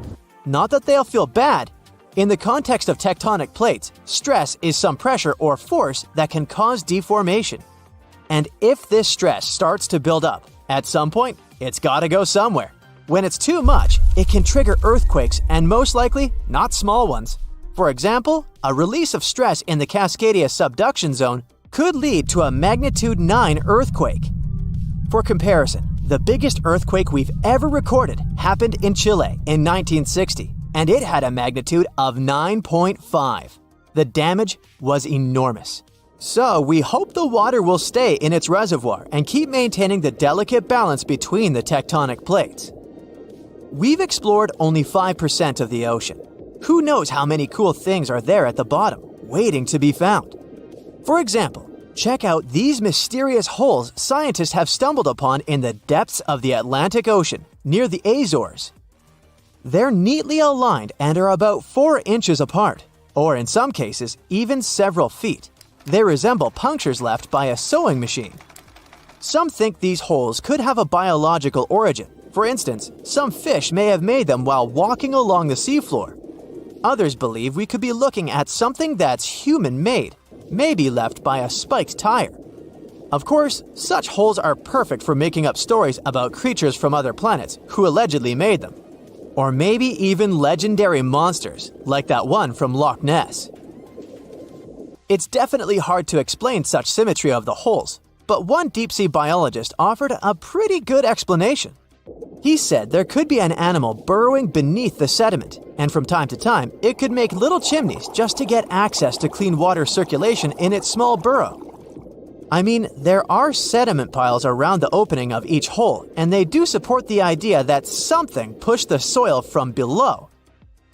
Not that they'll feel bad. In the context of tectonic plates, stress is some pressure or force that can cause deformation. And if this stress starts to build up, at some point, it's gotta go somewhere. When it's too much, it can trigger earthquakes and most likely, not small ones. For example, a release of stress in the Cascadia subduction zone could lead to a magnitude 9 earthquake. For comparison, the biggest earthquake we've ever recorded happened in Chile in 1960, and it had a magnitude of 9.5. The damage was enormous. So we hope the water will stay in its reservoir and keep maintaining the delicate balance between the tectonic plates. We've explored only 5% of the ocean. Who knows how many cool things are there at the bottom, waiting to be found? For example, check out these mysterious holes scientists have stumbled upon in the depths of the Atlantic Ocean, near the Azores. They're neatly aligned and are about 4 inches apart, or in some cases, even several feet. They resemble punctures left by a sewing machine. Some think these holes could have a biological origin. For instance, some fish may have made them while walking along the seafloor. Others believe we could be looking at something that's human-made, maybe left by a spiked tire. Of course, such holes are perfect for making up stories about creatures from other planets who allegedly made them. Or maybe even legendary monsters, like that one from Loch Ness. It's definitely hard to explain such symmetry of the holes, but one deep-sea biologist offered a pretty good explanation. He said there could be an animal burrowing beneath the sediment, and from time to time, it could make little chimneys just to get access to clean water circulation in its small burrow. I mean, there are sediment piles around the opening of each hole, and they do support the idea that something pushed the soil from below.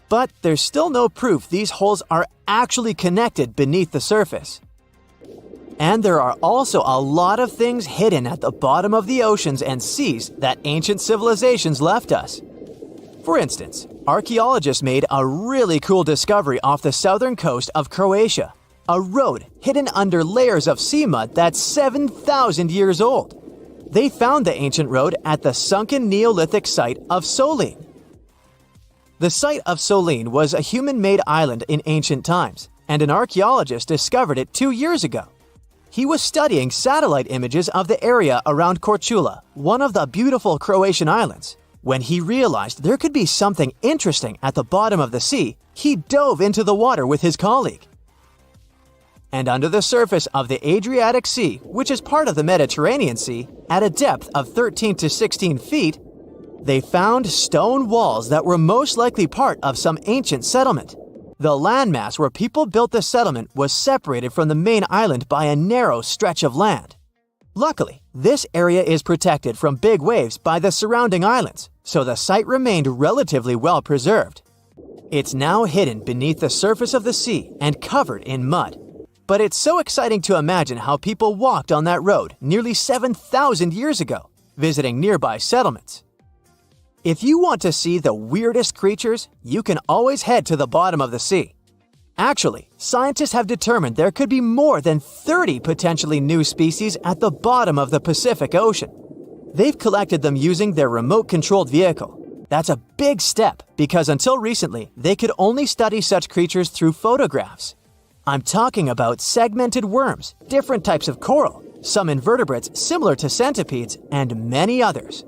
But there's still no proof these holes are actually connected beneath the surface. And there are also a lot of things hidden at the bottom of the oceans and seas that ancient civilizations left us. For instance, archaeologists made a really cool discovery off the southern coast of Croatia, a road hidden under layers of sea mud that's 7,000 years old. They found the ancient road at the sunken Neolithic site of Solin. The site of Solin was a human-made island in ancient times, and an archaeologist discovered it 2 years ago. He was studying satellite images of the area around Korčula, one of the beautiful Croatian islands. When he realized there could be something interesting at the bottom of the sea, he dove into the water with his colleague. And under the surface of the Adriatic Sea, which is part of the Mediterranean Sea, at a depth of 13 to 16 feet, they found stone walls that were most likely part of some ancient settlement. The landmass where people built the settlement was separated from the main island by a narrow stretch of land. Luckily, this area is protected from big waves by the surrounding islands, so the site remained relatively well preserved. It's now hidden beneath the surface of the sea and covered in mud. But it's so exciting to imagine how people walked on that road nearly 7,000 years ago, visiting nearby settlements. If you want to see the weirdest creatures, you can always head to the bottom of the sea. Actually, scientists have determined there could be more than 30 potentially new species at the bottom of the Pacific Ocean. They've collected them using their remote-controlled vehicle. That's a big step because until recently, they could only study such creatures through photographs. I'm talking about segmented worms, different types of coral, some invertebrates similar to centipedes, and many others.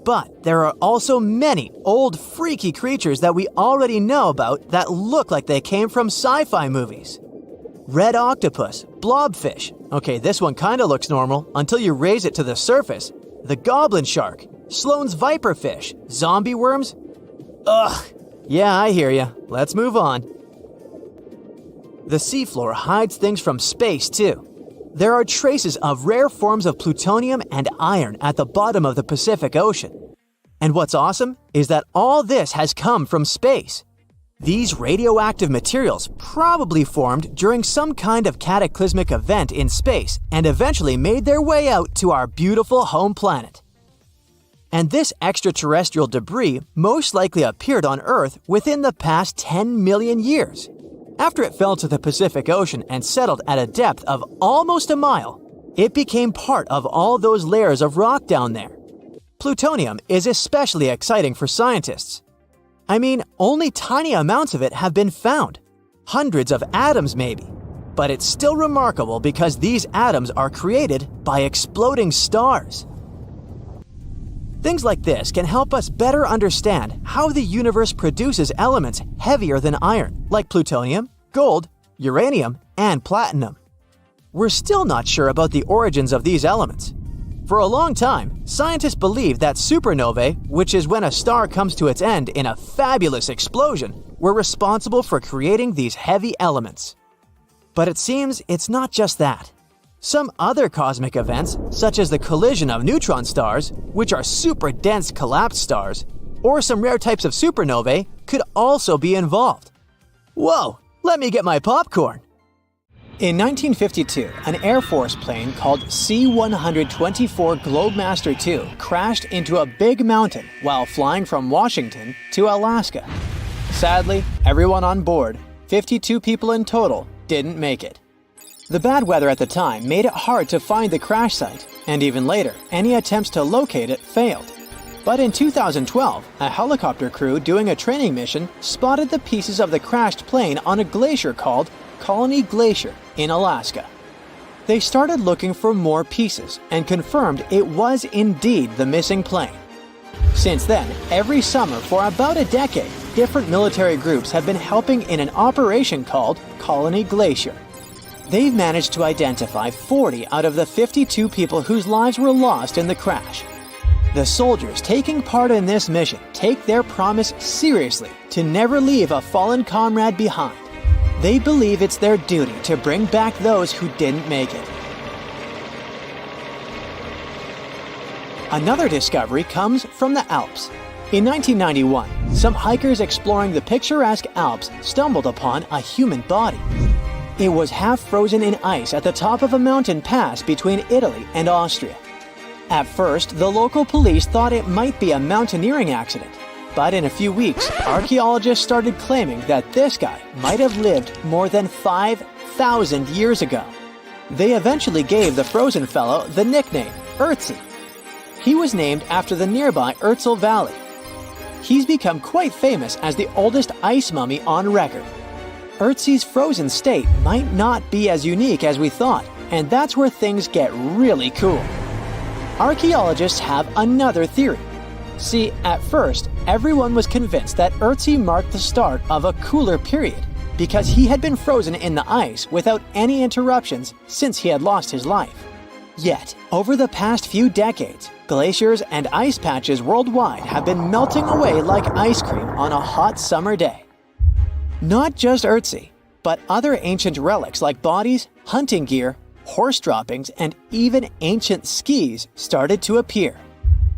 But there are also many old freaky creatures that we already know about that look like they came from sci-fi movies. Red octopus, blobfish. Okay, this one kinda looks normal until you raise it to the surface. The goblin shark, Sloane's viperfish, zombie worms. Ugh. Yeah, I hear ya. Let's move on. The seafloor hides things from space too. There are traces of rare forms of plutonium and iron at the bottom of the Pacific Ocean. And what's awesome is that all this has come from space. These radioactive materials probably formed during some kind of cataclysmic event in space and eventually made their way out to our beautiful home planet. And this extraterrestrial debris most likely appeared on Earth within the past 10 million years. After it fell to the Pacific Ocean and settled at a depth of almost a mile, it became part of all those layers of rock down there. Plutonium is especially exciting for scientists. I mean, only tiny amounts of it have been found. Hundreds of atoms maybe. But it's still remarkable because these atoms are created by exploding stars. Things like this can help us better understand how the universe produces elements heavier than iron, like plutonium, gold, uranium, and platinum. We're still not sure about the origins of these elements. For a long time, scientists believed that supernovae, which is when a star comes to its end in a fabulous explosion, were responsible for creating these heavy elements. But it seems it's not just that. Some other cosmic events, such as the collision of neutron stars, which are super dense collapsed stars, or some rare types of supernovae, could also be involved. Whoa, let me get my popcorn! In 1952, an Air Force plane called C-124 Globemaster II crashed into a big mountain while flying from Washington to Alaska. Sadly, everyone on board, 52 people in total, didn't make it. The bad weather at the time made it hard to find the crash site, and even later, any attempts to locate it failed. But in 2012, a helicopter crew doing a training mission spotted the pieces of the crashed plane on a glacier called Colony Glacier in Alaska. They started looking for more pieces and confirmed it was indeed the missing plane. Since then, every summer for about a decade, different military groups have been helping in an operation called Colony Glacier. They've managed to identify 40 out of the 52 people whose lives were lost in the crash. The soldiers taking part in this mission take their promise seriously to never leave a fallen comrade behind. They believe it's their duty to bring back those who didn't make it. Another discovery comes from the Alps. In 1991, some hikers exploring the picturesque Alps stumbled upon a human body. It was half frozen in ice at the top of a mountain pass between Italy and Austria. At first, the local police thought it might be a mountaineering accident, but in a few weeks, archaeologists started claiming that this guy might have lived more than 5,000 years ago. They eventually gave the frozen fellow the nickname Ötzi. He was named after the nearby Ötztal Valley. He's become quite famous as the oldest ice mummy on record. Ötzi's frozen state might not be as unique as we thought, and that's where things get really cool. Archaeologists have another theory. See, at first, everyone was convinced that Ötzi marked the start of a cooler period because he had been frozen in the ice without any interruptions since he had lost his life. Yet, over the past few decades, glaciers and ice patches worldwide have been melting away like ice cream on a hot summer day. Not just Ötzi, but other ancient relics like bodies, hunting gear, horse droppings, and even ancient skis started to appear.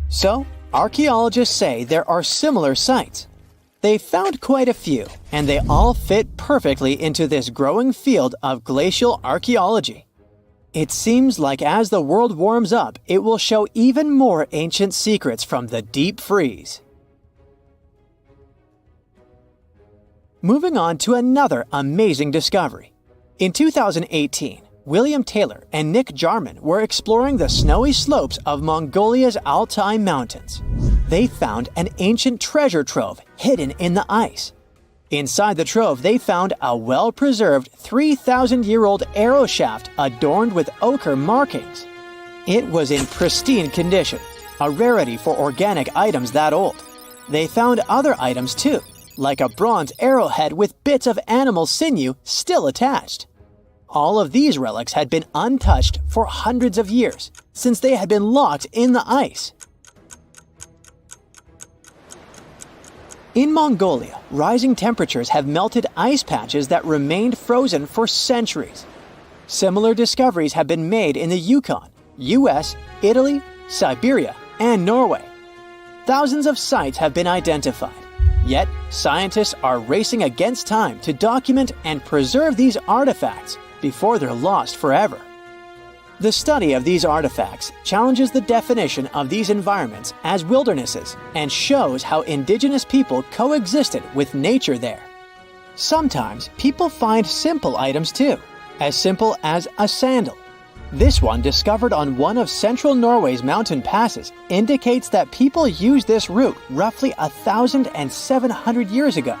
So, archaeologists say there are similar sites. They found quite a few, and they all fit perfectly into this growing field of glacial archaeology. It seems like as the world warms up, it will show even more ancient secrets from the deep freeze. Moving on to another amazing discovery. In 2018, William Taylor and Nick Jarman were exploring the snowy slopes of Mongolia's Altai Mountains. They found an ancient treasure trove hidden in the ice. Inside the trove, they found a well-preserved 3,000-year-old arrow shaft adorned with ochre markings. It was in pristine condition, a rarity for organic items that old. They found other items too, like a bronze arrowhead with bits of animal sinew still attached. All of these relics had been untouched for hundreds of years, since they had been locked in the ice. In Mongolia, rising temperatures have melted ice patches that remained frozen for centuries. Similar discoveries have been made in the Yukon, US, Italy, Siberia, and Norway. Thousands of sites have been identified. Yet, scientists are racing against time to document and preserve these artifacts before they're lost forever. The study of these artifacts challenges the definition of these environments as wildernesses and shows how indigenous people coexisted with nature there. Sometimes people find simple items too, as simple as a sandal. This one, discovered on one of central Norway's mountain passes, indicates that people used this route roughly 1,700 years ago.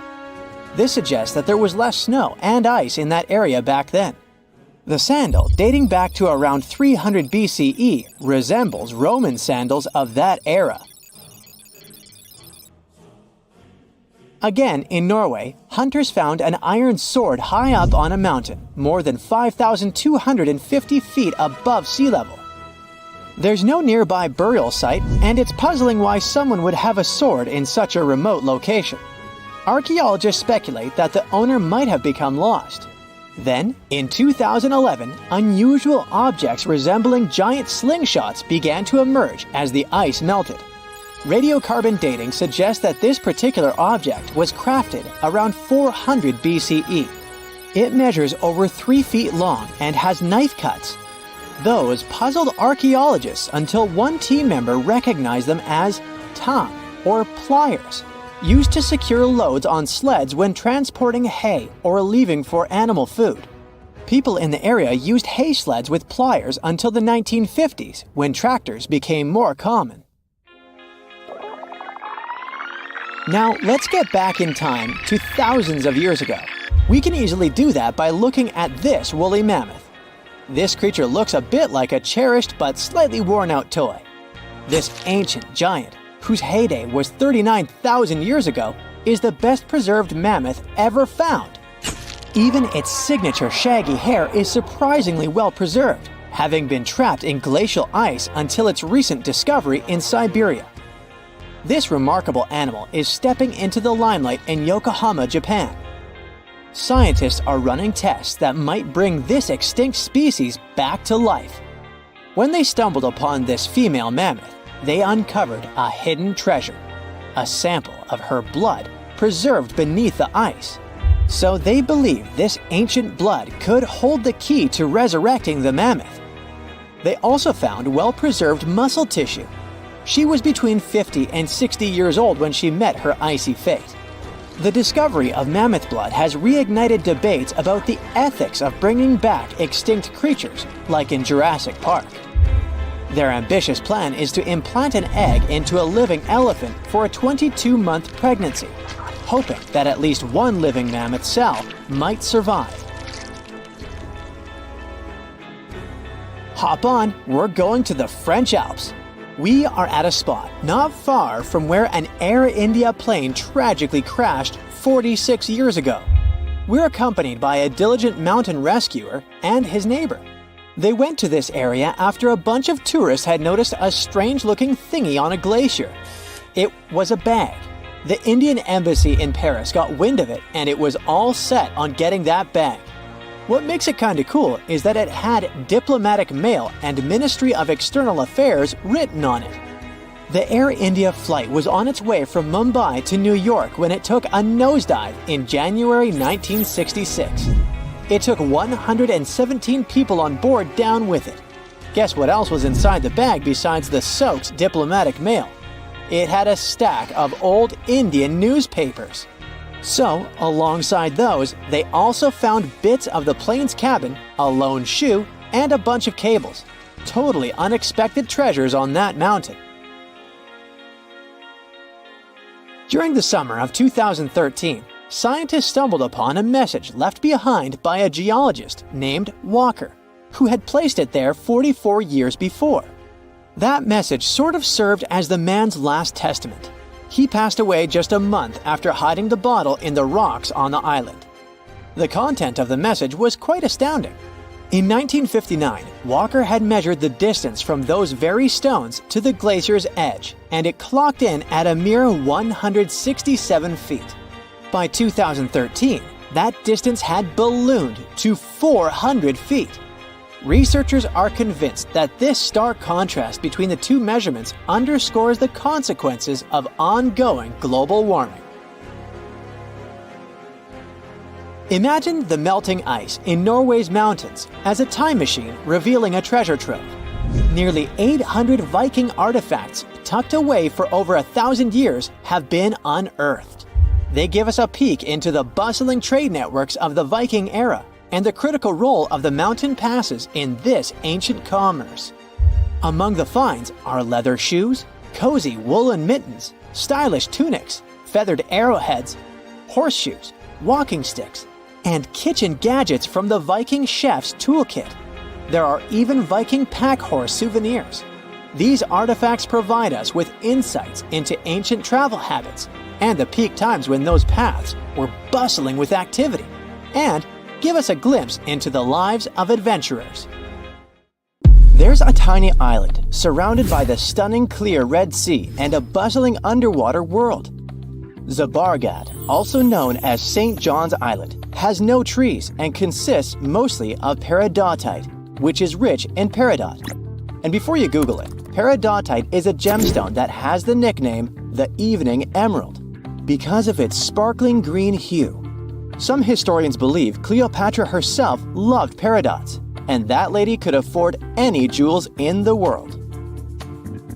This suggests that there was less snow and ice in that area back then. The sandal, dating back to around 300 BCE, resembles Roman sandals of that era. Again, in Norway, hunters found an iron sword high up on a mountain, more than 5,250 feet above sea level. There's no nearby burial site, and it's puzzling why someone would have a sword in such a remote location. Archaeologists speculate that the owner might have become lost. Then, in 2011, unusual objects resembling giant slingshots began to emerge as the ice melted. Radiocarbon dating suggests that this particular object was crafted around 400 BCE. It measures over 3 feet long and has knife cuts. Those puzzled archaeologists until one team member recognized them as tang, or pliers, used to secure loads on sleds when transporting hay or leaving for animal food. People in the area used hay sleds with pliers until the 1950s, when tractors became more common. Now, let's get back in time to thousands of years ago. We can easily do that by looking at this woolly mammoth. This creature looks a bit like a cherished but slightly worn-out toy. This ancient giant, whose heyday was 39,000 years ago, is the best preserved mammoth ever found. Even its signature shaggy hair is surprisingly well preserved, having been trapped in glacial ice until its recent discovery in Siberia. This remarkable animal is stepping into the limelight in Yokohama, Japan. Scientists are running tests that might bring this extinct species back to life. When they stumbled upon this female mammoth, they uncovered a hidden treasure, a sample of her blood preserved beneath the ice. So they believe this ancient blood could hold the key to resurrecting the mammoth. They also found well-preserved muscle tissue. She was between 50 and 60 years old when she met her icy fate. The discovery of mammoth blood has reignited debates about the ethics of bringing back extinct creatures, like in Jurassic Park. Their ambitious plan is to implant an egg into a living elephant for a 22-month pregnancy, hoping that at least one living mammoth cell might survive. Hop on, we're going to the French Alps. We are at a spot not far from where an Air India plane tragically crashed 46 years ago. We're accompanied by a diligent mountain rescuer and his neighbor. They went to this area after a bunch of tourists had noticed a strange-looking thingy on a glacier. It was a bag. The Indian embassy in Paris got wind of it, and it was all set on getting that bag. What makes it kinda cool is that it had diplomatic mail and Ministry of External Affairs written on it. The Air India flight was on its way from Mumbai to New York when it took a nosedive in January 1966. It took 117 people on board down with it. Guess what else was inside the bag besides the soaked diplomatic mail? It had a stack of old Indian newspapers. So, alongside those, they also found bits of the plane's cabin, a lone shoe, and a bunch of cables. Totally unexpected treasures on that mountain. During the summer of 2013, scientists stumbled upon a message left behind by a geologist named Walker, who had placed it there 44 years before. That message sort of served as the man's last testament. He passed away just a month after hiding the bottle in the rocks on the island. The content of the message was quite astounding. In 1959, Walker had measured the distance from those very stones to the glacier's edge, and it clocked in at a mere 167 feet. By 2013, that distance had ballooned to 400 feet. Researchers are convinced that this stark contrast between the two measurements underscores the consequences of ongoing global warming. Imagine the melting ice in Norway's mountains as a time machine revealing a treasure trove. Nearly 800 Viking artifacts tucked away for over 1,000 years have been unearthed. They give us a peek into the bustling trade networks of the Viking era and the critical role of the mountain passes in this ancient commerce. Among the finds are leather shoes, cozy woolen mittens, stylish tunics, feathered arrowheads, horseshoes, walking sticks, and kitchen gadgets from the Viking chef's toolkit. There are even Viking pack horse souvenirs. These artifacts provide us with insights into ancient travel habits and the peak times when those paths were bustling with activity, and give us a glimpse into the lives of adventurers. There's a tiny island surrounded by the stunning clear Red Sea and a bustling underwater world. Zabargad, also known as St. John's Island, has no trees and consists mostly of peridotite, which is rich in peridot. And before you Google it, peridotite is a gemstone that has the nickname the Evening Emerald because of its sparkling green hue. Some historians believe Cleopatra herself loved peridots, and that lady could afford any jewels in the world.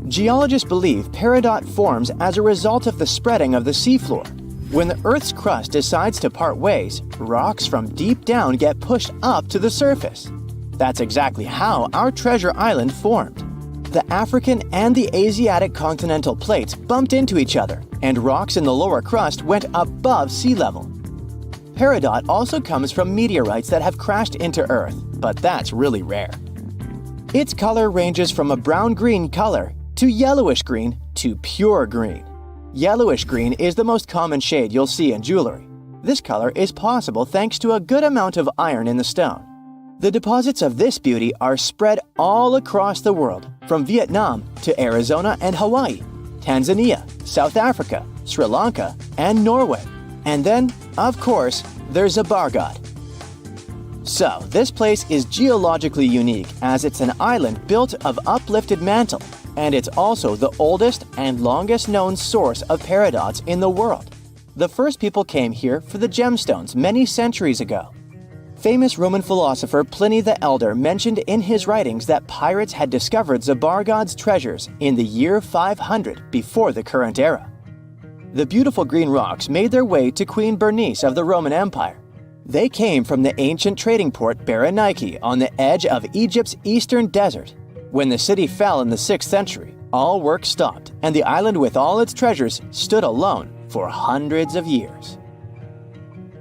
Geologists believe peridot forms as a result of the spreading of the seafloor. When the Earth's crust decides to part ways, rocks from deep down get pushed up to the surface. That's exactly how our treasure island formed. The African and the Asiatic continental plates bumped into each other, and rocks in the lower crust went above sea level. Peridot also comes from meteorites that have crashed into Earth, but that's really rare. Its color ranges from a brown-green color to yellowish-green to pure green. Yellowish-green is the most common shade you'll see in jewelry. This color is possible thanks to a good amount of iron in the stone. The deposits of this beauty are spread all across the world, from Vietnam to Arizona and Hawaii, Tanzania, South Africa, Sri Lanka, and Norway. And then, of course, there's Zabargad. So, this place is geologically unique as it's an island built of uplifted mantle, and it's also the oldest and longest known source of peridots in the world. The first people came here for the gemstones many centuries ago. Famous Roman philosopher Pliny the Elder mentioned in his writings that pirates had discovered Zabargad's treasures in the year 500 before the current era. The beautiful green rocks made their way to Queen Bernice of the Roman Empire. They came from the ancient trading port Berenike on the edge of Egypt's eastern desert. When the city fell in the 6th century, all work stopped, and the island with all its treasures stood alone for hundreds of years.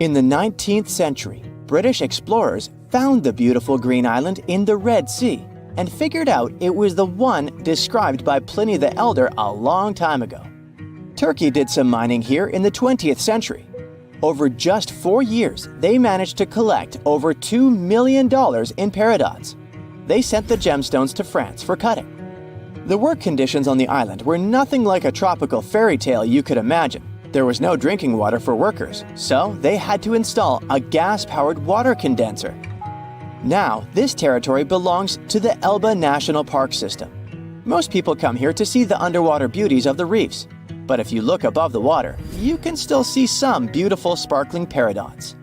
In the 19th century, British explorers found the beautiful green island in the Red Sea and figured out it was the one described by Pliny the Elder a long time ago. Turkey did some mining here in the 20th century. Over just 4 years, they managed to collect over $2 million in peridots. They sent the gemstones to France for cutting. The work conditions on the island were nothing like a tropical fairy tale you could imagine. There was no drinking water for workers, so they had to install a gas-powered water condenser. Now, this territory belongs to the Elba National Park System. Most people come here to see the underwater beauties of the reefs, but if you look above the water, you can still see some beautiful sparkling peridots.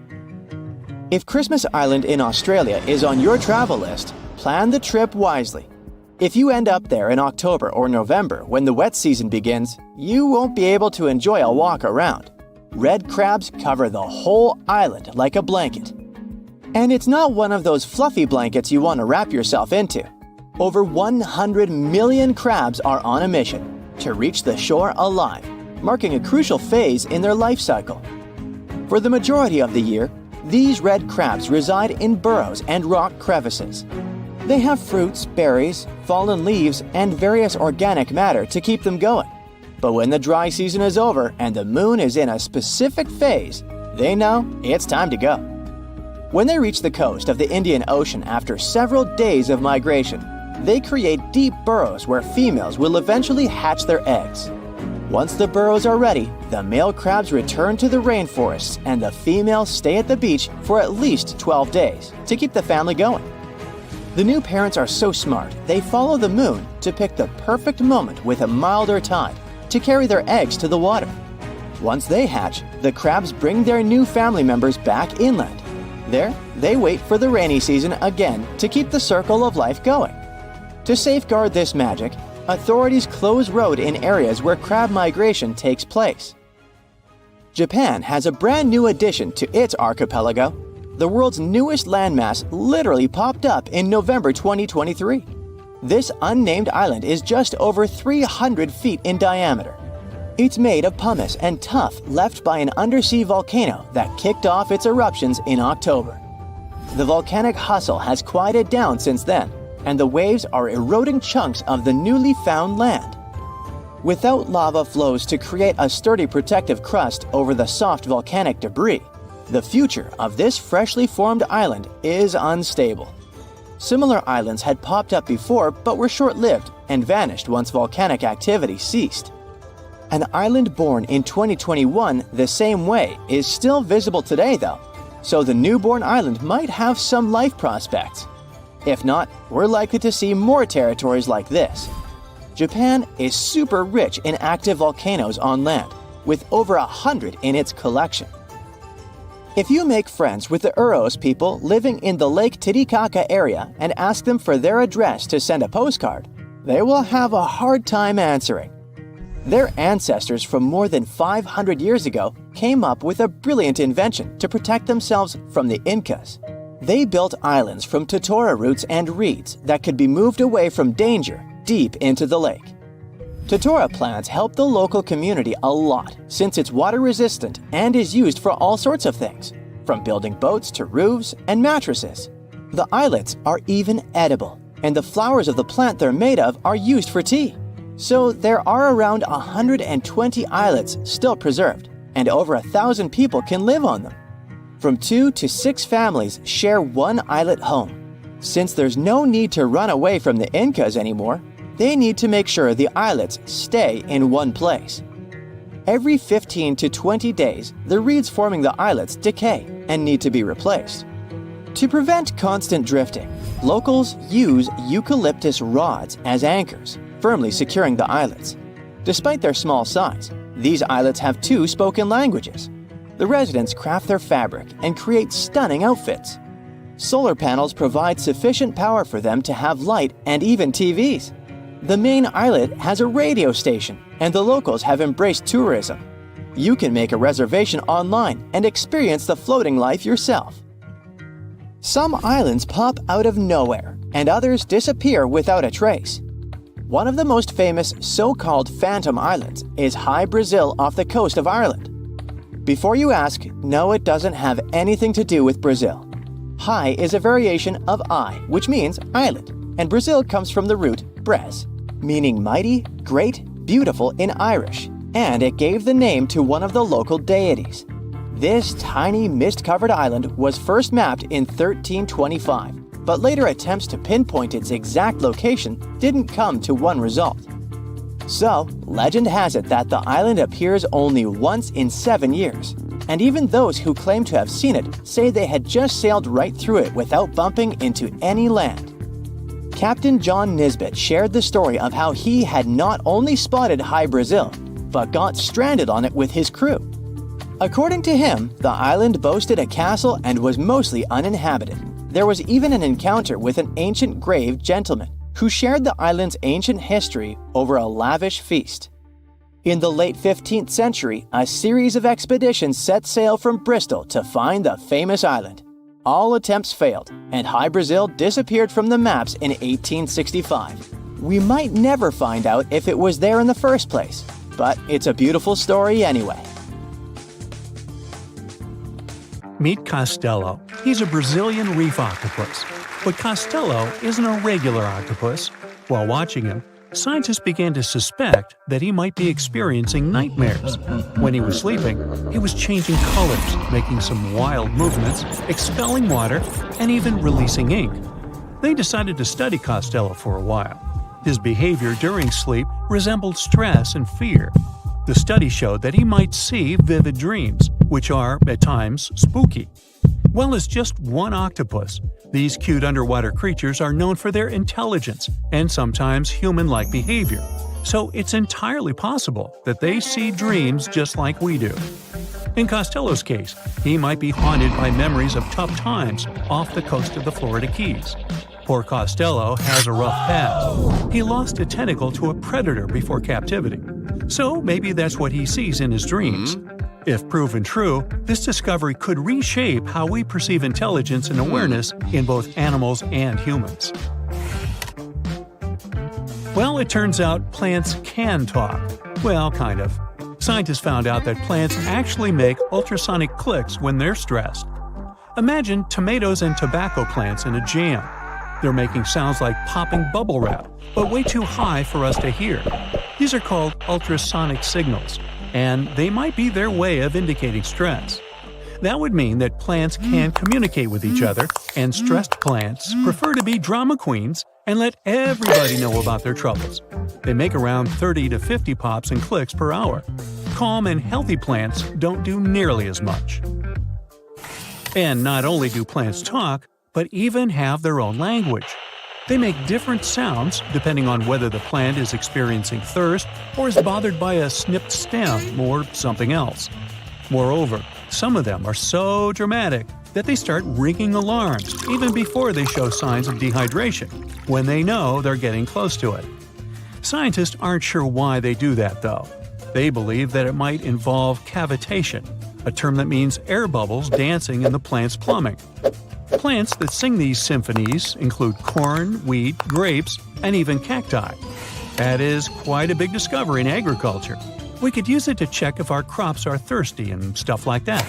If Christmas Island in Australia is on your travel list, plan the trip wisely. If you end up there in October or November when the wet season begins, you won't be able to enjoy a walk around. Red crabs cover the whole island like a blanket. And it's not one of those fluffy blankets you want to wrap yourself into. Over 100 million crabs are on a mission to reach the shore alive, marking a crucial phase in their life cycle. For the majority of the year, these red crabs reside in burrows and rock crevices. They have fruits, berries, fallen leaves, and various organic matter to keep them going. But when the dry season is over and the moon is in a specific phase, they know it's time to go. When they reach the coast of the Indian Ocean after several days of migration, they create deep burrows where females will eventually hatch their eggs. Once the burrows are ready, the male crabs return to the rainforests and the females stay at the beach for at least 12 days to keep the family going. The new parents are so smart, they follow the moon to pick the perfect moment with a milder tide to carry their eggs to the water. Once they hatch, the crabs bring their new family members back inland There, they wait for the rainy season again to keep the circle of life going. To safeguard this magic, authorities close road in areas where crab migration takes place. Japan has a brand new addition to its archipelago. The world's newest landmass literally popped up in November 2023. This unnamed island is just over 300 feet in diameter. It's made of pumice and tuff left by an undersea volcano that kicked off its eruptions in October. The volcanic hustle has quieted down since then, and the waves are eroding chunks of the newly found land. Without lava flows to create a sturdy protective crust over the soft volcanic debris, the future of this freshly formed island is unstable. Similar islands had popped up before but were short-lived and vanished once volcanic activity ceased. An island born in 2021 the same way is still visible today though, so the newborn island might have some life prospects. If not, we're likely to see more territories like this. Japan is super rich in active volcanoes on land, with over 100 in its collection. If you make friends with the Uros people living in the Lake Titicaca area and ask them for their address to send a postcard, they will have a hard time answering. Their ancestors from more than 500 years ago came up with a brilliant invention to protect themselves from the Incas. They built islands from totora roots and reeds that could be moved away from danger deep into the lake. Totora plants help the local community a lot since it's water-resistant and is used for all sorts of things, from building boats to roofs and mattresses. The islets are even edible, and the flowers of the plant they're made of are used for tea. So there are around 120 islets still preserved, and over 1,000 people can live on them. From 2 to 6 families share one islet home. Since there's no need to run away from the Incas anymore, they need to make sure the islets stay in one place. Every 15 to 20 days, the reeds forming the islets decay and need to be replaced. To prevent constant drifting, locals use eucalyptus rods as anchors, firmly securing the islets. Despite their small size, these islets have 2 spoken languages. The residents craft their fabric and create stunning outfits. Solar panels provide sufficient power for them to have light and even TVs. The main islet has a radio station, and the locals have embraced tourism. You can make a reservation online and experience the floating life yourself. Some islands pop out of nowhere, and others disappear without a trace. One of the most famous so-called phantom islands is High Brazil off the coast of Ireland. Before you ask, no, it doesn't have anything to do with Brazil. High is a variation of I, which means island, and Brazil comes from the root bres, meaning mighty, great, beautiful in Irish, and it gave the name to one of the local deities. This tiny mist-covered island was first mapped in 1325, but later attempts to pinpoint its exact location didn't come to one result. So, legend has it that the island appears only once in 7 years, and even those who claim to have seen it say they had just sailed right through it without bumping into any land. Captain John Nisbet shared the story of how he had not only spotted High Brazil, but got stranded on it with his crew. According to him, the island boasted a castle and was mostly uninhabited. There was even an encounter with an ancient grave gentleman who shared the island's ancient history over a lavish feast. In the late 15th century, a series of expeditions set sail from Bristol to find the famous island. All attempts failed, and High Brazil disappeared from the maps in 1865. We might never find out if it was there in the first place, but it's a beautiful story anyway. Meet Costello. He's a Brazilian reef octopus. But Costello isn't a regular octopus. While watching him, scientists began to suspect that he might be experiencing nightmares. When he was sleeping, he was changing colors, making some wild movements, expelling water, and even releasing ink. They decided to study Costello for a while. His behavior during sleep resembled stress and fear. The study showed that he might see vivid dreams, which are, at times, spooky. Well, as just one octopus, these cute underwater creatures are known for their intelligence and sometimes human-like behavior, so it's entirely possible that they see dreams just like we do. In Costello's case, he might be haunted by memories of tough times off the coast of the Florida Keys. Poor Costello has a rough past. He lost a tentacle to a predator before captivity. So maybe that's what he sees in his dreams. If proven true, this discovery could reshape how we perceive intelligence and awareness in both animals and humans. Well, it turns out plants can talk. Well, kind of. Scientists found out that plants actually make ultrasonic clicks when they're stressed. Imagine tomatoes and tobacco plants in a jam. They're making sounds like popping bubble wrap, but way too high for us to hear. These are called ultrasonic signals, and they might be their way of indicating stress. That would mean that plants can communicate with each other, and stressed plants prefer to be drama queens and let everybody know about their troubles. They make around 30 to 50 pops and clicks per hour. Calm and healthy plants don't do nearly as much. And not only do plants talk, but even have their own language. They make different sounds depending on whether the plant is experiencing thirst or is bothered by a snipped stem or something else. Moreover, some of them are so dramatic that they start ringing alarms even before they show signs of dehydration, when they know they're getting close to it. Scientists aren't sure why they do that, though. They believe that it might involve cavitation, a term that means air bubbles dancing in the plant's plumbing. Plants that sing these symphonies include corn, wheat, grapes, and even cacti. That is quite a big discovery in agriculture. We could use it to check if our crops are thirsty and stuff like that.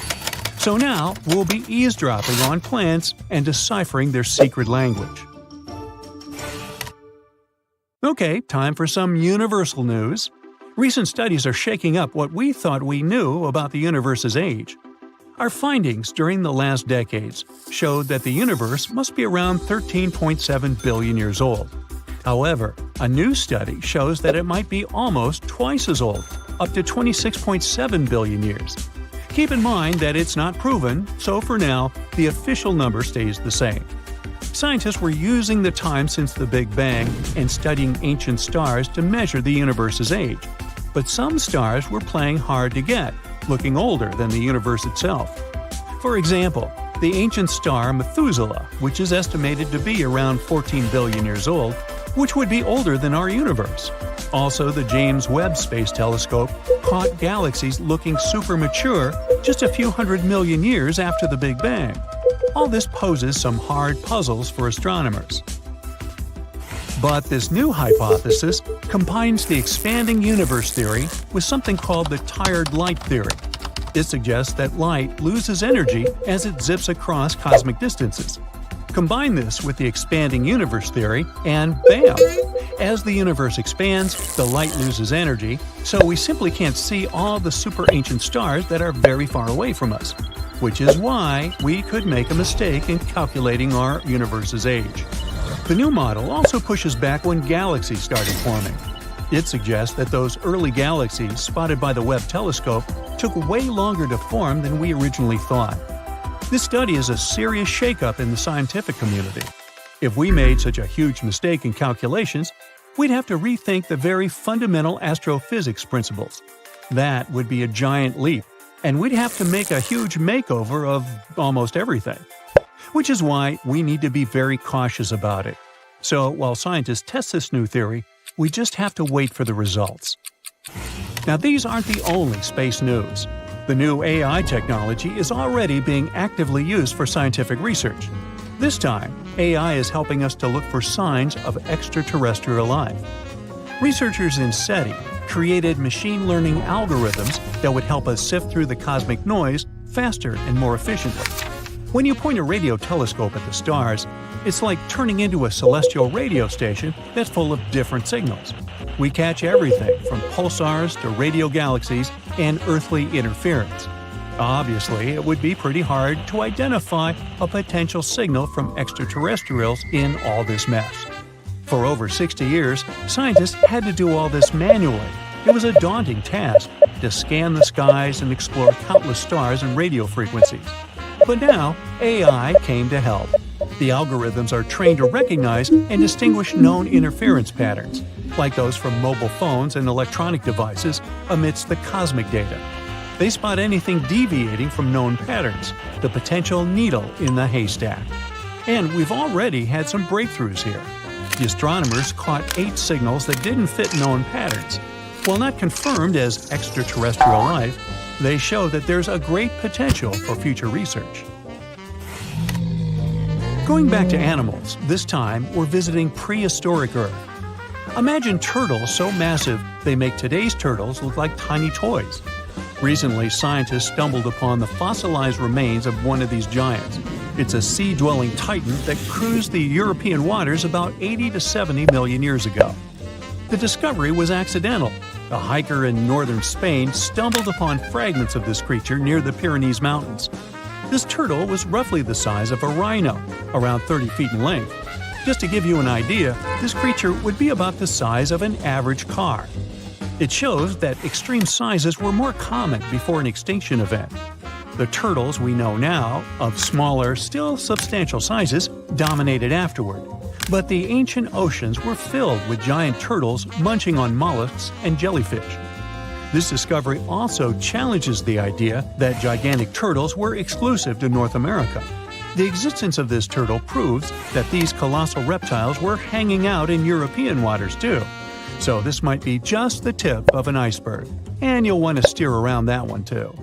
So now we'll be eavesdropping on plants and deciphering their secret language. Okay, time for some universal news. Recent studies are shaking up what we thought we knew about the universe's age. Our findings during the last decades showed that the universe must be around 13.7 billion years old. However, a new study shows that it might be almost twice as old, up to 26.7 billion years. Keep in mind that it's not proven, so for now, the official number stays the same. Scientists were using the time since the Big Bang and studying ancient stars to measure the universe's age. But some stars were playing hard to get, looking older than the universe itself. For example, the ancient star Methuselah, which is estimated to be around 14 billion years old, which would be older than our universe. Also, the James Webb Space Telescope caught galaxies looking super mature just a few 100 million years after the Big Bang. All this poses some hard puzzles for astronomers. But this new hypothesis combines the expanding universe theory with something called the tired light theory. It suggests that light loses energy as it zips across cosmic distances. Combine this with the expanding universe theory, and bam! As the universe expands, the light loses energy, so we simply can't see all the super ancient stars that are very far away from us, which is why we could make a mistake in calculating our universe's age. The new model also pushes back when galaxies started forming. It suggests that those early galaxies spotted by the Webb telescope took way longer to form than we originally thought. This study is a serious shakeup in the scientific community. If we made such a huge mistake in calculations, we'd have to rethink the very fundamental astrophysics principles. That would be a giant leap, and we'd have to make a huge makeover of almost everything. Which is why we need to be very cautious about it. So while scientists test this new theory, we just have to wait for the results. Now, these aren't the only space news. The new AI technology is already being actively used for scientific research. This time, AI is helping us to look for signs of extraterrestrial life. Researchers in SETI created machine learning algorithms that would help us sift through the cosmic noise faster and more efficiently. When you point a radio telescope at the stars, it's like turning into a celestial radio station that's full of different signals. We catch everything from pulsars to radio galaxies and earthly interference. Obviously, it would be pretty hard to identify a potential signal from extraterrestrials in all this mess. For over 60 years, scientists had to do all this manually. It was a daunting task to scan the skies and explore countless stars and radio frequencies. But now, AI came to help. The algorithms are trained to recognize and distinguish known interference patterns, like those from mobile phones and electronic devices, amidst the cosmic data. They spot anything deviating from known patterns, the potential needle in the haystack. And we've already had some breakthroughs here. The astronomers caught 8 signals that didn't fit known patterns. While not confirmed as extraterrestrial life, they show that there's a great potential for future research. Going back to animals, this time we're visiting prehistoric Earth. Imagine turtles so massive they make today's turtles look like tiny toys. Recently, scientists stumbled upon the fossilized remains of one of these giants. It's a sea-dwelling titan that cruised the European waters about 80 to 70 million years ago. The discovery was accidental. A hiker in northern Spain stumbled upon fragments of this creature near the Pyrenees Mountains. This turtle was roughly the size of a rhino, around 30 feet in length. Just to give you an idea, this creature would be about the size of an average car. It shows that extreme sizes were more common before an extinction event. The turtles we know now, of smaller, still substantial sizes, dominated afterward. But the ancient oceans were filled with giant turtles munching on mollusks and jellyfish. This discovery also challenges the idea that gigantic turtles were exclusive to North America. The existence of this turtle proves that these colossal reptiles were hanging out in European waters too. So this might be just the tip of an iceberg, and you'll want to steer around that one too.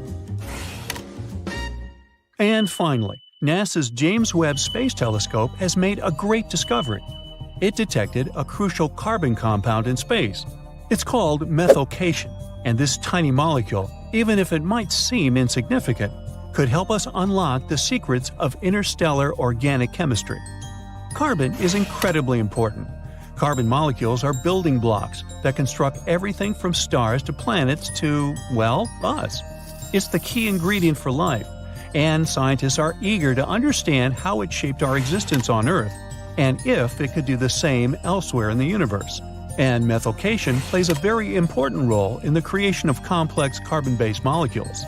And finally, NASA's James Webb Space Telescope has made a great discovery. It detected a crucial carbon compound in space. It's called methylcation, and this tiny molecule, even if it might seem insignificant, could help us unlock the secrets of interstellar organic chemistry. Carbon is incredibly important. Carbon molecules are building blocks that construct everything from stars to planets to, well, us. It's the key ingredient for life, and scientists are eager to understand how it shaped our existence on Earth, and if it could do the same elsewhere in the universe. And methylcation plays a very important role in the creation of complex carbon-based molecules.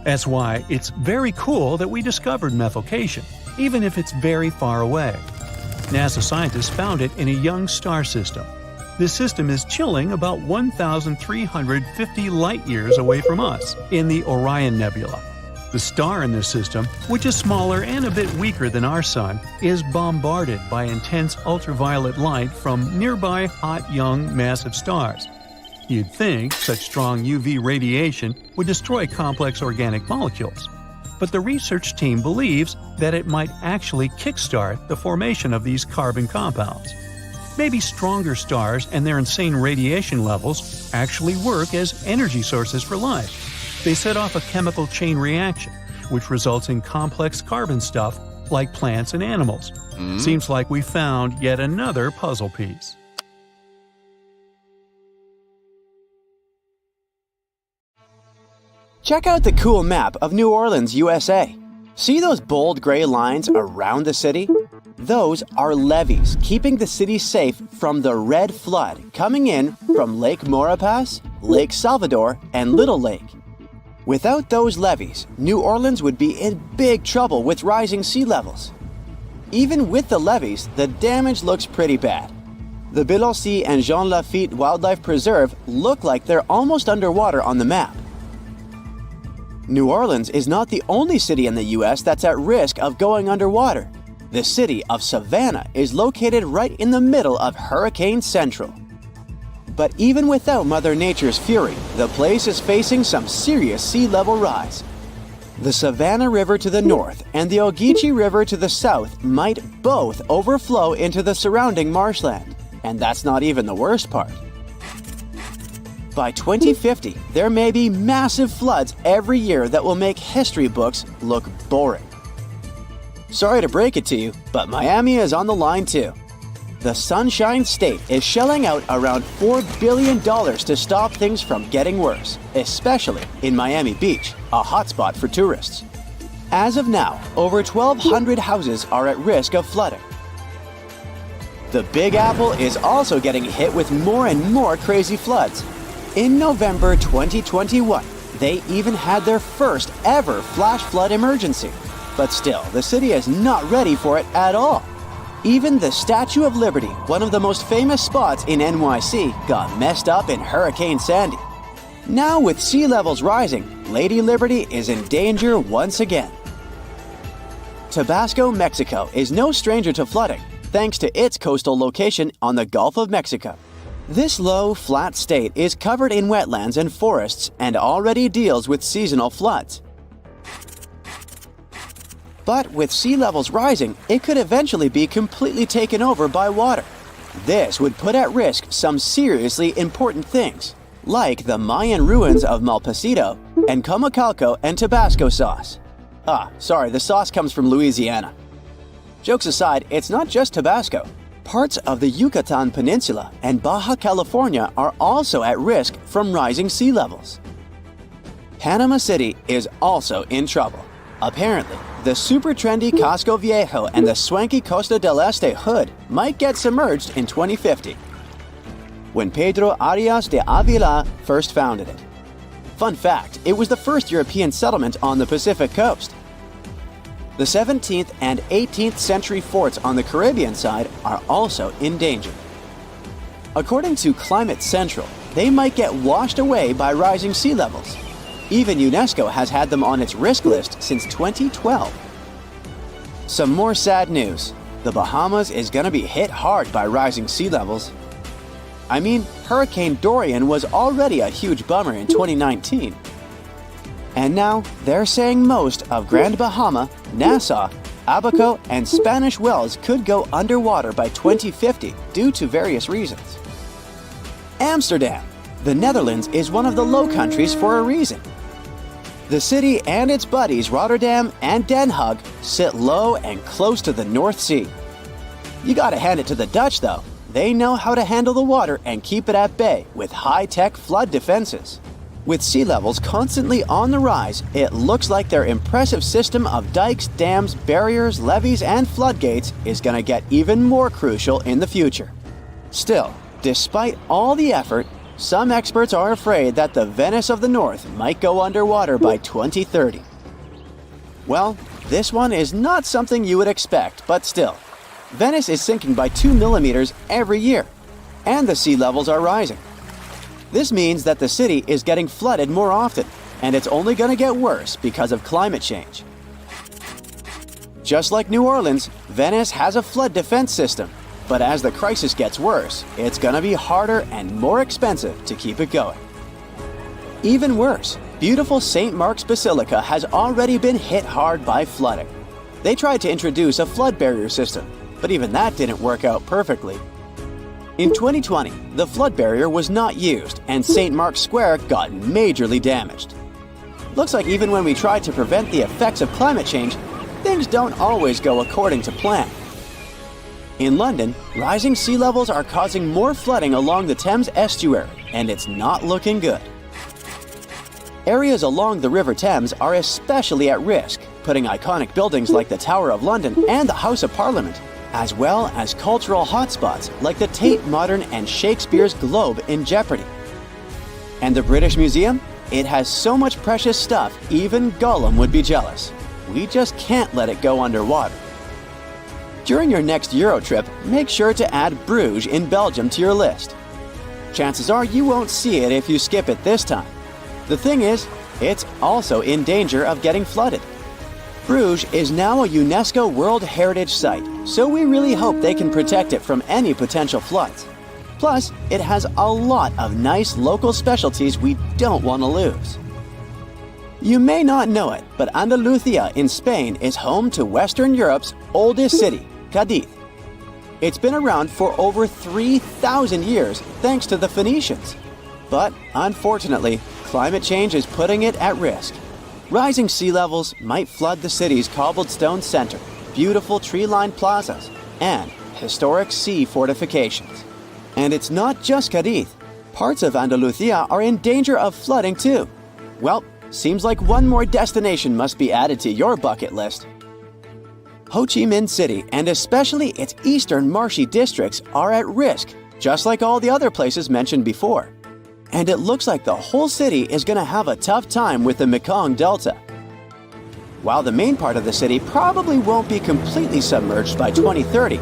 That's why it's very cool that we discovered methylcation, even if it's very far away. NASA scientists found it in a young star system. This system is chilling about 1,350 light-years away from us, in the Orion Nebula. The star in this system, which is smaller and a bit weaker than our Sun, is bombarded by intense ultraviolet light from nearby hot, young, massive stars. You'd think such strong UV radiation would destroy complex organic molecules. But the research team believes that it might actually kickstart the formation of these carbon compounds. Maybe stronger stars and their insane radiation levels actually work as energy sources for life. They set off a chemical chain reaction, which results in complex carbon stuff like plants and animals. Seems like we found yet another puzzle piece. Check out the cool map of New Orleans, USA. See those bold gray lines around the city? Those are levees keeping the city safe from the red flood coming in from Lake Maurepas, Lake Salvador, and Little Lake. Without those levees, New Orleans would be in big trouble with rising sea levels. Even with the levees, the damage looks pretty bad. The Biloxi and Jean Lafitte Wildlife Preserve look like they're almost underwater on the map. New Orleans is not the only city in the U.S. that's at risk of going underwater. The city of Savannah is located right in the middle of Hurricane Central. But even without Mother Nature's fury, the place is facing some serious sea level rise. The Savannah River to the north and the Ogeechee River to the south might both overflow into the surrounding marshland. And that's not even the worst part. By 2050, there may be massive floods every year that will make history books look boring. Sorry to break it to you, but Miami is on the line too. The Sunshine State is shelling out around $4 billion to stop things from getting worse, especially in Miami Beach, a hotspot for tourists. As of now, over 1,200 houses are at risk of flooding. The Big Apple is also getting hit with more and more crazy floods. In November 2021, they even had their first ever flash flood emergency. But still, the city is not ready for it at all. Even the Statue of Liberty, one of the most famous spots in NYC, got messed up in Hurricane Sandy. Now with sea levels rising, Lady Liberty is in danger once again. Tabasco, Mexico is no stranger to flooding, thanks to its coastal location on the Gulf of Mexico. This low, flat state is covered in wetlands and forests and already deals with seasonal floods. But with sea levels rising, it could eventually be completely taken over by water. This would put at risk some seriously important things, like the Mayan ruins of Malpasito and Comacalco and Tabasco sauce. The sauce comes from Louisiana. Jokes aside, it's not just Tabasco. Parts of the Yucatan Peninsula and Baja California are also at risk from rising sea levels. Panama City is also in trouble. Apparently, the super trendy Casco Viejo and the swanky Costa del Este hood might get submerged in 2050, when Pedro Arias de Avila first founded it. Fun fact, it was the first European settlement on the Pacific coast. The 17th and 18th century forts on the Caribbean side are also in danger. According to Climate Central, they might get washed away by rising sea levels. Even UNESCO has had them on its risk list since 2012. Some more sad news. The Bahamas is going to be hit hard by rising sea levels. I mean, Hurricane Dorian was already a huge bummer in 2019. And now, they're saying most of Grand Bahama, Nassau, Abaco, and Spanish Wells could go underwater by 2050 due to various reasons. Amsterdam. The Netherlands is one of the Low Countries for a reason. The city and its buddies Rotterdam and Den Haag sit low and close to the North Sea. You gotta hand it to the Dutch though. They know how to handle the water and keep it at bay with high-tech flood defenses. With sea levels constantly on the rise, it looks like their impressive system of dikes, dams, barriers, levees, and floodgates is going to get even more crucial in the future. Still, despite all the effort, some experts are afraid that the Venice of the North might go underwater by 2030. Well, this one is not something you would expect, but still. Venice is sinking by 2 millimeters every year, and the sea levels are rising. This means that the city is getting flooded more often, and it's only going to get worse because of climate change. Just like New Orleans, Venice has a flood defense system, but as the crisis gets worse, it's going to be harder and more expensive to keep it going. Even worse, beautiful St. Mark's Basilica has already been hit hard by flooding. They tried to introduce a flood barrier system, but even that didn't work out perfectly. In 2020, the flood barrier was not used and St. Mark's Square got majorly damaged. Looks like even when we try to prevent the effects of climate change, things don't always go according to plan. In London, rising sea levels are causing more flooding along the Thames estuary, and it's not looking good. Areas along the River Thames are especially at risk, putting iconic buildings like the Tower of London and the House of Parliament, as well as cultural hotspots like the Tate Modern and Shakespeare's Globe in jeopardy. And the British Museum? It has so much precious stuff, even Gollum would be jealous. We just can't let it go underwater. During your next Euro trip, make sure to add Bruges in Belgium to your list. Chances are you won't see it if you skip it this time. The thing is, it's also in danger of getting flooded. Bruges is now a UNESCO World Heritage Site, so we really hope they can protect it from any potential floods. Plus, it has a lot of nice local specialties we don't want to lose. You may not know it, but Andalusia in Spain is home to Western Europe's oldest city, Cadiz. It's been around for over 3,000 years thanks to the Phoenicians. But unfortunately, climate change is putting it at risk. Rising sea levels might flood the city's cobblestone center, beautiful tree-lined plazas, and historic sea fortifications. And it's not just Cadiz. Parts of Andalusia are in danger of flooding too. Well, seems like one more destination must be added to your bucket list. Ho Chi Minh City, and especially its eastern marshy districts, are at risk, just like all the other places mentioned before. And it looks like the whole city is going to have a tough time with the Mekong Delta. While the main part of the city probably won't be completely submerged by 2030,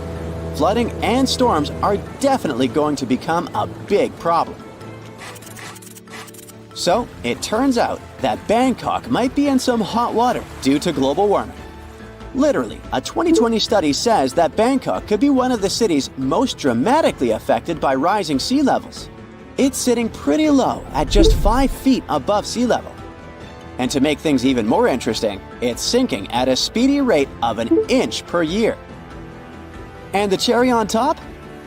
flooding and storms are definitely going to become a big problem. So, it turns out that Bangkok might be in some hot water due to global warming. Literally, a 2020 study says that Bangkok could be one of the cities most dramatically affected by rising sea levels. It's sitting pretty low at just 5 feet above sea level. And to make things even more interesting, it's sinking at a speedy rate of an inch per year. And the cherry on top?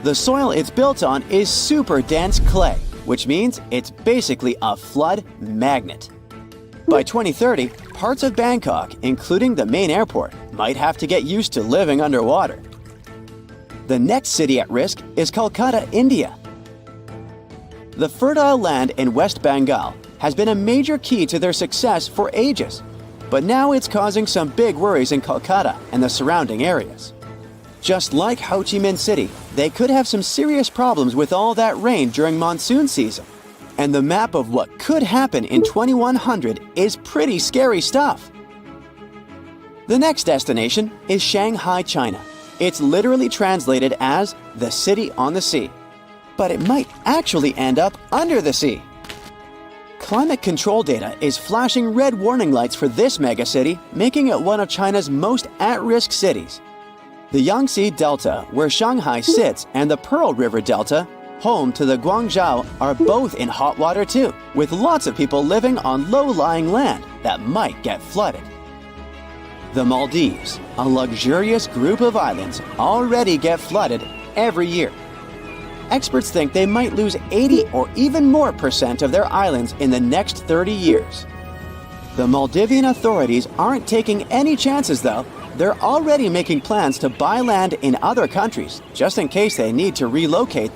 The soil it's built on is super dense clay, which means it's basically a flood magnet. By 2030, parts of Bangkok, including the main airport, might have to get used to living underwater. The next city at risk is Kolkata, India. The fertile land in West Bengal has been a major key to their success for ages, but now it's causing some big worries in Kolkata and the surrounding areas. Just like Ho Chi Minh City, they could have some serious problems with all that rain during monsoon season. And the map of what could happen in 2100 is pretty scary stuff. The next destination is Shanghai, China. It's literally translated as the city on the sea, but it might actually end up under the sea. Climate control data is flashing red warning lights for this megacity, making it one of China's most at-risk cities. The Yangtze Delta, where Shanghai sits, and the Pearl River Delta, home to the Guangzhou, are both in hot water too, with lots of people living on low-lying land that might get flooded. The Maldives, a luxurious group of islands, already get flooded every year. Experts think they might lose 80 or even more % of their islands in the next 30 years. The Maldivian authorities aren't taking any chances though. They're already making plans to buy land in other countries, just in case they need to relocate